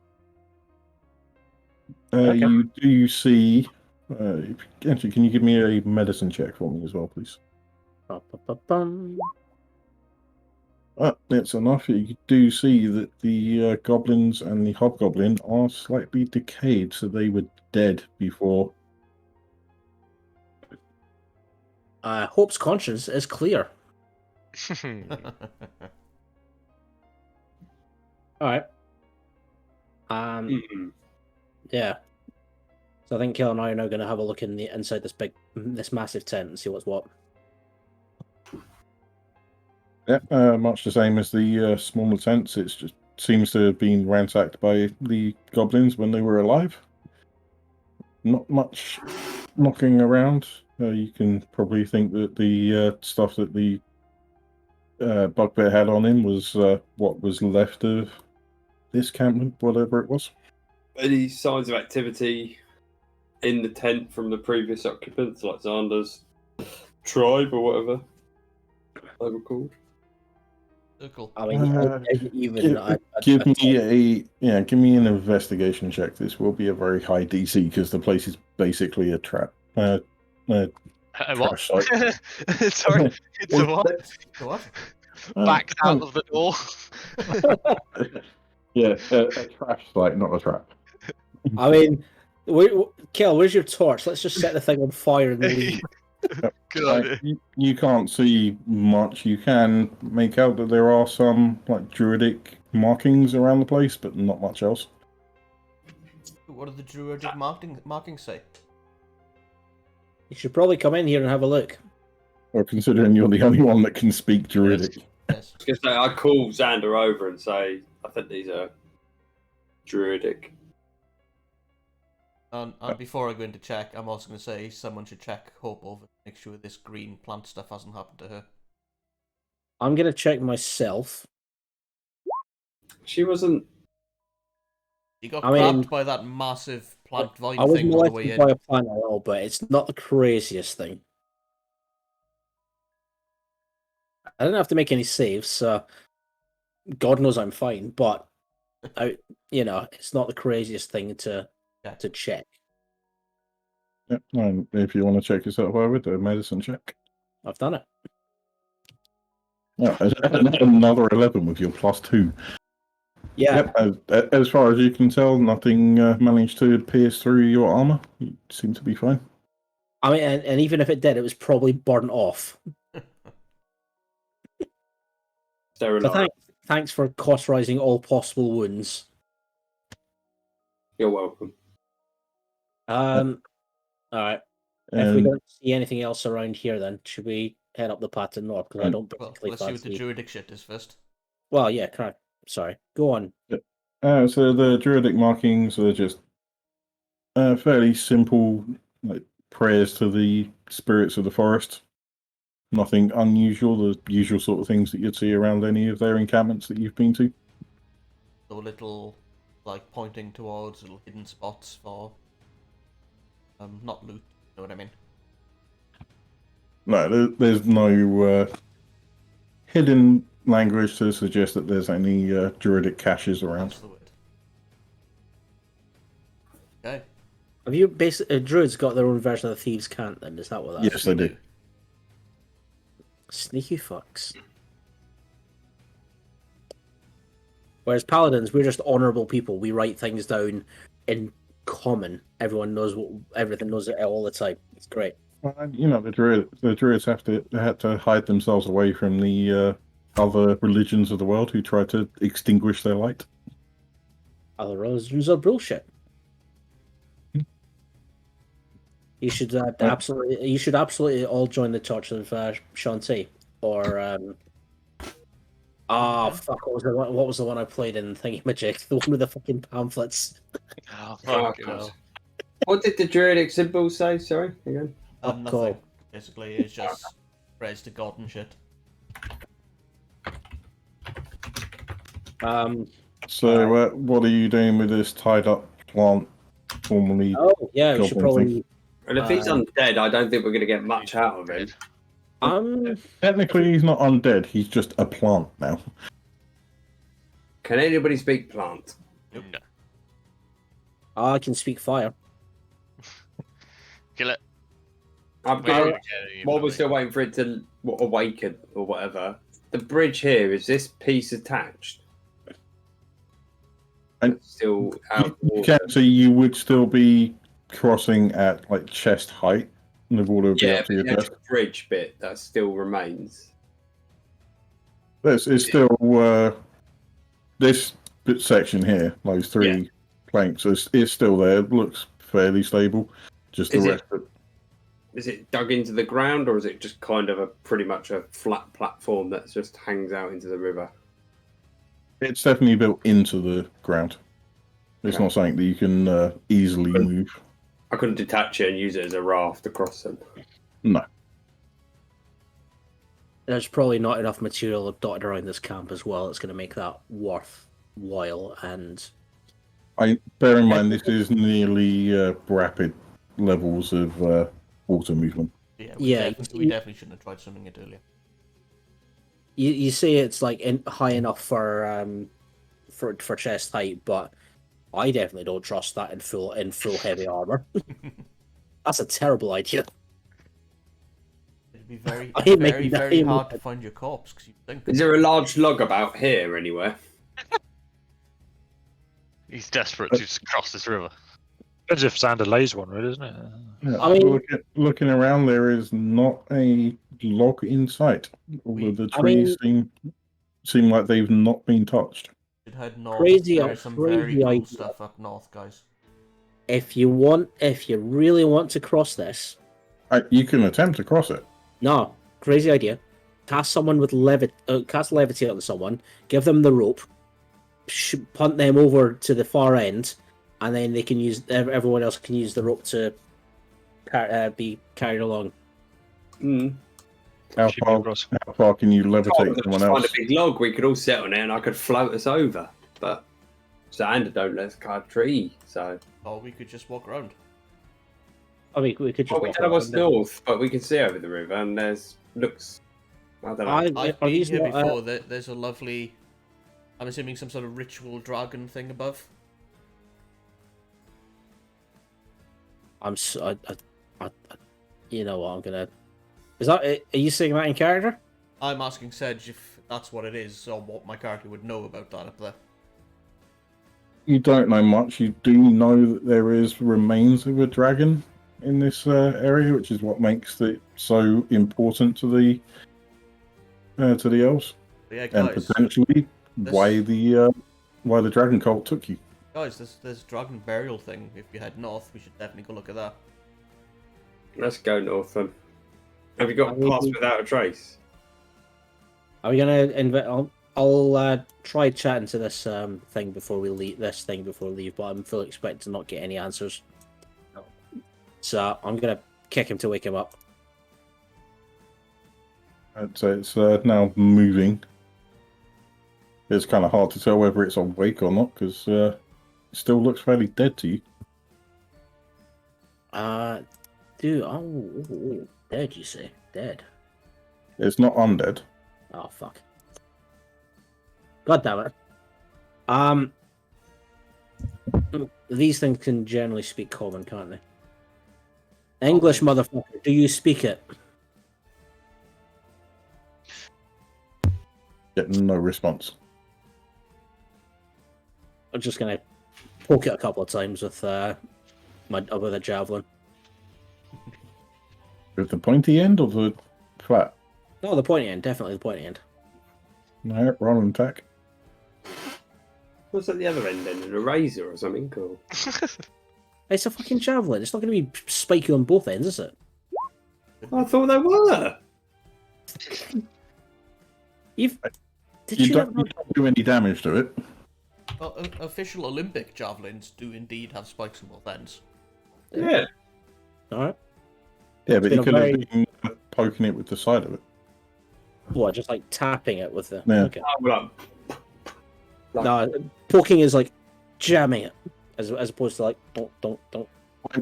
Okay. You do see. Actually, can you give me a medicine check for me as well, please? Ba-ba-ba-bum. That's enough. You do see that the goblins and the hobgoblin are slightly decayed, so they were dead before. Hope's conscience is clear. All right. Yeah. So I think Kel and I are now going to have a look inside this massive tent and see what's what. Yeah, much the same as the smaller tents. It just seems to have been ransacked by the goblins when they were alive. Not much knocking around. You can probably think that the stuff that the bugbear had on him was what was left of this campment, whatever it was. any signs of activity in the tent from the previous occupants, like Xander's tribe or whatever they were called? Circle. I mean, Give me an investigation check. This will be a very high DC because the place is basically a trap. What? trash site. Sorry, it's a what? The what? Backed out of the door. Yeah, a trash site, not a trap. I mean, Kel, where's your torch? Let's just set the thing on fire and leave. Good Like, idea. you can't see much. You can make out that there are some like druidic markings around the place, but not much else. What do the druidic markings say? You should probably come in here and have a look. Or considering you're the only one that can speak druidic. Yes. I was gonna say, I call Xander over and say, I think these are druidic. And before I go in to check, I'm also going to say someone should check Hope over to make sure this green plant stuff hasn't happened to her. I'm going to check myself. She wasn't. You got I mean, grabbed by that massive plant vine I was thing on the way molested in. by a plant at all, but it's not the craziest thing. I didn't have to make any saves, so God knows I'm fine. But it's not the craziest thing to check. Yep. And if you want to check yourself, I would do a medicine check. I've done it. Yeah, another 11 with your +2. Yeah. Yep, as far as you can tell, nothing managed to pierce through your armor. You seem to be fine. I mean, and even if it did, it was probably burnt off. So thanks for cauterizing all possible wounds. You're welcome. All right. If we don't see anything else around here, then should we head up the path to north? Because I don't Well, particularly let's see what the fancy. druidic shit is first. Well, yeah, correct. Sorry. Go on. So the druidic markings are just fairly simple, like prayers to the spirits of the forest. Nothing unusual, the usual sort of things that you'd see around any of their encampments that you've been to. So little, like, pointing towards little hidden spots for, not loot, you know what I mean? No, there's no hidden language to suggest that there's any druidic caches around. That's the word. Okay. Have you basically druids got their own version of the thieves' cant? Then is that what that is? Yes, they do. Sneaky fucks. Whereas paladins, we're just honourable people. We write things down in common. Everyone knows everything knows it all the time. It's great. The druids had to hide themselves away from the other religions of the world who tried to extinguish their light. Other religions are bullshit. You should absolutely all join the Torch of Shantae, or fuck, what was the one I played in Thingamajig? The one with the fucking pamphlets. Oh, fuck, God. What did the druidic symbol say? Sorry, again. Cool. Nothing. Basically, it's just praise to God and shit. So, what are you doing with this tied up plant? Formerly, oh yeah, we should goblin probably. thing? Well, if he's undead, I don't think we're going to get much out of him. Technically, he's not undead. He's just a plant now. Can anybody speak plant? No. I can speak fire. Kill it. While we're still waiting for it to awaken or whatever, the bridge here, is this piece attached? And it's still out. So you would still be crossing at like chest height. And the water would be Yeah, up to but your the chest. bridge bit that still remains. It's still this section here, those three planks, is still there. It looks fairly stable. Just the rest of it. Is it dug into the ground, or is it just kind of pretty much a flat platform that just hangs out into the river? It's definitely built into the ground. It's not something that you can easily move. I couldn't detach it and use it as a raft across them. No. There's probably not enough material dotted around this camp as well. It's going to make that worthwhile. And bear in mind this is nearly rapid levels of water movement. Yeah, we definitely shouldn't have tried swimming it earlier. You say it's like high enough for chest height, but I definitely don't trust that in full heavy armor. That's a terrible idea. It'd be very, I hate very, making very that hard to emote. find your corpse because you think. Is there a large log about here anywhere? He's desperate to just cross this river. Depends if Xander lays one, really, isn't it? Yeah, I mean- looking around, there is not a log in sight. All of the I trees seem like they've not been touched. Should head north. Crazy- There is some very crazy cool idea. stuff up north, guys. If you really want to cross this, You can attempt to cross it. no, crazy idea. Cast someone with cast levitate on someone. Give them the rope. Punt them over to the far end, and then they can use. Everyone else can use the rope to be carried along. Hmm. How Should be far, across. how far can you levitate Just someone find else? a big log we could all sit on it, and I could float us over. But Xander don't let us cut a tree, so. Or we could just walk around. I mean, we could just. Well, we walk don't know what's around. north, but we can see over the river, and looks. I don't know. I've Are been these here not, before. There's a lovely. I'm assuming some sort of ritual dragon thing above. You know what? I'm gonna. Is that? Are you saying that in character? I'm asking Sedge if that's what it is, or what my character would know about that up there. You don't know much. You do know that there is remains of a dragon in this area, which is what makes it so important to the elves, But yeah, and guys, potentially this- why the dragon cult took you. guys, this dragon burial thing. If you head north, we should definitely go look at that. Let's go north then. Have you got I a mean- pass without a trace? Are we gonna I'll try chatting to this thing before we leave. But I'm fully expecting to not get any answers. So I'm gonna kick him to wake him up. So it's now moving. It's kind of hard to tell whether it's awake or not because it still looks fairly dead to you. Dude, dead, you say? Dead. It's not undead. Oh, fuck. God damn it. These things can generally speak common, can't they? English, motherfucker, do you speak it? Get no response. I'm just gonna poke it a couple of times with with a javelin. With the pointy end or the flat? No, the pointy end, definitely the pointy end. No, roll and attack. What's at the other end then? A razor or something? Cool. It's a fucking javelin. It's not going to be spiky on both ends, is it? I thought they were. Did You you don't, not you don't do any damage to it. Well, official Olympic javelins do indeed have spikes on both ends. Yeah. All right. Yeah, but been you a could very- have been poking it with the side of it. What? Just like tapping it with the. Yeah. Okay. Oh, well, No, poking is like jamming it, as opposed to like don't.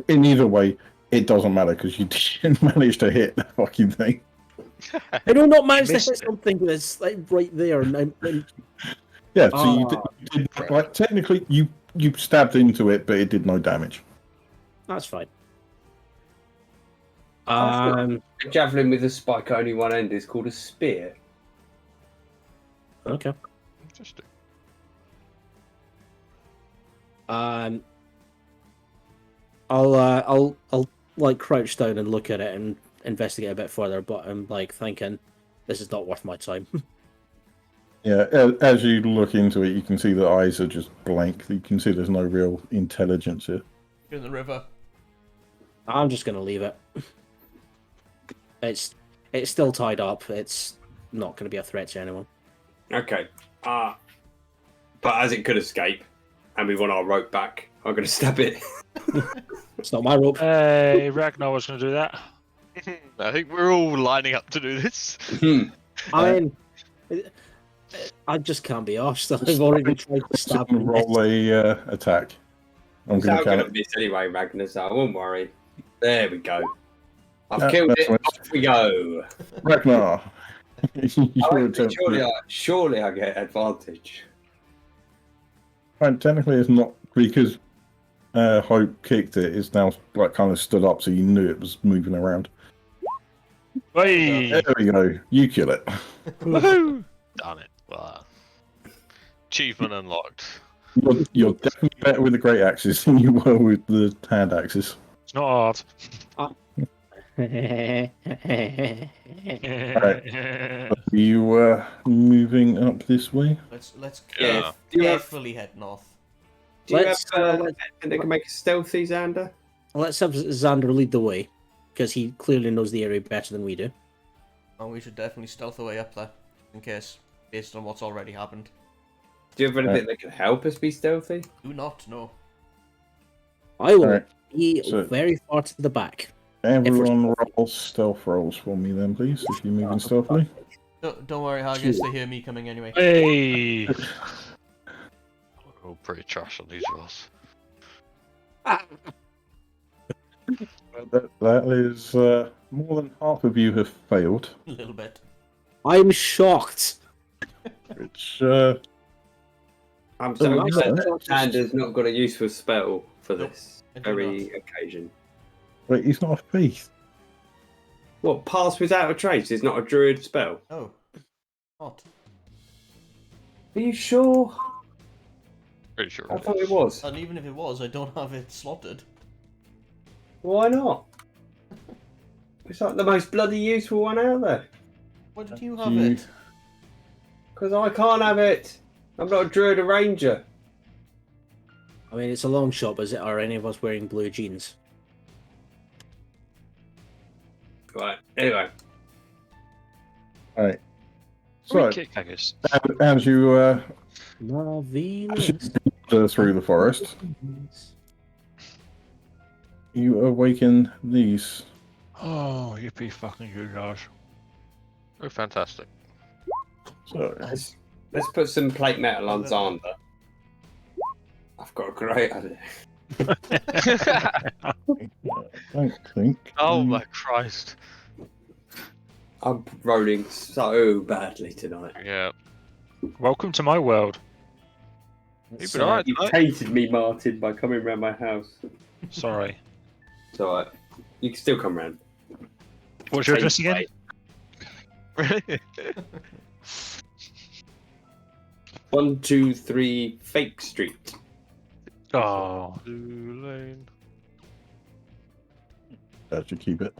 In either way, it doesn't matter because you didn't manage to hit the fucking thing. I do not manage to Missed hit it. something that's like right there. And Yeah, so you Ah, did like technically you stabbed into it, but it did no damage. that's fine. A javelin with a spike at only one end is called a spear. Okay. Interesting. I'll like crouch down and look at it and investigate a bit further, but I'm like thinking this is not worth my time. Yeah, as you look into it, you can see the eyes are just blank. You can see there's no real intelligence here. In the river. I'm just gonna leave it. It's still tied up. It's not gonna be a threat to anyone. Okay. But as it could escape, and we want our rope back, I'm going to stab it. It's not my rope. Hey, Ragnar was going to do that. I think we're all lining up to do this. I mean, I just can't be arsed. I've already tried to stab So him. roll a attack. I'm So going I'm to going count to miss anyway, Magnus. I won't worry. There we go. I've Yeah, killed that's it. what- Off we go. it. Ragnar. Your attempt- Surely I get advantage. Right, technically, it's not because Hope kicked it. It's now like kind of stood up, so you knew it was moving around. Hey! There we go. You kill it. Woohoo! Done it. Wow. Achievement unlocked. You're definitely better with the great axes than you were with the hand axes. It's not hard. Are you moving up this way? Let's Yeah. Do you have, carefully head north. do you have Let's, anything that can make a stealthy, Xander? Let's have Xander lead the way, because he clearly knows the area better than we do. And we should definitely stealth our way up there, in case, based on what's already happened. Do you have anything that can help us be stealthy? Do not know. I will Alright, be so- very far to the back. Everyone roll stealth rolls for me then, please, if you're moving stealthily. Don't worry, Haggis, they hear me coming anyway. Hey! We're all pretty trash on these rolls. That is more than half of you have failed, A little bit. I'm shocked. which I'm So so nice glad that- that Xander's not got a useful spell for Nope, this I do very occasion. wait, he's not a thief. What, pass without a trace is not a druid spell? Oh. Not. Are you sure? Pretty sure. I thought it was. And even if it was, I don't have it slotted. Why not? It's like the most bloody useful one out there. Why did you have You- it? Because I can't have it. I'm not a druid, a ranger. I mean, it's a long shot, but are any of us wearing blue jeans? Right, anyway. Alright. So, So, kick haggis. as you Marvelous. through the forest, you awaken these. Oh, yippee fucking you guys. Oh, fantastic. So, Let's put some plate metal on Xander. I've got a great idea. I don't think. Oh my Christ. I'm rolling so badly tonight. Yeah. Welcome to my world. You've been alright You tonight. tainted me, Martin, by coming round my house. Sorry. It's alright. You can still come round. What's your address again? Really? 123 Fake Street. Oh. Blue Lane. That should keep it.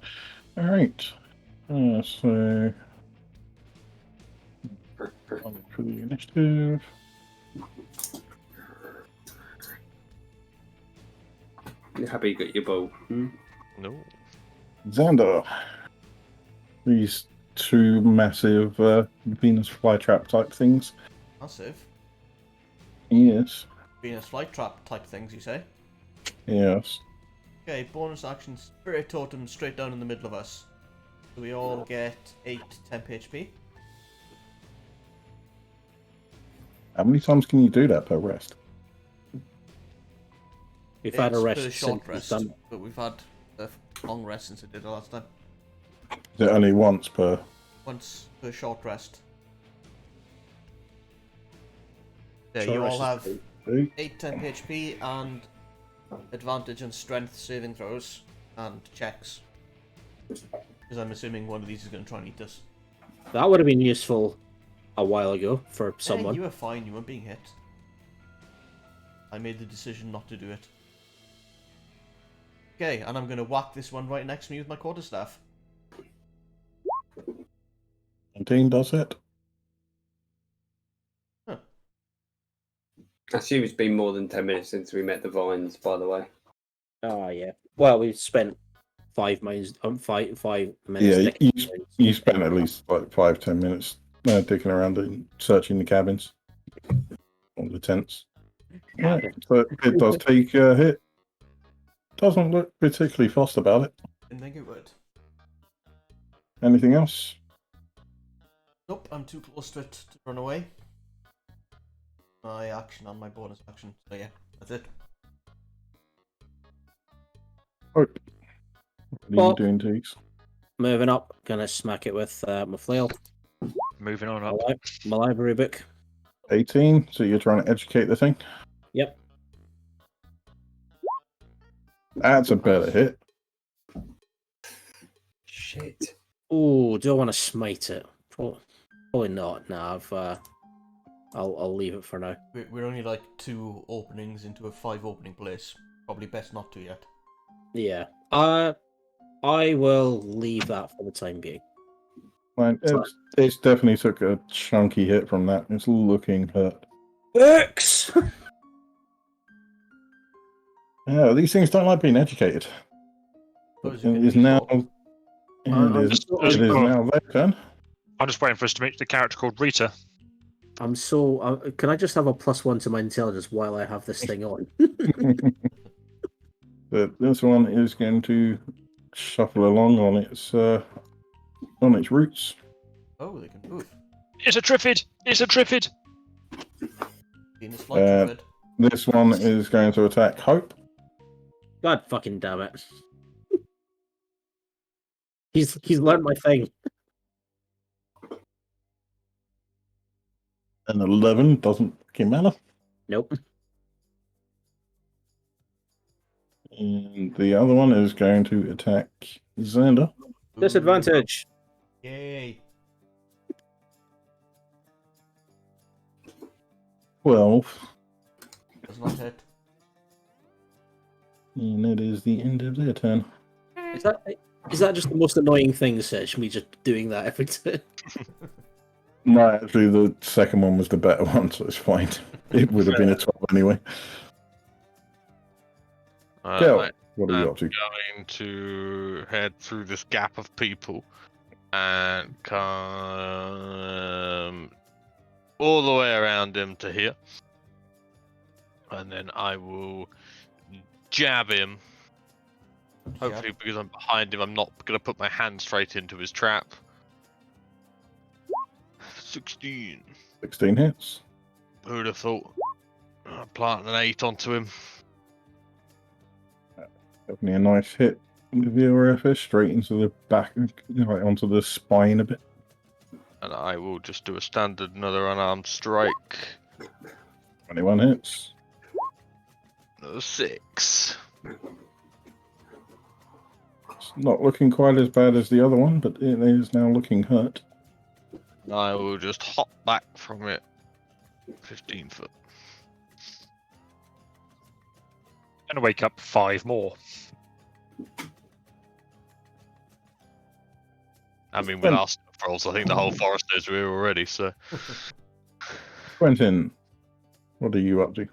Alright. So, one for the initiative. You're happy you got your bow. Hmm? No. Xander. These two massive Venus flytrap type things. Massive. Yes. Venus flytrap type things, you say? Yes. Okay, bonus action, Spirit Totem straight down in the middle of us. So we all get 8 temp HP. How many times can you do that per rest? We've had a It's rest per short since we've rest, done- but we've had a long rest since I did it last time. Is it only once per? Once per short rest. Yeah, Short you all rest have is 8 temp HP and advantage on strength saving throws and checks. Because I'm assuming one of these is going to try and eat us. That would have been useful a while ago for Hey, someone. you were fine, you weren't being hit. I made the decision not to do it. Okay, and I'm going to whack this one right next to me with my quarterstaff. 19 does it. I assume it's been more than 10 minutes since we met the Vines, by the way. Oh yeah. Well, we've spent 5 minutes. 5 minutes. Yeah, decking you, mines. you spent at least like 5-10 minutes digging around and searching the cabins or the tents. Right, so it does take a hit. Doesn't look particularly fussed about it. Didn't think it would. Anything else? Nope, I'm too close to it to run away. My action on my bonus action. So yeah, that's it. What are you Well- doing, Teeks? Moving up, gonna smack it with my flail. Moving on My, up. my library book. 18, so you're trying to educate the thing? Yep. That's a better hit. Shit. Oh, do I want to smite it? Probably not. No, I'll leave it for now. We're only like 2 openings into a 5 opening place. Probably best not to yet. Yeah. I will leave that for the time being. Man, it's definitely took a chunky hit from that. It's looking hurt. X. Yeah, these things don't like being educated. Oh, But is it it is gonna now. be It is now their turn. I'm just waiting for us to meet the character called Rita. Can I just have a +1 to my intelligence while I have this thing on? But this one is going to shuffle along on its roots. Oh, they can move. It's a Triffid! It's a Triffid! Being a slight bit. This one is going to attack Hope. God fucking damn it! He's learned my thing. An 11 doesn't fucking matter. Nope. And the other one is going to attack Xander. Disadvantage. Yay. 12. Does not hit. And it is the end of their turn. Is that just the most annoying thing, Sitch? Me just doing that every time? No, actually, the second one was the better one, so it's fine. It would have been a 12 anyway. Kel, Right, what are you up to? going to head through this gap of people and come all the way around him to here. And then I will jab him. Hopefully, because I'm behind him, I'm not going to put my hand straight into his trap. 16. 16 hits. Who'd have thought? I'm planting an 8 onto him. Definitely a nice hit with your fist straight into the back, right onto the spine a bit. And I will just do a standard another unarmed strike. 21 hits. Another 6. It's not looking quite as bad as the other one, but it is now looking hurt. And I will just hop back from it 15 foot. Gonna wake up 5 more. I mean, with our stuff rolls, I think the whole forest knows we're already, so. Quentin, what are you up to?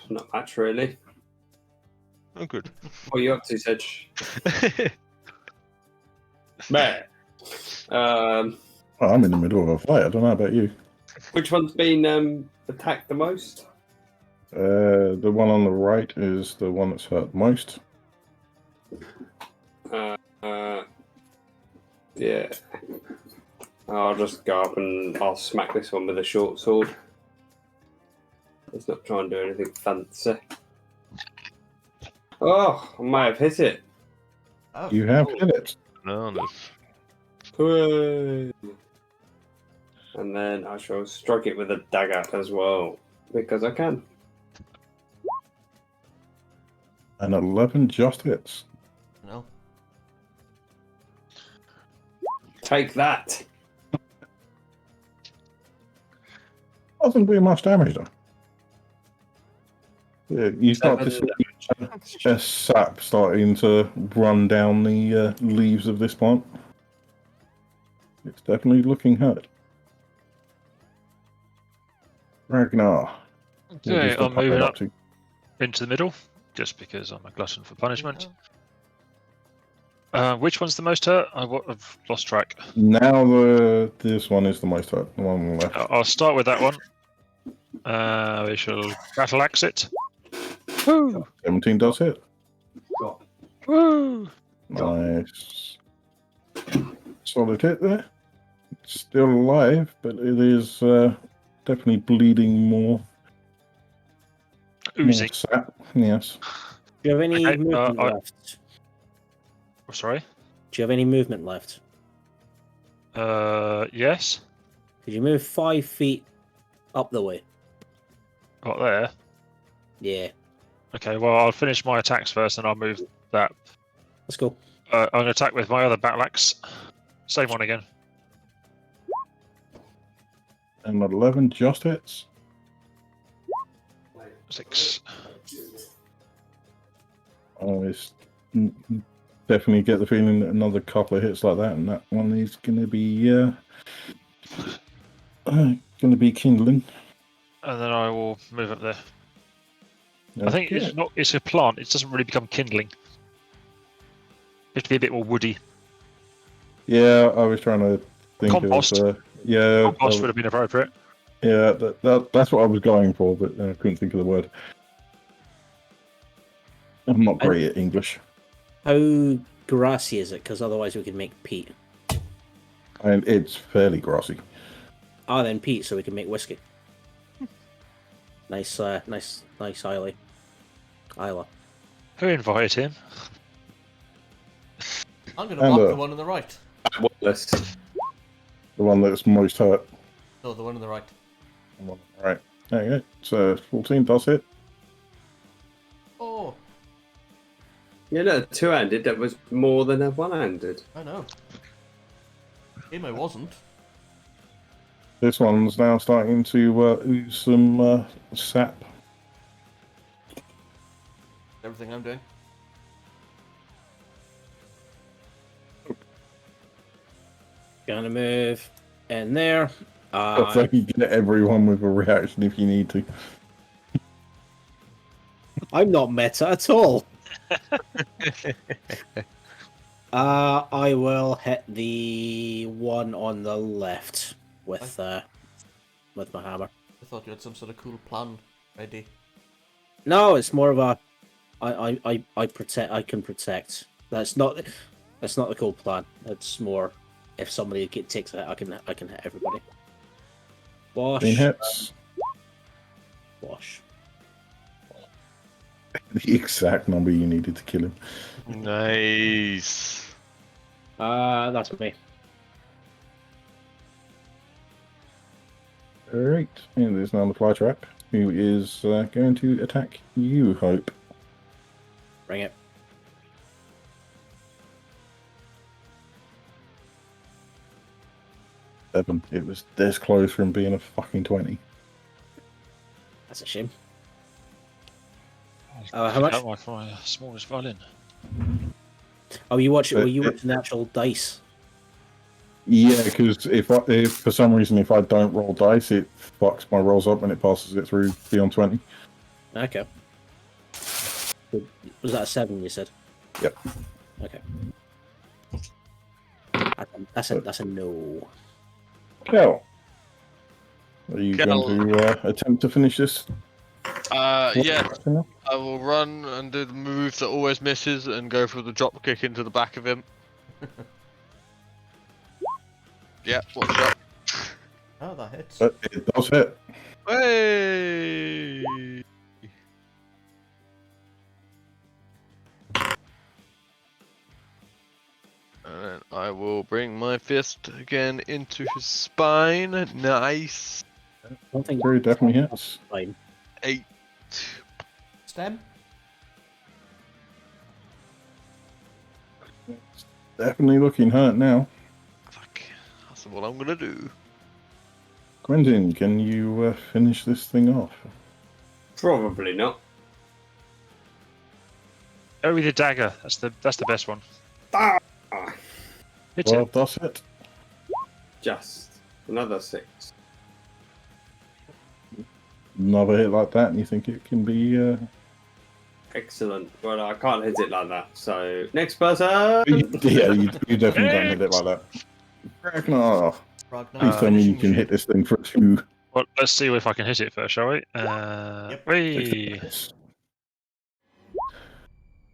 Not much really. Oh, good. What are you up to, Sedge? Meh. Well, I'm in the middle of a fight. I don't know about you. Which one's been attacked the most? The one on the right is the one that's hurt most. Yeah. I'll just go up and I'll smack this one with a short sword. Let's not try and do anything fancy. Oh, I might have hit it. Oh, You have hit it. No, no. Hooray. And then I shall strike it with a dagger as well, because I can. An 11 just hits. No. Take that. Doesn't do much damage though. Yeah, you start to 7 see a sap starting to run down the leaves of this plant. It's definitely looking hurt. Ragnar. what Okay, is the I'm moving puppet up to? into the middle, just because I'm a glutton for punishment. Which one's the most hurt? I've lost track. Now this one is the most hurt. The one on the left. I'll start with that one. We shall battle axe it. Woo! 17 does hit. Woo! Nice. Solid hit there. It's still alive, but it is definitely bleeding more. Oozing. More sap. Yes. Do you have any Okay, movement left? Oh, sorry. Do you have any movement left? Yes. Could you move 5 feet up the way? Got there. Yeah, Okay, well, I'll finish my attacks first and I'll move that. let's go. I'm going to attack with my other battle axe. Same one again. And 11 just hits. 6. Definitely get the feeling that another couple of hits like that, and that one is going to be kindling. And then I will move up there. I think Okay. it's not. It's a plant. It doesn't really become kindling. It has to be a bit more woody. Yeah, I was trying to think Compost. of. Yeah, Compost would have been appropriate. yeah, that's what I was going for, but I couldn't think of the word. I'm not great at English. How grassy is it? Because otherwise we could make peat. And it's fairly grassy. Ah, then peat, so we can make whiskey. Nice Isla. Who invited him? I'm going to And, mark the one on the right. Watless. The one that's most hurt. No, the one on the right. Right. There you go. So 14 does hit. Oh, Yeah, no, two-handed. That was more than a one-handed. I know. Game I wasn't. This one's now starting to ooze some sap. Everything I'm doing. Gonna move in there. So you get everyone with a reaction if you need to. I'm not meta at all. I will hit the one on the left with my hammer. I thought you had some sort of cool plan ready. No, it's more of a I protect. I can protect. That's not the cool plan. It's more if somebody takes it, I can hit everybody. Wash. 15 hits. Wash. The exact number you needed to kill him. Nice. That's me. Alright, and there's now the fly trap, who is going to attack you, Hope. Bring it. Seven. It was this close from being a fucking 20. That's a shame. How much? Like my smallest violin. Oh, you watch it? But Well, you watch the actual dice. Yeah, because if for some reason if I don't roll dice, it fucks my rolls up and it passes it through beyond 20. Okay. Was that a 7? You said. Yep. Okay. That's a no. Kel, are you Kel. going to attempt to finish this? Yeah. I will run and do the move that always misses and go for the drop kick into the back of him. Yeah, watch out. Oh, that hits. It does hit. Hey! And then I will bring my fist again into his spine. Nice. I don't think Very definitely hits. fine. 8. Stem? It's definitely looking hurt now. Fuck. That's what I'm gonna do. Quentin, can you finish this thing off? Probably not. Go with the dagger. That's the best one. Ah! Hit Well, it. does hit. Just another 6. Another hit like that, and you think it can be... Excellent. Well, I can't hit it like that. So next person. Yeah, you definitely don't hit it like that. Ragnar, Ragnar, please tell me you finishing can machine. hit this thing for 2. Well, let's see if I can hit it first, shall we? Yep. Whee!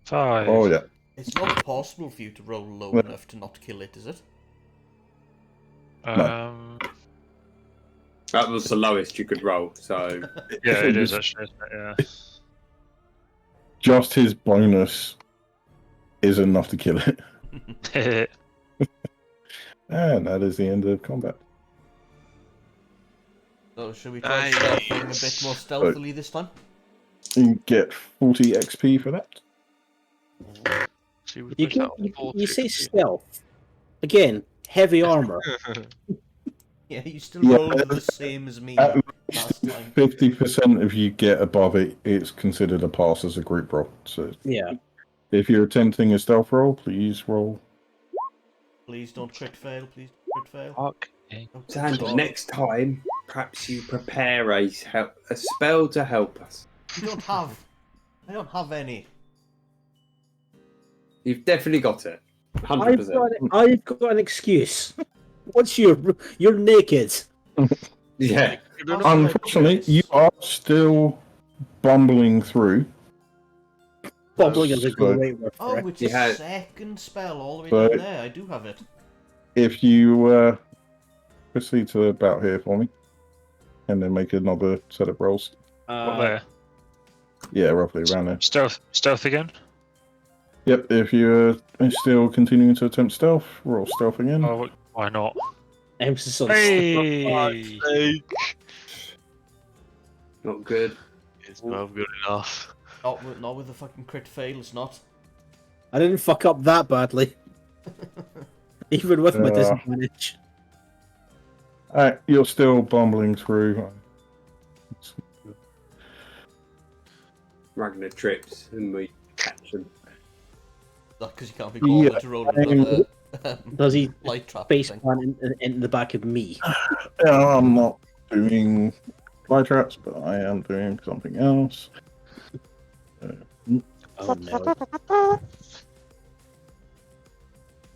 5. Oh yeah. It's not possible for you to roll low Well- enough to not kill it, is it? That was the lowest you could roll. So Yeah, it is actually. Isn't it? Just his bonus is enough to kill it. Yeah. And that is the end of combat. So should we try stealthing a bit more stealthily this time? You get 40 XP for that. She would You miss can, out on 40 you say XP. stealth again. Heavy armor. Yeah, you still Yeah, rolled the same as me At last time. 50% of you get above it, it's considered a pass as a group roll. So Yeah. if you're attempting a stealth roll, please roll. Please don't crit fail. Please don't crit fail. Fuck. Oh, Sand, God. next time, perhaps you prepare a spell to help us. You don't have. I don't have any. You've definitely got it. 100%. I've got an excuse. What's you're naked. Yeah. Unfortunately, you are still bumbling through. Bubbling is a So- great word for Oh, it. it's You a had- second spell all the way So- down there. I do have it. If you proceed to about here for me, and then make another set of rolls. What there? Yeah, roughly around there. Stealth again? Yep, if you're still continuing to attempt stealth, roll stealth again. Oh, why not? Emphasis on Hey! Not good. It's not good enough. Not with the fucking crit fail. It's not. I didn't fuck up that badly. Even with my disadvantage. Alright, you're still bumbling through. Ragnar trips and we catch him. Because you can't be bothered to roll another Does he light trap face thing. plant in the back of me? Yeah, I'm not doing fly traps, but I am doing something else. Oh no.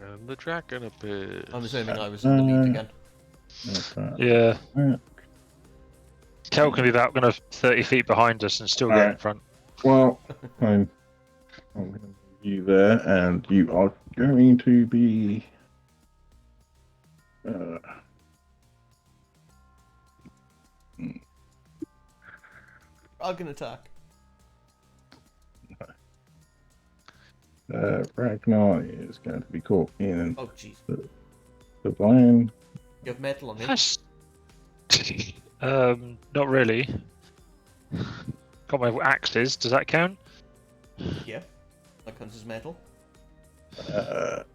And the dragon appears. I'm assuming I was in the lead again. Yeah. Alright. Kel can be about 30 feet behind us and still get in Alright. front. Well, I'm going to leave you there, and you are going to be. Dragon attack. Ragnar is going to be caught in Oh jeez. the vine. You have metal on you. That's... not really. Got my axes, does that count? Yeah. That counts as metal.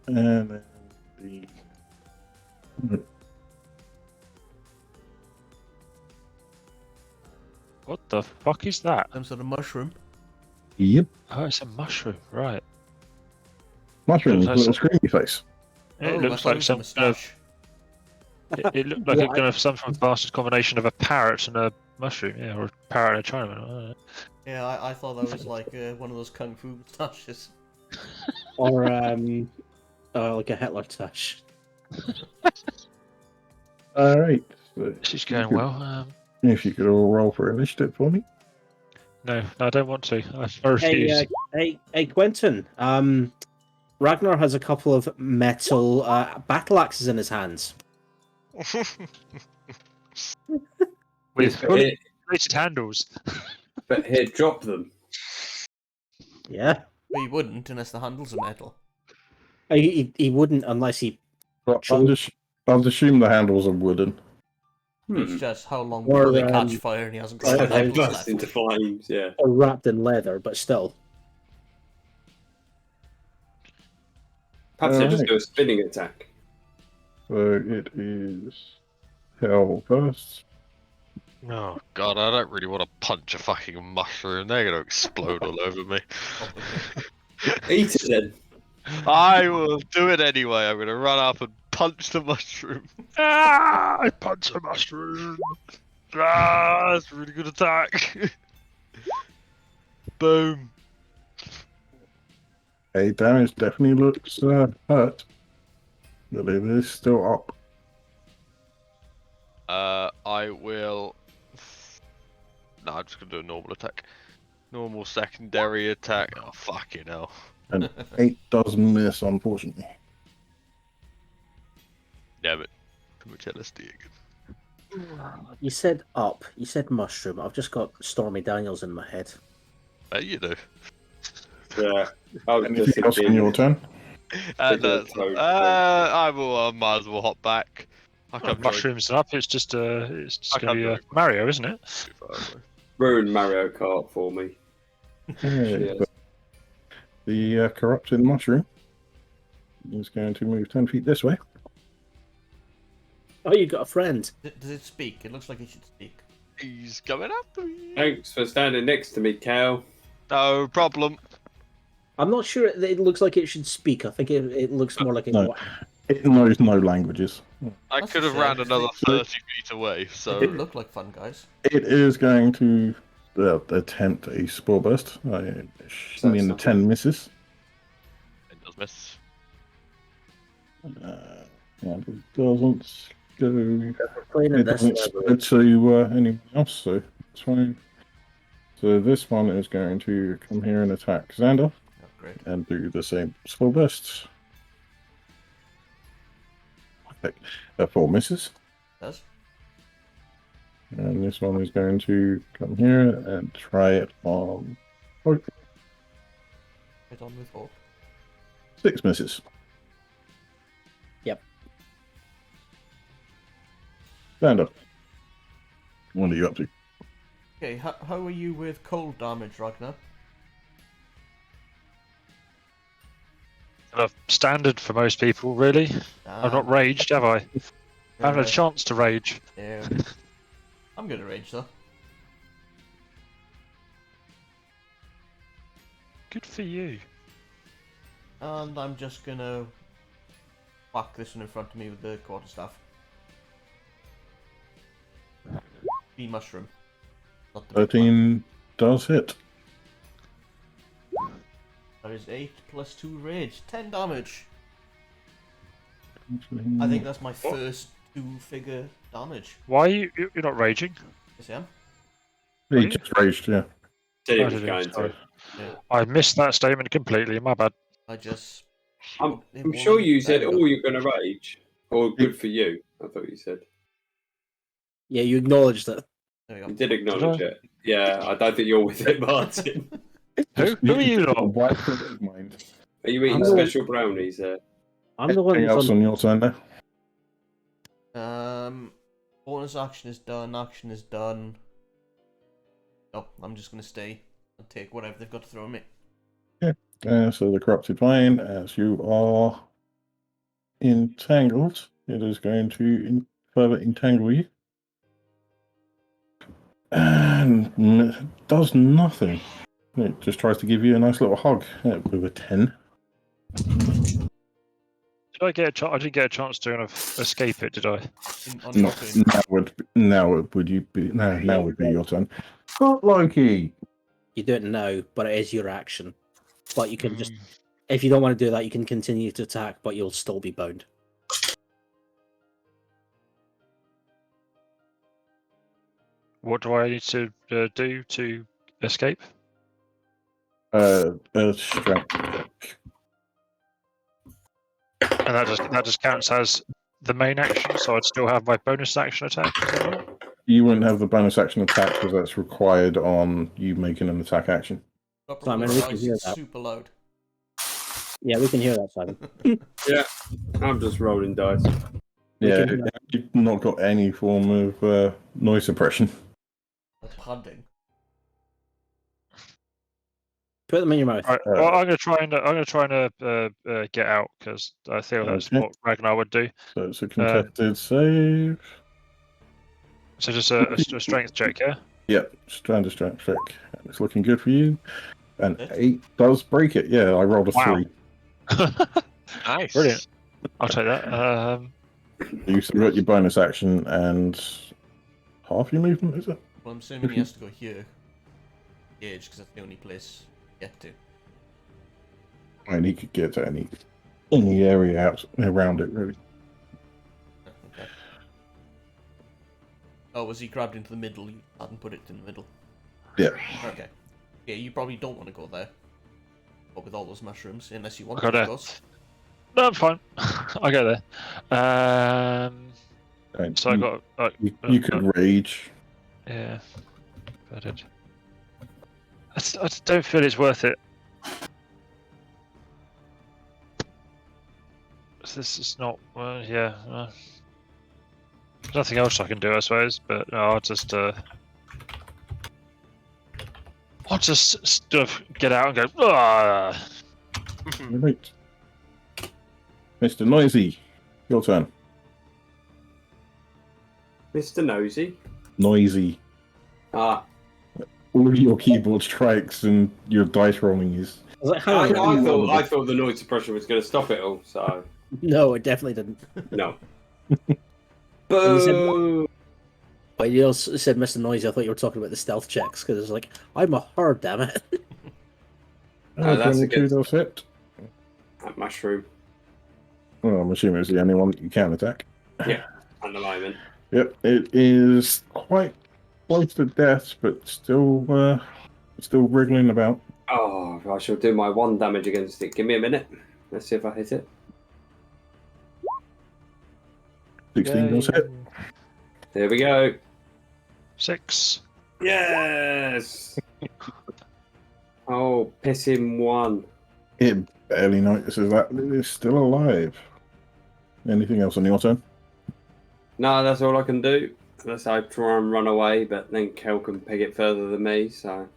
And then the. What the fuck is that? Some sort of mushroom. Yep. Oh, it's a mushroom, right. Mushroom with a That's- little screamy face. It Oh, I looks thought it like was a some kind of, moustache. it looked like a some kind of bastard combination of a parrot and a mushroom, yeah, or a parrot and a Chinaman. I don't know. Yeah, I thought that was like one of those kung fu moustaches. Or like a Hitler touch. Alright. So She's going well. if you could all roll for initiative for me. No, I don't want to. I refuse. Hey, Quentin. Ragnar has a couple of metal battle axes in his hands. With But here, rated handles. but here, drop them. Yeah. But you wouldn't unless the handles are metal. He wouldn't unless he. But Sure. I'd assume the handles are wooden. It's just how long Or, before they catch um, fire and he hasn't or- got They handles burst left. into flames, yeah. Or wrapped in leather, but still. Perhaps they just Alright. do a spinning attack. So it is hell first. Oh god, I don't really want to punch a fucking mushroom. They're gonna explode all over me. Eat it then. I will do it anyway. I'm gonna run up and punch the mushroom. Ah! I punch a mushroom. Ah, that's a really good attack. Boom. A damage definitely looks hurt, but it is still up. I will. No, I'm just gonna do a normal attack. Normal secondary attack. Oh fucking hell. And 8 does miss, unfortunately. Damn it. Too much LSD again. You said up. You said mushroom. I've just got Stormy Daniels in my head. You do. Yeah. I was just Anything else on thinking, your turn? I might as well hop back. I Well, mushrooms are up. It's just gonna be Mario, isn't it? ruin Mario Kart for me. Yeah, Yes. but the corrupted mushroom is going to move 10 feet this way. Oh, you got a friend. Does it speak? It looks like it should speak. He's coming after me. Thanks for standing next to me, Cal. No problem. I'm not sure it looks like it should speak. I think it looks more like it. No. It knows no languages. I That's could a have shame, ran 'cause another they- 30 feet away, They so. do look like fun guys. It is going to attempt a spore burst. I mean, the 10 misses. It does miss. And it doesn't go. Playing in It this doesn't level. spread to anyone else, so it's fine. So this one is going to come here and attack Xander Oh, great. and do the same spell burst. Okay. 4 misses. Does? And this one is going to come here and try it on Hope. Hit on with hope. 6 misses. Yep. Stand up. What are you up to? Okay, how are you with cold damage, Ragnar? Standard for most people, really. I've not raged, have I? I haven't had a chance to rage. Yeah. I'm gonna rage though. Good for you. And I'm just gonna whack this one in front of me with the quarterstaff. The mushroom. Not the big one. 13 does hit. That is 8 plus 2 rage. 10 damage. I think that's my first 2-figure damage. Why are you're not raging? Yes, I am. He just raged, yeah. Said he Oh, was did he? going Sorry. to. I missed that statement completely. My bad. I just. I'm it sure wasn't you said, there. "Oh, you're going to rage," or "Good for you." I thought you said. Yeah, you acknowledged it. There we You go. did acknowledge it. Yeah, I don't think you're with it, Martin. Who are you lot? Wipe from his mind. Are you eating I'm special brownies there? I'm the one Anything who's else on. on your turn now? Bonus action is done. Action is done. Oh, I'm just gonna stay and take whatever they've got to throw at me. So the corrupted vine, as you are entangled, it is going to further entangle you. And does nothing. It just tries to give you a nice little hug with a 10. Did I get a chance? I didn't get a chance to kind of escape it, did I? On No, top of him. now would you be now would be your turn. But Loki, You do it now, but it is your action. But you can just, Mm. if you don't want to do that, you can continue to attack, but you'll still be bound. What do I need to do to escape? strength check. And that just counts as the main action, so I'd still have my bonus action attack. Is that right? You wouldn't have the bonus action attack because that's required on you making an attack action. Upper Simon, roll we can dice, hear it's that. super loud. Yeah, we can hear that, Simon. Yeah, I'm just rolling dice. Yeah, can- you've not got any form of noise suppression. That's padding. Put them in your mouth. Right. Well, I'm gonna try and get out because I feel that's Okay. what Ragnar would do. So it's a contested save. So just a strength check, yeah. Yep, standard strength check. And it's looking good for you. And Hit. 8 does break it. Yeah, I rolled a Wow. 3. Nice. Brilliant. I'll take that. You still got your bonus action and half your movement, is it? Well, I'm assuming he has to go here. Gauge, because that's the only place to get to. And he could get to any area out around it, really. Okay. Oh, was he grabbed into the middle? You hadn't put it in the middle. Yeah. Okay. Yeah, you probably don't want to go there. But with all those mushrooms, unless you want Got to, it. of course. No, I'm fine. I'll go there. And So I got. you could rage. Yeah. But I just don't feel it's worth it. This is not. Yeah. There's nothing else I can do, I suppose. But no, I'll just sort of get out and go. "Ah." Right. Mr. Noisy, your turn. Mr. Nosy. Noisy. Ah, All of your keyboard strikes and your dice rolling is. I was like, I, hang on. I thought the noise suppression was going to stop it all. So No, it definitely didn't. no. When you said- Boo! But you also said Mr. Noisy, I thought you were talking about the stealth checks, because it's like, I'm a hard, damn it. That's a 22 good- does hit. That mushroom Well, I'm assuming it's the only one that you can attack. at the moment. Yep, it is quite close to death, but still wriggling about. Oh, I shall do my 1 damage against it. Give me a minute. Let's see if I hit it. 16 does hit. There we go. 6. Yes. Oh, piss him 1. It barely notices that it is still alive. Anything else on your turn? No, that's all I can do. Unless I try and run away, but then Kel can peg it further than me, so.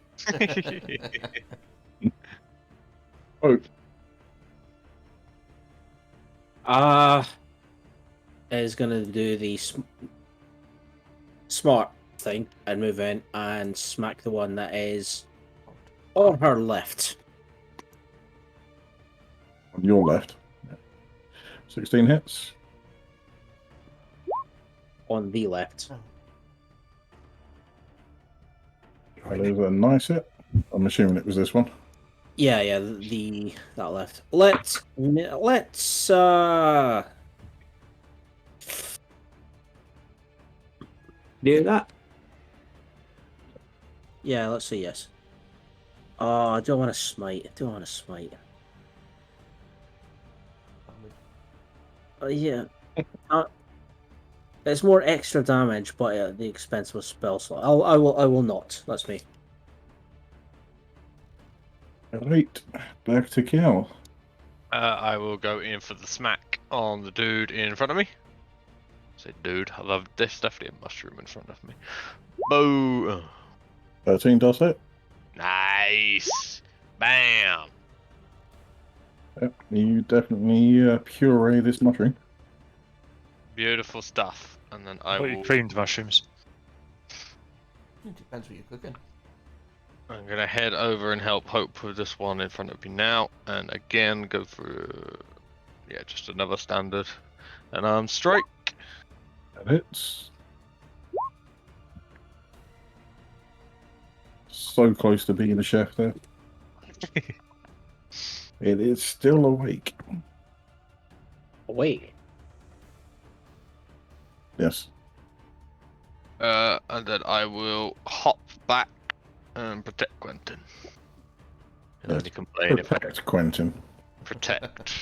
Oh, Is gonna do the smart thing and move in and smack the one that is on her left. on your left. 16 hits. On the left. That is a nice hit. I'm assuming it was this one. Yeah, that left. Let's Do that? yeah, let's say yes. Oh, I don't want to smite. Yeah. It's more extra damage, but at the expense of a spell slot. I will not. That's me. Right, back to Kel. I will go in for the smack on the dude in front of me. Say dude, I love this. Definitely a mushroom in front of me. Boo! 13 does hit. Nice! Bam! Yep, you definitely puree this mushroom. Beautiful stuff. And then I I thought you will. creamed mushrooms. It depends what you're cooking. I'm gonna head over and help Hope with this one in front of me now, and again go for just another standard, and strike. That hits. So close to being a chef there. It is still awake. Awake. Yes. And then I will hop back and protect Quentin. Can Yes. only complain if I Protect Quentin. protect.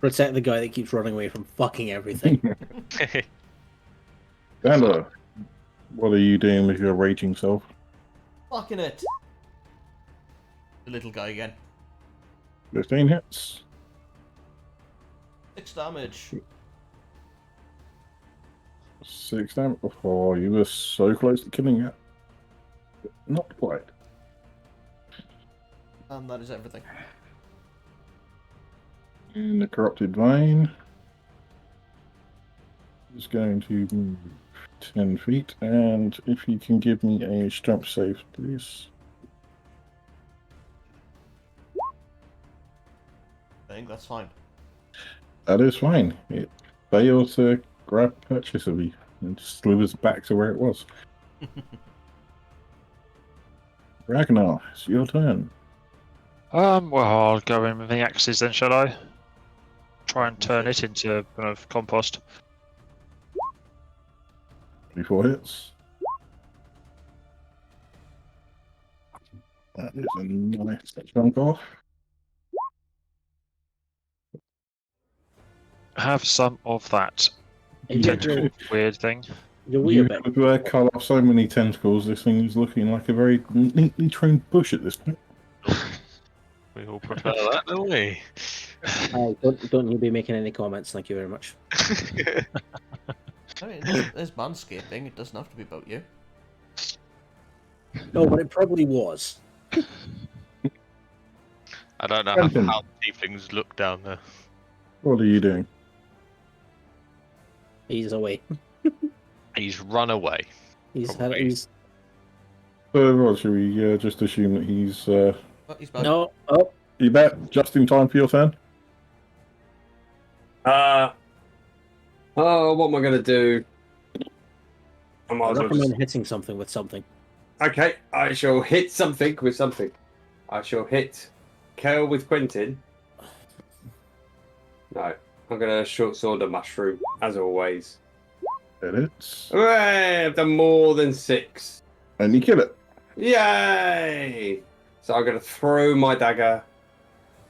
Protect the guy that keeps running away from fucking everything. Xander, what are you doing with your raging self? Fucking it. The little guy again. 15 hits. 6 damage. 6 damage. Oh, you were so close to killing it. Not quite. And that is everything. In the corrupted vein is going to move 10 feet, and if you can give me a strength save, please. I think that's fine. That is fine. It failed to grab purchase of you and slithers back to where it was. Ragnar, it's your turn. Well, I'll go in with the axes then, shall I? Try and turn it into kind of compost. 24 hits. That is a nice chunk off. Have some of that And tentacle weird thing. you're You weird, bit. have cut off so many tentacles, this thing is looking like a very neatly trimmed bush at this point. We all prefer that, don't we? Don't you be making any comments? Thank you very much. I mean, there's manscaping. It doesn't have to be about you. No, but it probably was. I don't know Quentin. how tieflings look down there. What are you doing? He's away. He's run away. Probably. He's What, should we just assume that he's... Oh, he's back. no. Oh, you back just in time for your turn? Oh, what am I going to do? I might I as well recommend just... hitting something with something. Okay, I shall hit something with something. I shall hit Kale with Quentin. No, I'm going to short sword a mushroom, as always. Edits. Hooray! I've done more than 6. And you kill it. Yay! So I'm going to throw my dagger.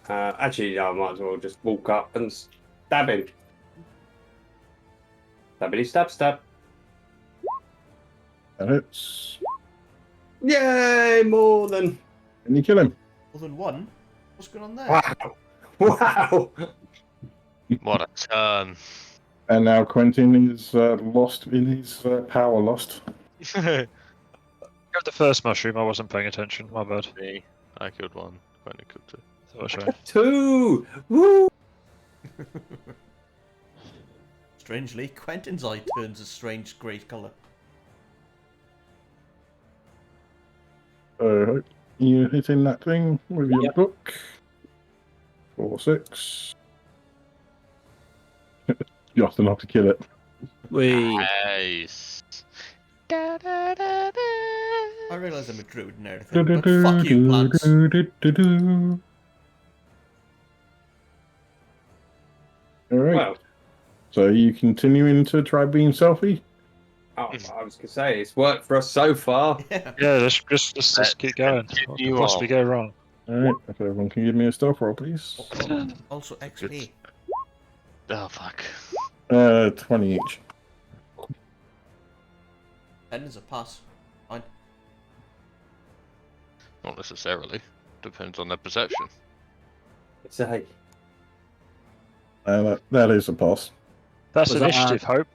Actually, I might as well just walk up and stab him. Stabbity stab stab. Edits. Yay! More than... And you kill him. More than one? What's going on there? Wow! Wow! What a turn. And now Quentin is lost in his power lost. Grab the first mushroom. I wasn't paying attention. My bad. Me. I killed one. Quentin killed two. Thought I should. 2! Woo! Strangely, Quentin's eye turns a strange grey colour. So you're hitting that thing with your Yep. book. 4, 6. Just enough to kill it. We. Nice. Da, da, da, da. I realise I'm a druid and everything, but fuck you, plants. Alright, Well, so you continuing to try being selfie? I was going to say, it's worked for us so far. Yeah. Yeah, let's just keep going. What could possibly go wrong? Alright, if everyone can give me a stealth roll, please. Also XP. Oh, fuck. 20 each. 10 is a pass. Fine. Not necessarily. Depends on their perception. Say, That is a pass. That's Was that, initiative, Hope.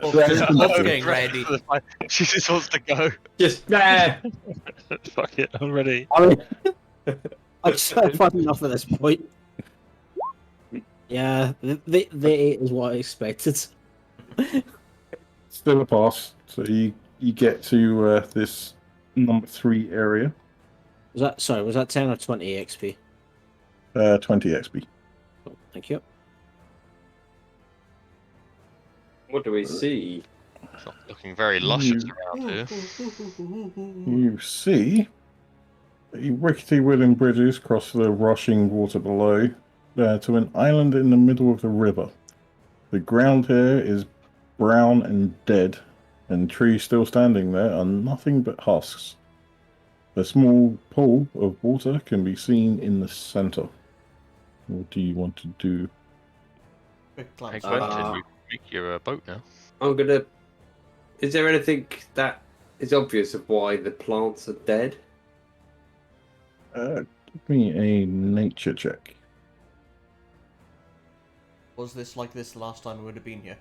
Oh, That is I'm the getting ready. She just wants to go. just Fuck it, I'm ready. I mean, I've fun enough at this point. Yeah, the 8 is what I expected. Still a pass. So you get to this number 3 area. Was that 10 or 20 XP? 20 XP. Oh, thank you. What do we see? It's not looking very luscious around here. You see the rickety wooden bridges cross the rushing water below to an island in the middle of the river. The ground here is brown and dead, and trees still standing there are nothing but husks. A small pool of water can be seen in the center. What do you want to do? Quick Hey, glance. Quentin, you can make your boat now. I'm going to... Is there anything that is obvious of why the plants are dead? Give me a nature check. Was this like this the last time we would have been here?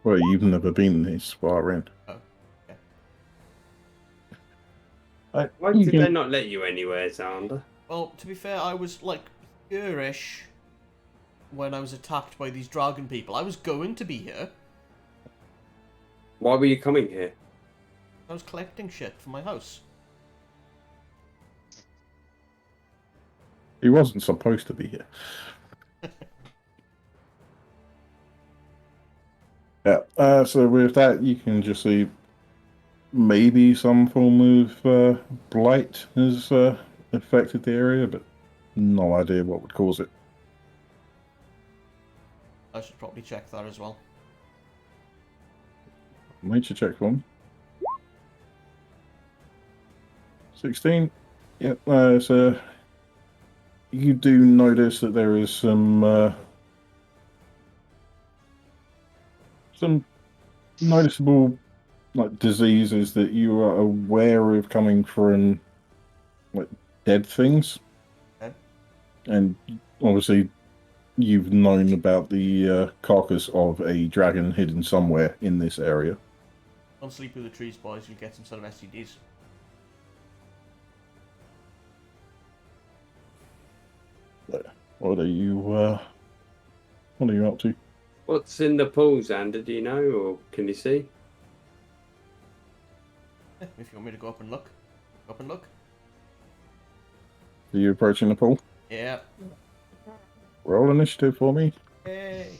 Well, you've never been this far in. Oh, okay. Why did they not let you anywhere, Xander? Well, to be fair, I was like here-ish when I was attacked by these dragon people. I was going to be here. Why were you coming here? I was collecting shit for my house. He wasn't supposed to be here. Yeah, so with that, you can just see maybe some form of blight has affected the area, but no idea what would cause it. I should probably check that as well. Nature check for me. 16. Yep, so you do notice that there is some noticeable like diseases that you are aware of coming from like dead things. Okay. And obviously you've known about the carcass of a dragon hidden somewhere in this area. Don't sleep with the trees, boys. You'll get some sort of STDs. What are you? What are you up to? What's in the pool, Xander? Do you know, or can you see? If you want me to go up and look. Up and look. Are you approaching the pool? Yeah. Roll initiative for me. Hey.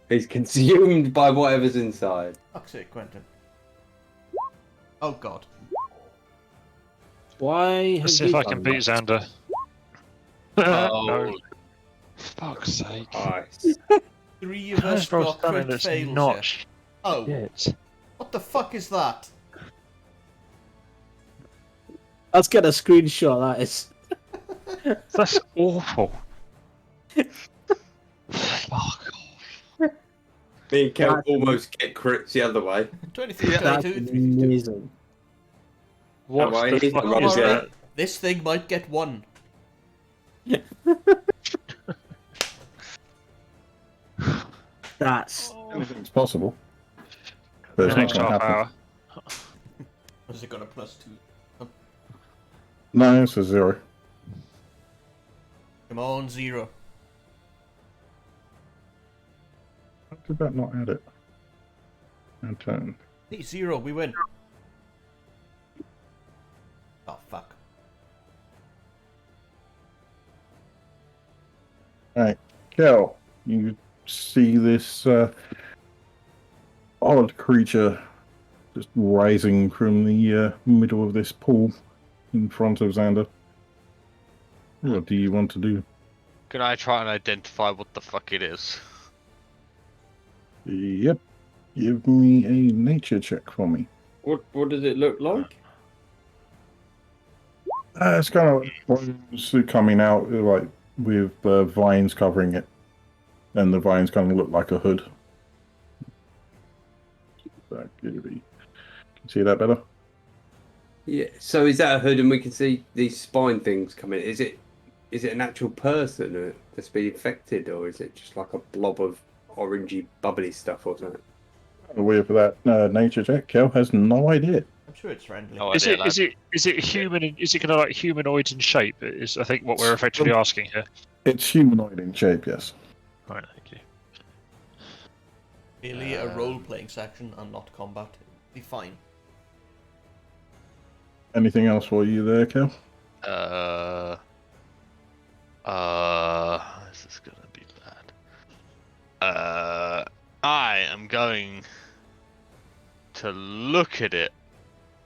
He's consumed by whatever's inside. Fuck's sake, Quentin. Oh god. Why? Let's see if I can beat Xander. Oh, No. Fuck's sake. Nice. 3 of us First roll got stunning crit that's fails not here. Oh, shit. what the fuck is that? Let's get a screenshot. That is. That's awful. Fuck off. Me and Kel That's- almost get crits the other way. 23, That's 22, 32. amazing. What Am I the easy fuck to is roll? that? This thing might get 1. That's Anything's possible. But The it's not next going to half happen. hour. Has it got a +2? No, it's a 0. Come on, 0. How did that not add it? And turn. Hey, 0, we win. Oh, fuck. Right, Kel, you see this odd creature just rising from the middle of this pool in front of Xander. What do you want to do? can I try and identify what the fuck it is? Yep. Give me a nature check for me. What does it look like? It's kind of bones coming out like with vines covering it, and the vines kind of look like a hood. That could be. Can you see that better? Yeah. So is that a hood, and we can see these spine things coming? Is it an actual person that's been infected, or is it just like a blob of orangey, bubbly stuff or something? Aware for that nature check. Kel has no idea. I'm sure it's friendly. No Is idea, it lad. is it human? Is it kind of like humanoid in shape? Is I think what we're effectively asking here. It's humanoid in shape, yes. Right, thank you. Merely a role-playing section and not combat. Be fine. Anything else for you there, Kel? This is gonna be bad. I am going to look at it.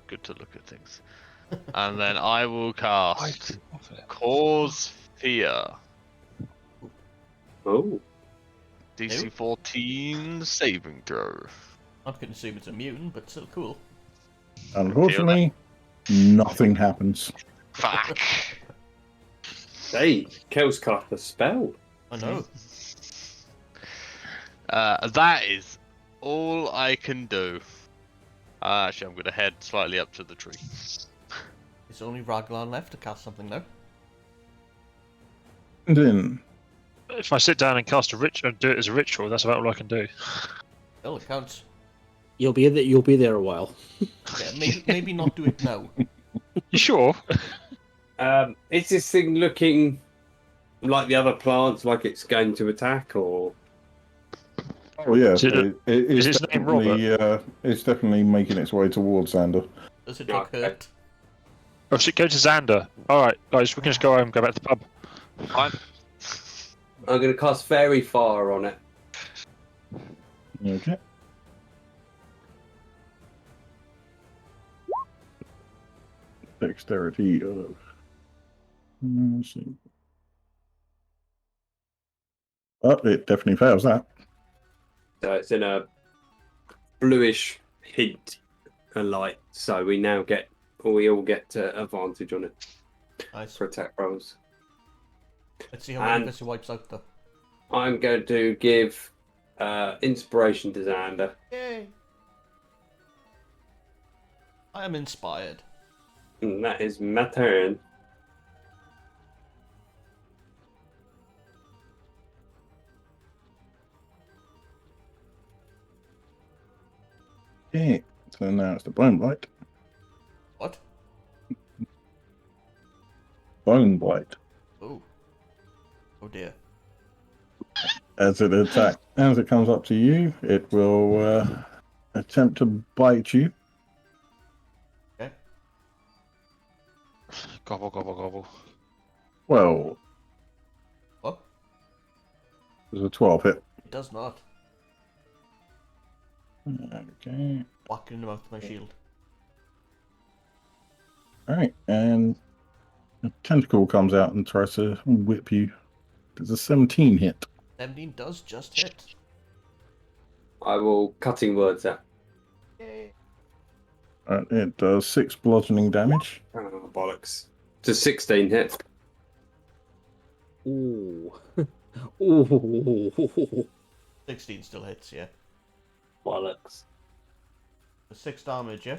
Good to look at things. And then I will cast Cause Fear. Oh, DC 14 saving throw. I'm gonna assume it's a mutant, but still cool. Unfortunately, nothing happens. Fuck. hey, Kel's cast a spell. I know. That is all I can do. Actually, I'm going to head slightly up to the tree. There's only Raglan left to cast something now. And then, If I sit down and cast a ritual and do it as a ritual, that's about all I can do. Well, it counts. you'll be there. You'll be there a while. Yeah, maybe not do it now. You sure? Is this thing looking like the other plants, like it's going to attack, or? oh yeah, Is it is it's his name Robert? definitely it's definitely making its way towards Xander. Does it look Okay. hurt? Oh, should go to Xander. All right, guys, we can just go home, go back to the pub. Fine. I'm going to cast Fairy Fire on it. Okay. Dexterity of. Let's see. Oh, it definitely fails that. So it's in a bluish hint of light. So we all get advantage on it Nice. for attack rolls. Let's see how many And- of us he wipes out though. I'm going to give inspiration to Xander. Yay! I am inspired. And that is my turn. Okay, so now it's the blind light. What? Bone Bite. Oh. Oh dear. As it comes up to you, it will attempt to bite you. Okay. Gobble, gobble, gobble. Well, What? there's a 12 hit. It does not. Okay. Whack in the mouth with my shield. Alright, and a tentacle comes out and tries to whip you. There's a 17 hit. 17 does just hit. I will cutting words out. Yay. It does 6 bludgeoning damage. Oh, bollocks. To 16 hit. Ooh. Ooh. 16 still hits, yeah. Bollocks. 6 damage, yeah?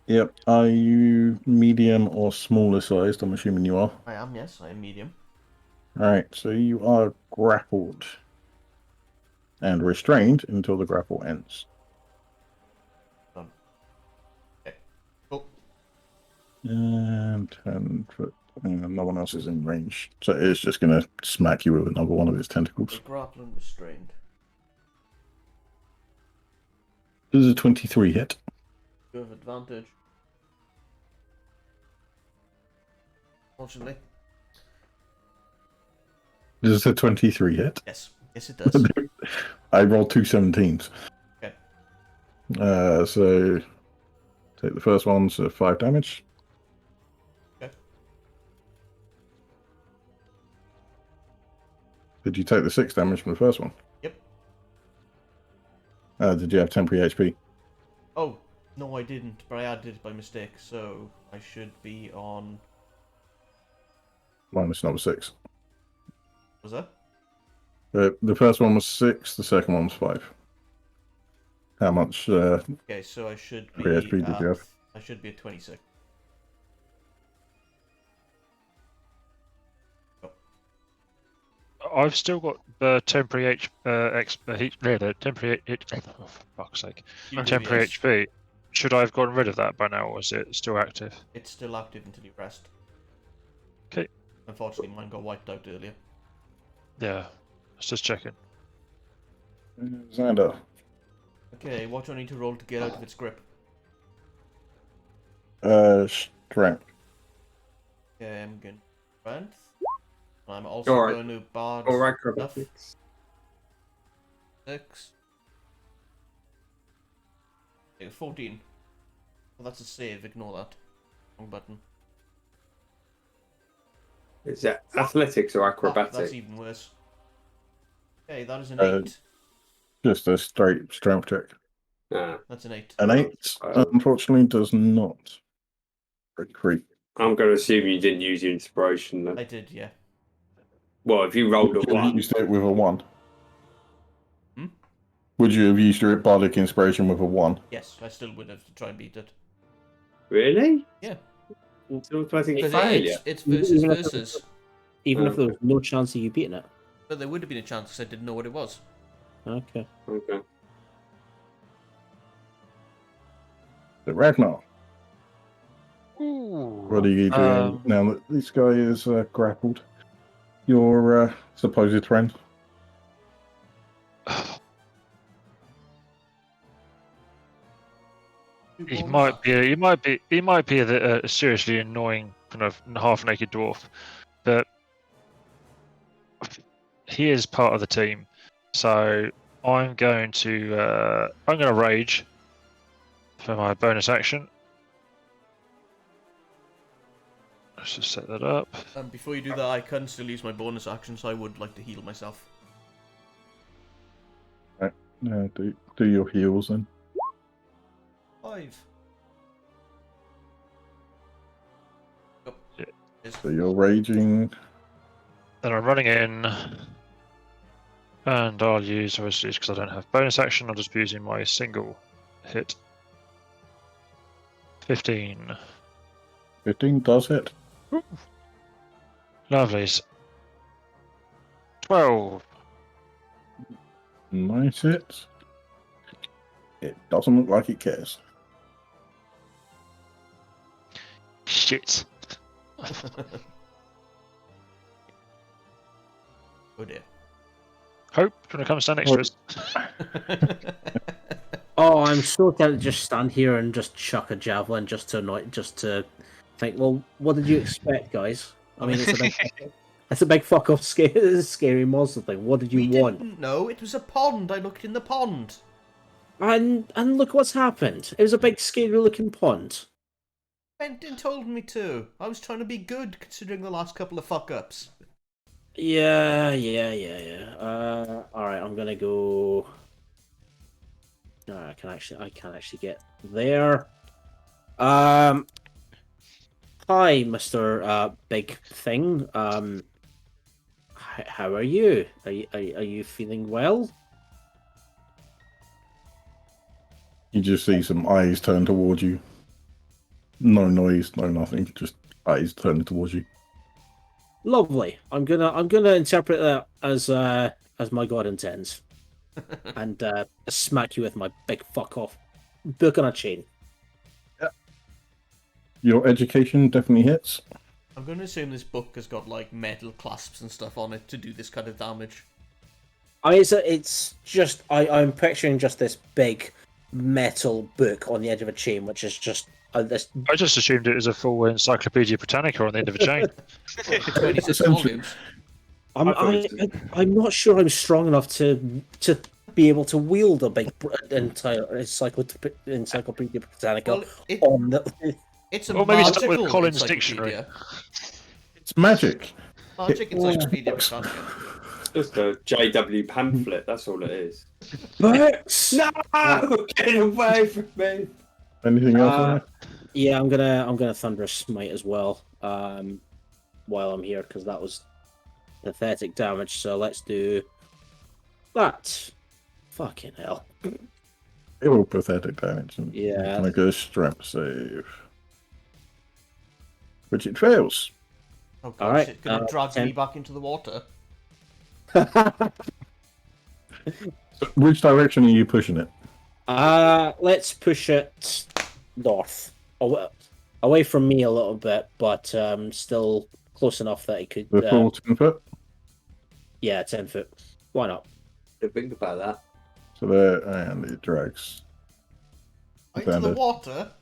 Yep. Are you medium or smaller sized? I'm assuming you are. I am, yes. I am medium. Alright, so you are grappled and restrained until the grapple ends. Done. Okay. Cool. And 10 foot. And no one else is in range. So it's just going to smack you with another one of its tentacles. So grapple and restrained. This is a 23 hit. You have advantage. Fortunately. This is a 23 hit. Yes. Yes, it does. I rolled 2 17s. Okay. So take the first one, so 5 damage. Okay. Did you take the 6 damage from the first one? Yep. Did you have temporary HP? Oh, no, I didn't, but I added it by mistake, so I should be on. Minus number 6. Was that? The first one was 6, the second one was 5. How much? Okay, so I should be. HP did you have? I should be at 26. I've still got the temporary the temporary oh, for fuck's sake, You do, temporary yes. HP. Should I have gotten rid of that by now, or is it still active? It's still active until you rest. Okay. Unfortunately, mine got wiped out earlier. Yeah, let's just checking. Xander. Okay, what do I need to roll to get out of its grip? Strength. Okay, I'm going strength. I'm also Alright. going to bard Or stuff. acrobatics. 6. Okay, 14. Well, that's a save, ignore that. Wrong button. Is that athletics or Ah, acrobatics? that's even worse. Okay, that is an Uh, 8. Just a straight strength check. Ah, That's an 8. An 8, unfortunately, does not recruit. I'm going to assume you didn't use your inspiration then. I did, yeah. Well, if you rolled a Would you have 1, used it with a 1? Hmm? Would you have used your bardic inspiration with a 1? Yes, I still would have to try and beat it. really? Yeah. It's automatic Because failure. it's versus Even if versus. Even if there was no chance of you beating it. But there would have been a chance because I didn't know what it was. Okay. Okay. So Ragnar, Ooh. what are you doing now that this guy is grappled? Your supposed friend? He might be a seriously annoying kind of half-naked dwarf, but he is part of the team. So I'm going to rage for my bonus action. Let's just set that up. Before you do that, I can still use my bonus action, so I would like to heal myself. Do your heals then. 5. Oh, Yeah. So you're raging. Then I'm running in, and I'll use, obviously, because I don't have bonus action, I'll just be using my single hit. 15. 15 does hit. Lovelies. 12. Nice hit. It doesn't look like it cares. Shit. Oh dear. Hope, do you want to come and stand next to us? Oh, I'm so tempted to just stand here and just chuck a javelin just to annoy, just to think. Well, what did you expect, guys? I mean, it's a big fuck off scary monster thing. What did you We want? didn't know it was a pond. I looked in the pond. And look what's happened. It was a big scary looking pond. Quentin told me to. I was trying to be good considering the last couple of fuck ups. Yeah. All right, I'm gonna go. No, I can't actually get there. Hi, Mister Big Thing. How are you? Are you feeling well? You just see some eyes turn towards you. No noise, no nothing. Just eyes turning towards you. Lovely. I'm gonna interpret that as my god intends, and smack you with my big fuck off book on a chain. Your education definitely hits. I'm going to assume this book has got like metal clasps and stuff on it to do this kind of damage. It's just I'm picturing just this big metal book on the edge of a chain, which is just this. I just assumed it was a full Encyclopedia Britannica on the end of a chain. 26 volumes. I'm not sure I'm strong enough to be able to wield a big entire Encyclopedia Britannica Well, on the. it's a Or maybe start with magical Collins' encyclopedia. It's magic. Magic Encyclopedia Britannica. Just a JW pamphlet, that's all it is. Books! No! Get away from me! Anything else on that? Yeah, I'm gonna Thunderous Smite as well. While I'm here, because that was pathetic damage. So let's do that. Fucking hell. All pathetic damage. Yeah. Make a strength save. Which it fails. Oh god, Alright, it's gonna drag 10. me back into the water. So which direction are you pushing it? Let's push it north, away from me a little bit, but still close enough that it could. The full 10 foot? Yeah, 10 foot. Why not? Don't think about that. So there, and it drags. Into the water?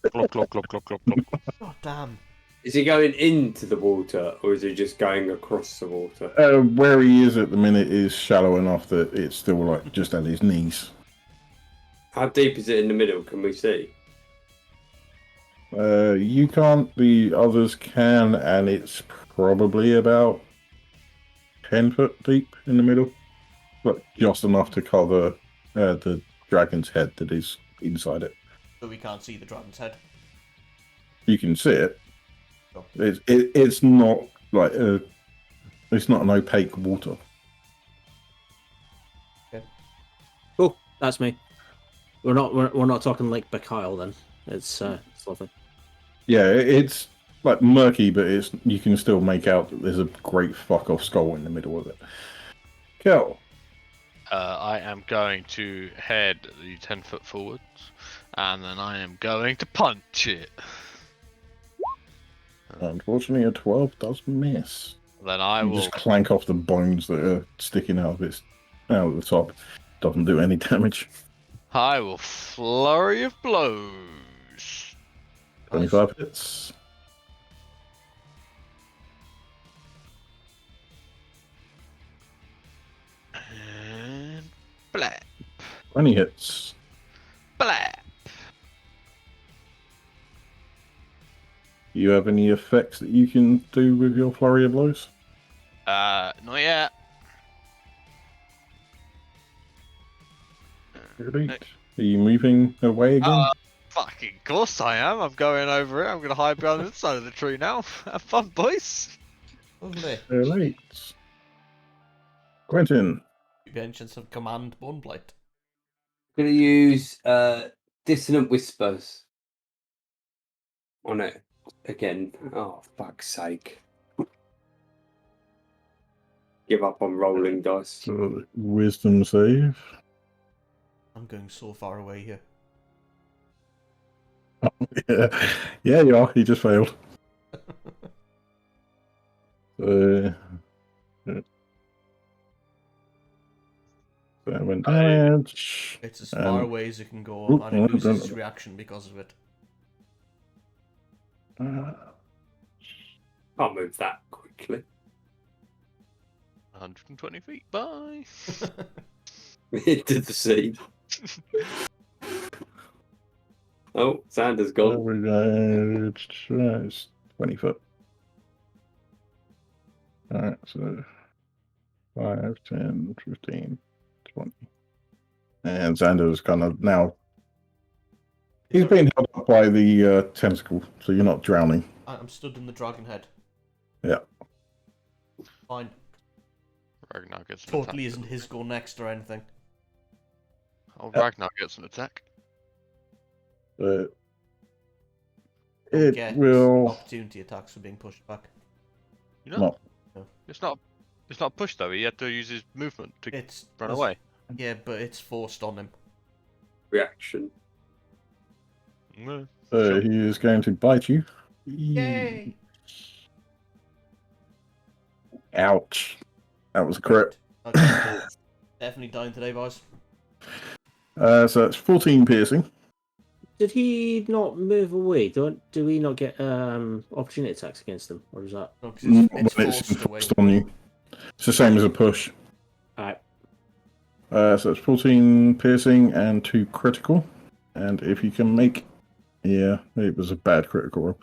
Glop, glop, glop, glop, glop, glop. God damn. Is he going into the water, or is he just going across the water? Where he is at the minute is shallow enough that it's still like just at his knees. How deep is it in the middle? Can we see? You can't, the others can, and it's probably about 10 foot deep in the middle. But just enough to cover the dragon's head that is inside it. So we can't see the dragon's head. You can see it. Oh. It's not like it's not an opaque water. Cool, that's me. We're not talking like Bacile then. It's lovely. Yeah, it's like murky, but you can still make out that there's a great fuck off skull in the middle of it. Kel. I am going to head the 10 foot forwards, and then I am going to punch it. Unfortunately, a 12 does miss. Then I You will just clank off the bones that are sticking out of the top. Doesn't do any damage. flurry of blows. 25 hits. And blap, 20 hits. blap. Do you have any effects that you can do with your flurry of blows? Not yet. Great. Are you moving away again? Fucking course I am. I'm going over it. I'm gonna hide behind this side of the tree now. Have fun, boys. Lovely. Late. Quentin. You mentioned some command Boneblight. I'm going to use Dissonant Whispers on it again. Oh, fuck's sake. Give up on rolling dice. So, wisdom save. I'm going so far away here. Yeah, you are. You just failed. 7 damage. It's as far And away as it can go, Oop, and it no, loses no, its no. reaction because of it. Can't move that quickly. 120 feet. Bye. Into the sea. Oh, Sanders there gone. we go. It's 20 foot. Alright, so 5, 10, 15, 20. And Xander's kind of now. He's being held up by the tentacle, so you're not drowning. I'm stood in the dragon head. Yeah. Fine. Ragnar gets an Totally attack. isn't his go next or anything. Oh, Ragnar gets an attack. But Don't it get will opportunity attacks for being pushed back. You know, not. it's not. It's not pushed though. He had to use his movement to It's run away. Yeah, but it's forced on him. Reaction. No. So he is going to bite you. Yay! Ouch. That was a crit. Okay. Definitely dying today, boys. So that's 14 piercing. Did he not move away? Do we not get opportunity attacks against him, or is that? No, 'cause When it's it's forced away. enforced on you. It's the same as a push. Alright. So it's 14 piercing and 2 critical. And if you can make... Yeah, it was a bad critical roll.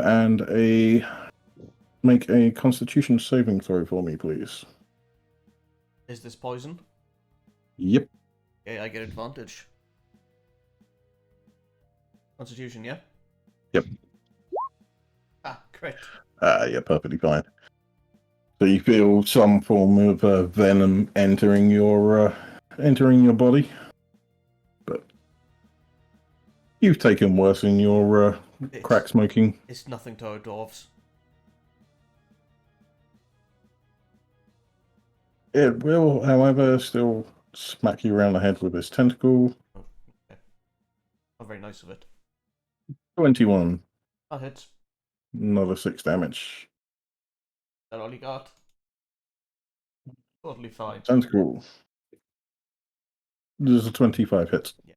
And make a constitution saving throw for me, please. Is this poison? Yep. Okay, I get advantage. Constitution, yeah? Yep. Ah, great. Yeah, perfectly fine. So you feel some form of venom entering your body, but you've taken worse in your crack smoking. It's nothing to our dwarves. It will, however, still smack you around the head with this tentacle. Oh, okay. Not very nice of it. 21. That hits. Another 6 damage. That all you got? Totally fine. Tentacle. There's a 25 hits. Yeah.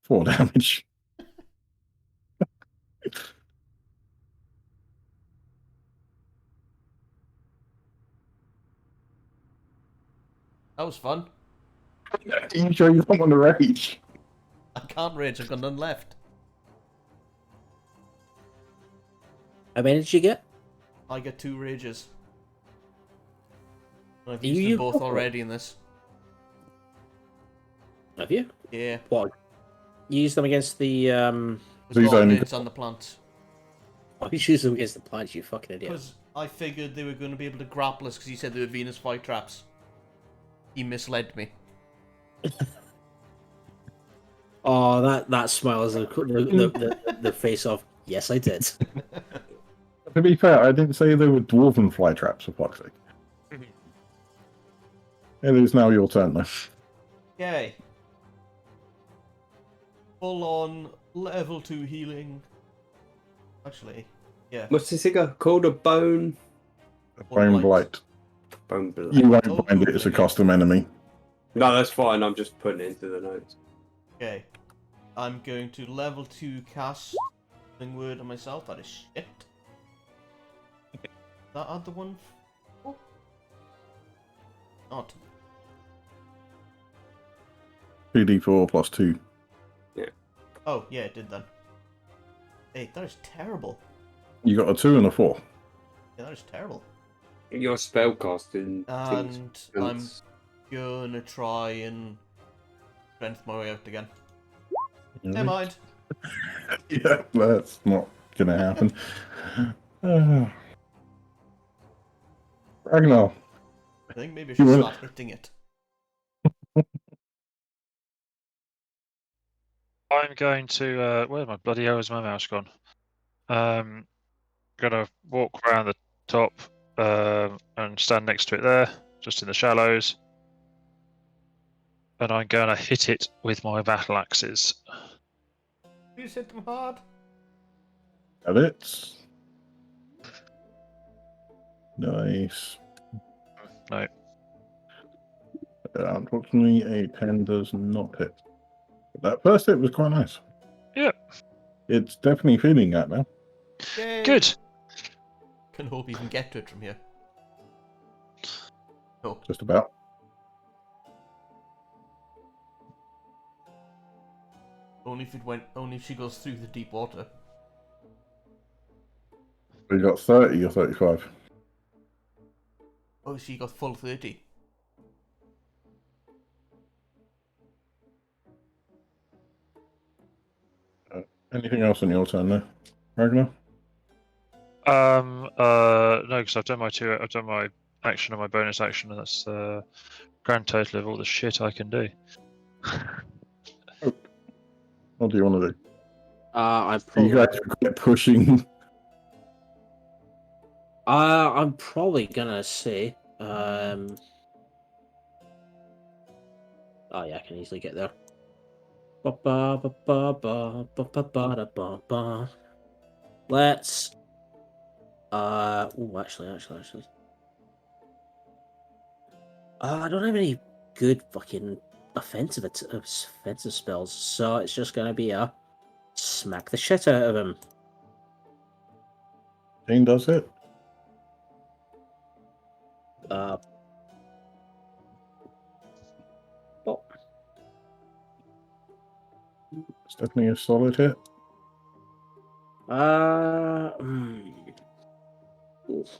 4 damage. That was fun. Are you sure you don't want to rage? I can't rage, I've got none left. How many did you get? I get 2 rages. I've You- used them you both go for it. already in this. Have you? Yeah. What? You used them against the The These only goblins and the plants. Oh, you used them against the plants, you fucking idiot. Because I figured they were going to be able to grapple us because he said they were Venus fly traps. He misled me. Oh, that smile is the face of yes, I did. To be fair, I didn't say they were dwarven fly traps, for fuck's sake. It is now your turn, though. Yay. Full on level 2 healing. Actually, yeah. What's this thing called? A bone? Bone blight. Bone blight. You won't Oh, find it, it's a okay. custom enemy. No, that's fine. I'm just putting it into the notes. Okay. I'm going to level 2 cast Healing Word on myself. That is shit. That add the one? Oh. Not. 2d4 plus 2. Oh, yeah, it did then. Hey, that is terrible. You got a 2 and a 4. Yeah, that is terrible. Your spellcasting. And things- I'm gonna try and strength my way out again. Never mind. Yeah, that's not gonna happen. Ragnar, I think maybe I You should will- start hitting it. I'm going to. Where my bloody hell is my mouse gone? Gonna walk around the top and stand next to it there, just in the shallows. And I'm gonna hit it with my battle axes. Please hit them hard. got it. Nice. No. Unfortunately, a 10 does not hit. But that first hit was quite nice. Yeah. It's definitely feeling that now. Yay! Good. Can hope you can get to it from here. Oh, Just about. only if she goes through the deep water. We got 30 or 35. Oh, she got full 30. Anything else on your turn there, Ragnar? No, because I've done my action and my bonus action, and that's the grand total of all the shit I can do. What do you want to do? I'm You probably. guys keep pushing. I'm probably gonna say. Oh yeah, I can easily get there. Let's. Oh, actually. I don't have any good fucking offensive spells, so it's just gonna be a smack the shit out of him. Jane does it. Oh. It's definitely a solid hit. Oof.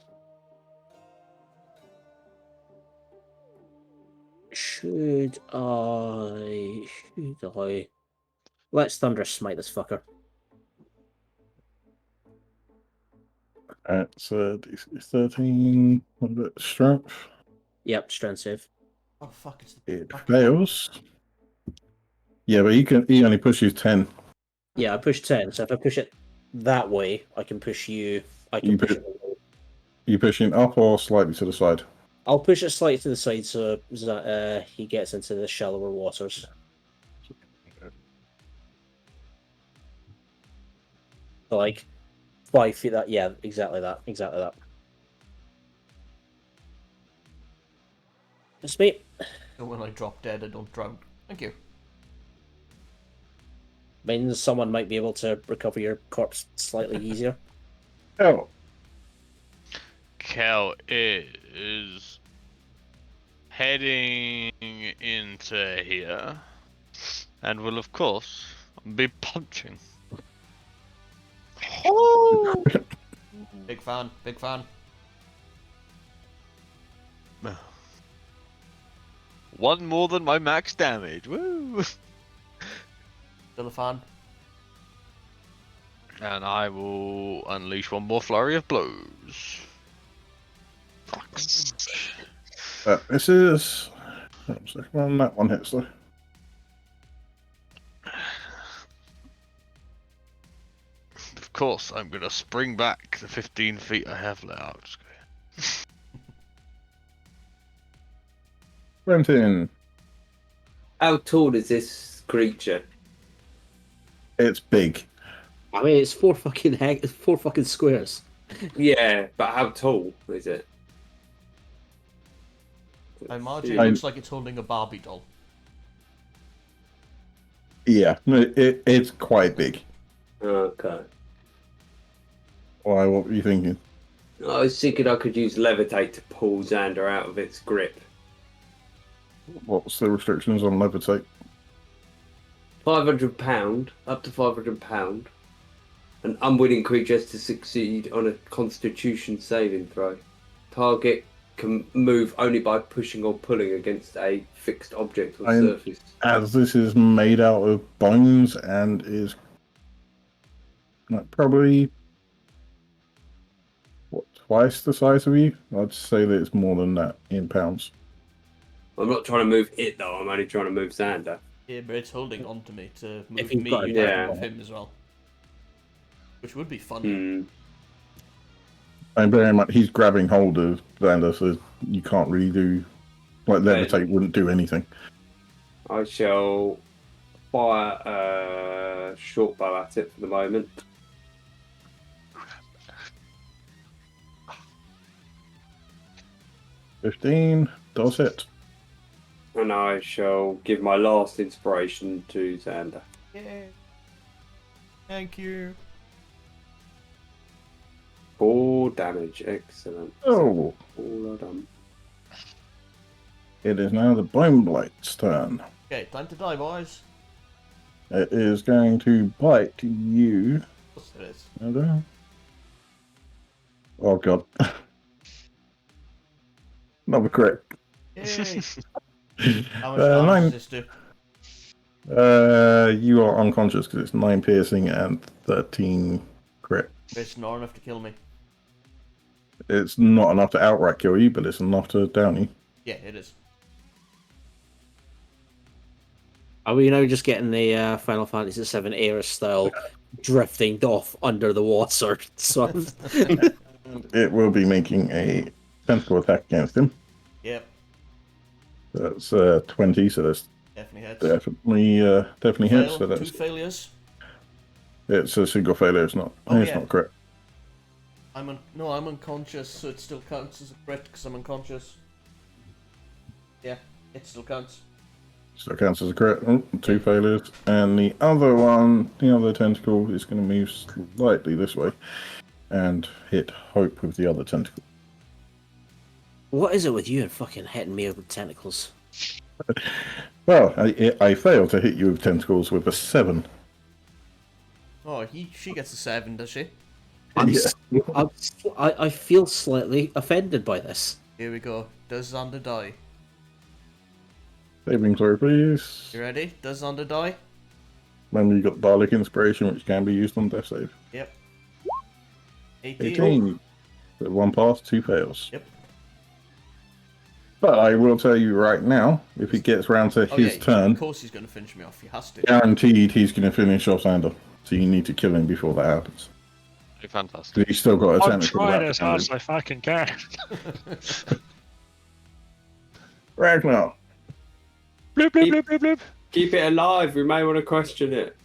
Should I? Let's Thunder Smite this fucker. That's DC 13. What is it? Strength. Yep, strength save. Oh fuck! It's the It back fails. Yeah, but he only pushes 10. Yeah, I push 10, so if I push it that way, I can push you. I can You push push- it away. You pushing up or slightly to the side? I'll push it slightly to the side so that he gets into the shallower waters. So like 5 feet. That yeah, exactly that. That's me. So when I drop dead, I don't drown. Thank you. Means someone might be able to recover your corpse slightly easier. Oh, Kel is heading into here and will, of course, be punching. Big fan. One more than my max damage. Woo! Still a fan. And I will unleash one more flurry of blows. Fuck's sake. this is. Well, that one hits though. Of course, I'm gonna spring back the 15 feet I have left. Brenton. How tall is this creature? It's big. I mean, it's 4 fucking squares. Yeah, but how tall is it? I imagine it looks like it's holding a Barbie doll. Yeah, it's quite big. Okay. Why? What were you thinking? I was thinking I could use levitate to pull Xander out of its grip. What's the restrictions on levitate? £500, up to £500. An unwilling creature has to succeed on a Constitution saving throw. Target can move only by pushing or pulling against a fixed object or surface. As this is made out of bones and is probably twice the size of you, I'd say that it's more than that in pounds. I'm not trying to move it though. I'm only trying to move Xander. Yeah, but it's holding on to me to move If you've me. got You'd it, have yeah. to move him as well, which would be fun. And bear in mind, he's grabbing hold of Xander, so you can't really do levitate. Wouldn't do anything. I shall fire a short bow at it for the moment. $15 does hit. And I shall give my last inspiration to Xander. Yay. Thank you. 4 damage. Excellent. Oh, All done. it is now the Bone Blight's turn. Okay, time to die, boys. It is going to bite you. Yes, it is. Xander. Oh god. Another crit. Yay. How much damage 9. does this do? You are unconscious because it's 9 piercing and 13 crit. It's not enough to kill me. It's not enough to outright kill you, but it's enough to down you. Yeah, it is. Are we now just getting the Final Fantasy VII era style drifting off under the water? So It will be making a tentacle attack against him. Yep, That's 20, so that's definitely hits. definitely hits. So Fail, 2 that's failures. it's a single failure. It's not. Oh, it's yeah. not crit. I'm unconscious, so it still counts as a crit because I'm unconscious. Yeah, it still counts. So it counts as a crit. Oh, 2 failures, and the other one, the other tentacle, is going to move slightly this way and hit Hope with the other tentacle. what is it with you and fucking hitting me with tentacles? Well, I failed to hit you with tentacles with a 7. Oh, she gets a 7, does she? I feel slightly offended by this. Here we go. Does Xander die? Saving throw, please. You ready? Does Xander die? Remember, you got Dalek Inspiration, which can be used on death save. Yep. 18. 18. So 1 pass, 2 fails. Yep. But I will tell you right now, if it gets round to his Of turn, course he's going to finish me off. He has to. guaranteed he's going to finish off Xander. So you need to kill him before that happens. Fantastic. 'Cause he's still got a I'm tentacle. trying back as to hard him. as I fucking can. Ragnar. Bloop, bloop, bloop, bloop, bloop. Keep it alive. We may want to question it.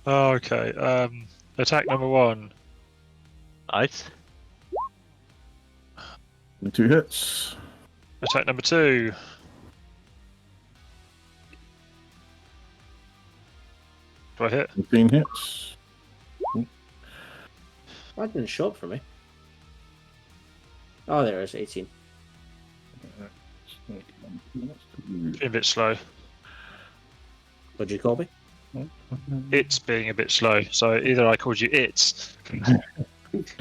Okay, attack number 1. Nice. 2 hits. Attack number 2. Do I hit? 15 hits. That didn't show up for me. Oh, there it is, 18. Being a bit slow. What'd you call me? It's being a bit slow. So either I called you it's. It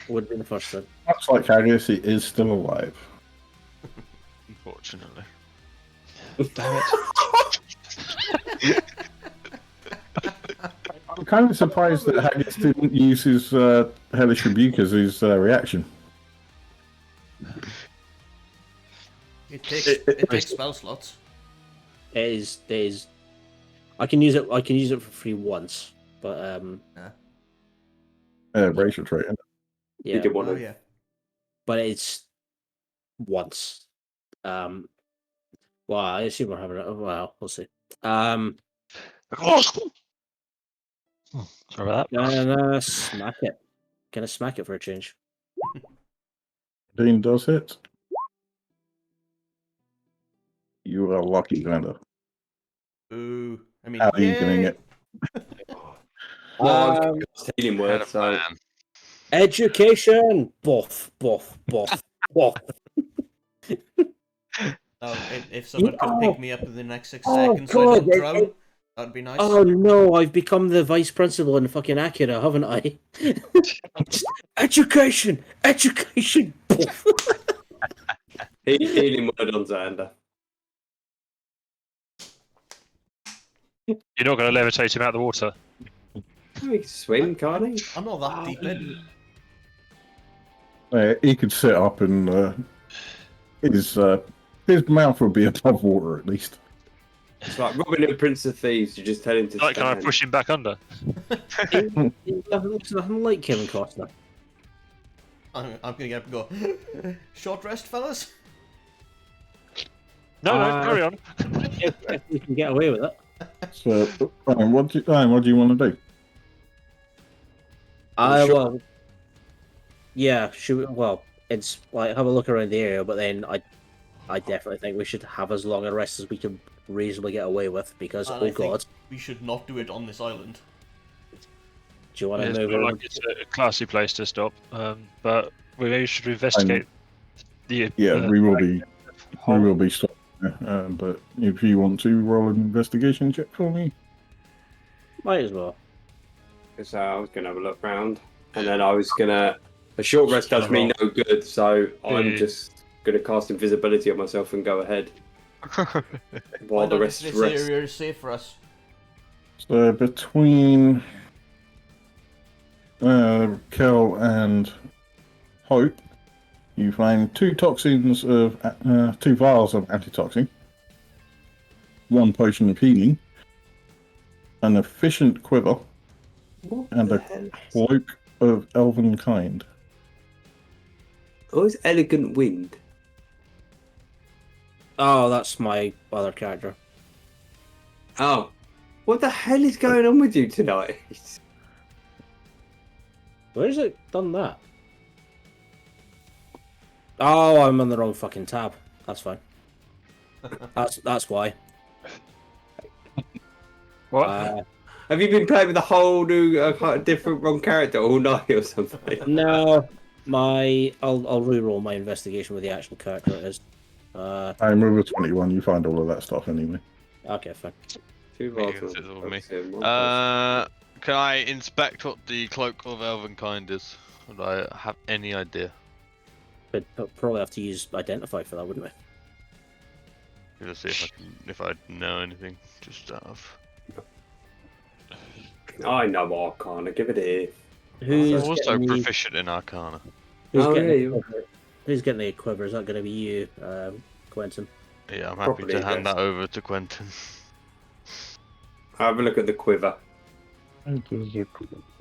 would be the first one. Much like Haggis, it is still alive. Unfortunately. Damn it. I'm kind of surprised that Haggis didn't use his Hellish Rebuke as his reaction. It takes spell slots. It is. I can use it for free once, but Racial trait. yeah. You did one Oh of yeah. But it's once. Well, I assume we're having it. Well, we'll see. Sorry about that. Gonna smack it. Gonna smack it for a change. Dean does hit. You are lucky, Xander. Ooh. I mean, How are you getting yay! it? Well, Um, healing Had word, a so plan. Education. Boff, boff, boff, boff. Oh, if someone could Oh. pick me up in the next 6 Oh, seconds so I God, didn't drown, that'd be nice. Oh no, I've become the vice principal in fucking Akira, haven't I? Education! Education! Boff. healing word on Xander. You're not going to levitate him out of the water. He can swim, can't he? I'm not that deep in. He could sit up and his mouth would be above water at least. It's like Robin Hood, Prince of Thieves. You just tell him to Like, can I stand. push him back under? He looks nothing like Kevin Costner. I'm gonna get up and go. Short rest, fellas. No, carry on. If we can get away with it. So, Ryan, what do you want to do? Well, yeah, well, it's like have a look around the area, but then I definitely think we should have as long a rest as we can reasonably get away with because And oh I think god, we should not do it on this island. do you want to It's move not over? like it's a classy place to stop, but we maybe should investigate the. Yeah, we will be. We whole- will be stopping there. But if you want to roll an investigation check for me, Might as well. So I was gonna have a look round, and then I was gonna. A short rest does me no good, so I'm just gonna cast invisibility on myself and go ahead while Find the out rest if this rest. area is safe for us. so between Kel and Hope, you find two vials of antitoxin, one potion of healing, an efficient quiver, and a cloak of elven kind. Oh, it's elegant wind. Oh, that's my other character. Oh, what the hell is going on with you tonight? Where's it done that? Oh, I'm on the wrong fucking tab. That's fine. That's why. What? Have you been playing with a whole new, different wrong character all night or something? No, I'll re-roll my investigation with the actual character it is. I'm over 21. You find all of that stuff anyway. Okay, fine. Two Yeah, vials this is all of me. toxin, one potion. Can I inspect what the cloak of Elvenkind is? Would I have any idea? But probably have to use identify for that, wouldn't we? Let's see if I know anything. Just out of. I know Arcana, give it here. Who's I'm also getting the- proficient in Arcana. Who's Oh, getting yeah, the you- quiver? Who's getting the quiver? Is that going to be you, Quentin? Yeah, I'm happy Probably to hand best. that over to Quentin. Have a look at the quiver.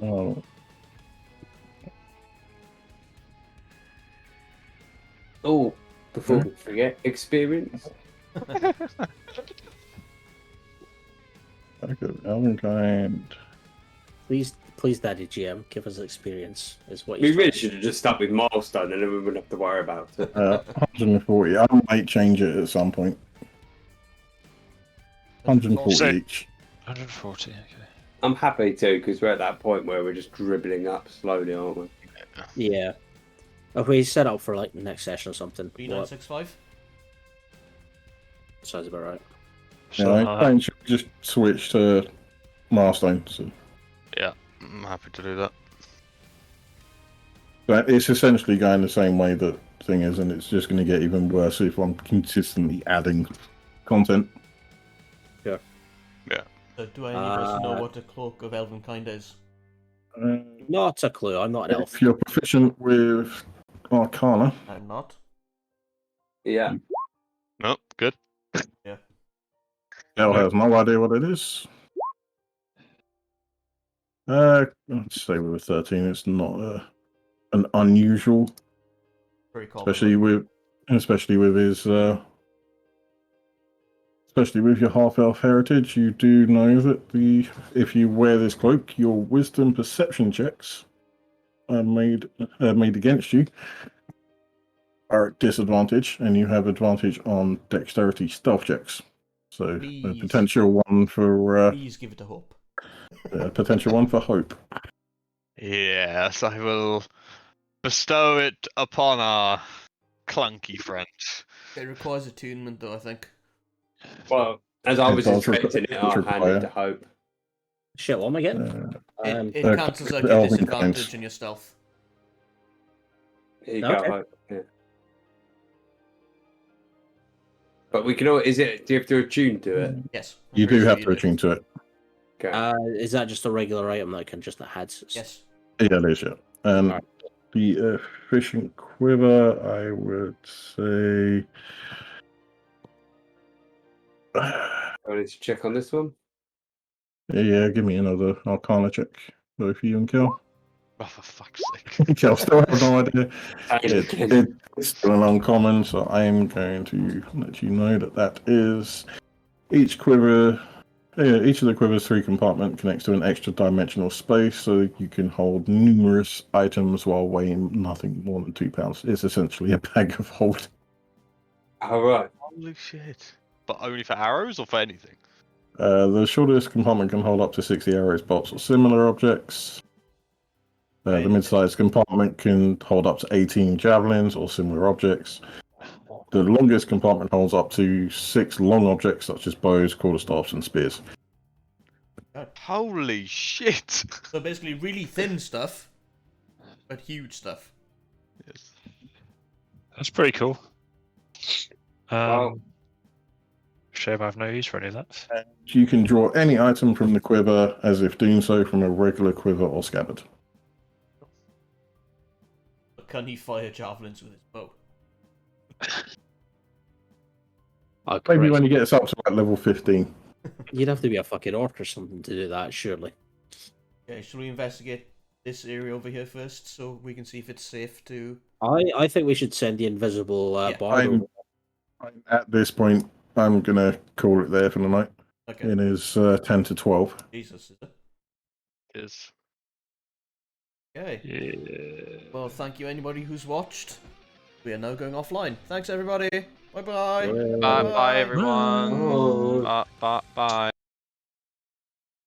Oh, Oh, before we forget, experience. elven kind. Please, Daddy GM, give us experience. Is what We you really should have just stuck with milestone, and then we wouldn't have to worry about it. 140. I might change it at some point. 140 So- each. 140. Okay. I'm happy too, because we're at that point where we're just dribbling up slowly, aren't we? Yeah. If we set up for like the next session or something, what, B965? sounds about right. So, I think should just switch to milestone. So I'm happy to do that. but it's essentially going the same way that thing is, and it's just going to get even worse if I'm consistently adding content. So do any of us know what the cloak of Elvenkind is? Not a clue. I'm not an elf. If you're proficient with Arcana, I'm not. Yeah. Nope, good. Kel has no idea what it is. Let's say with 13, it's not an unusual, Very common. especially with his especially with your half-elf heritage. You do know that if you wear this cloak, your wisdom perception checks are made against you are at disadvantage, and you have advantage on dexterity stealth checks. So a Please. potential one for Please give it a hope. hope. Yes, I will bestow it upon our clunky friend. It requires attunement, though, I think. Well, as I It was does expecting it, I require- handed to Hope. Shit, what am I getting? It Uh, cancels out the your Elven disadvantage kinds. and your stealth. Here you Okay. go, Hope. Yeah. But we can all. Do you have to attune to it? Yes. I'm You pretty do sure have to attune to it. Okay. Is that just a regular item that can just add? Yes. Yeah, it is, yeah. And Alright. the efficient quiver, I would say. I need to check on this one. Yeah, give me another Arcana check. Both you and Kel. Oh, for fuck's sake. Kel still have no idea. Again. It's still an uncommon, so I am going to let you know that is each quiver Yeah, each of the quiver's 3 compartment connects to an extra dimensional space, so you can hold numerous items while weighing nothing more than 2 pounds. It's essentially a bag of holding. All right. Holy shit! But only for arrows or for anything? The shortest compartment can hold up to 60 arrows, bolts, or similar objects. The mid-sized compartment can hold up to 18 javelins or similar objects. The longest compartment holds up to 6 long objects such as bows, quarterstaffs, and spears. Holy shit! So basically, really thin stuff, but huge stuff. Yes. That's pretty cool. Wow. Shame I have no use for any of that. You can draw any item from the quiver as if doing so from a regular quiver or scabbard. But can he fire javelins with his bow? Oh, Maybe Christ. when he gets up to like level 15. You'd have to be a fucking orc or something to do that, surely. Okay, shall we investigate this area over here first, so we can see if it's safe to... I think we should send the invisible Yeah, bard over. At this point, I'm going to call it there for the night. Okay. It is 10 to 12. Jesus, is it? Yes. Okay. Yeah. Well, thank you anybody who's watched. We are now going offline. Thanks everybody. Bye-bye. Bye, bye everyone. Bye. Bye.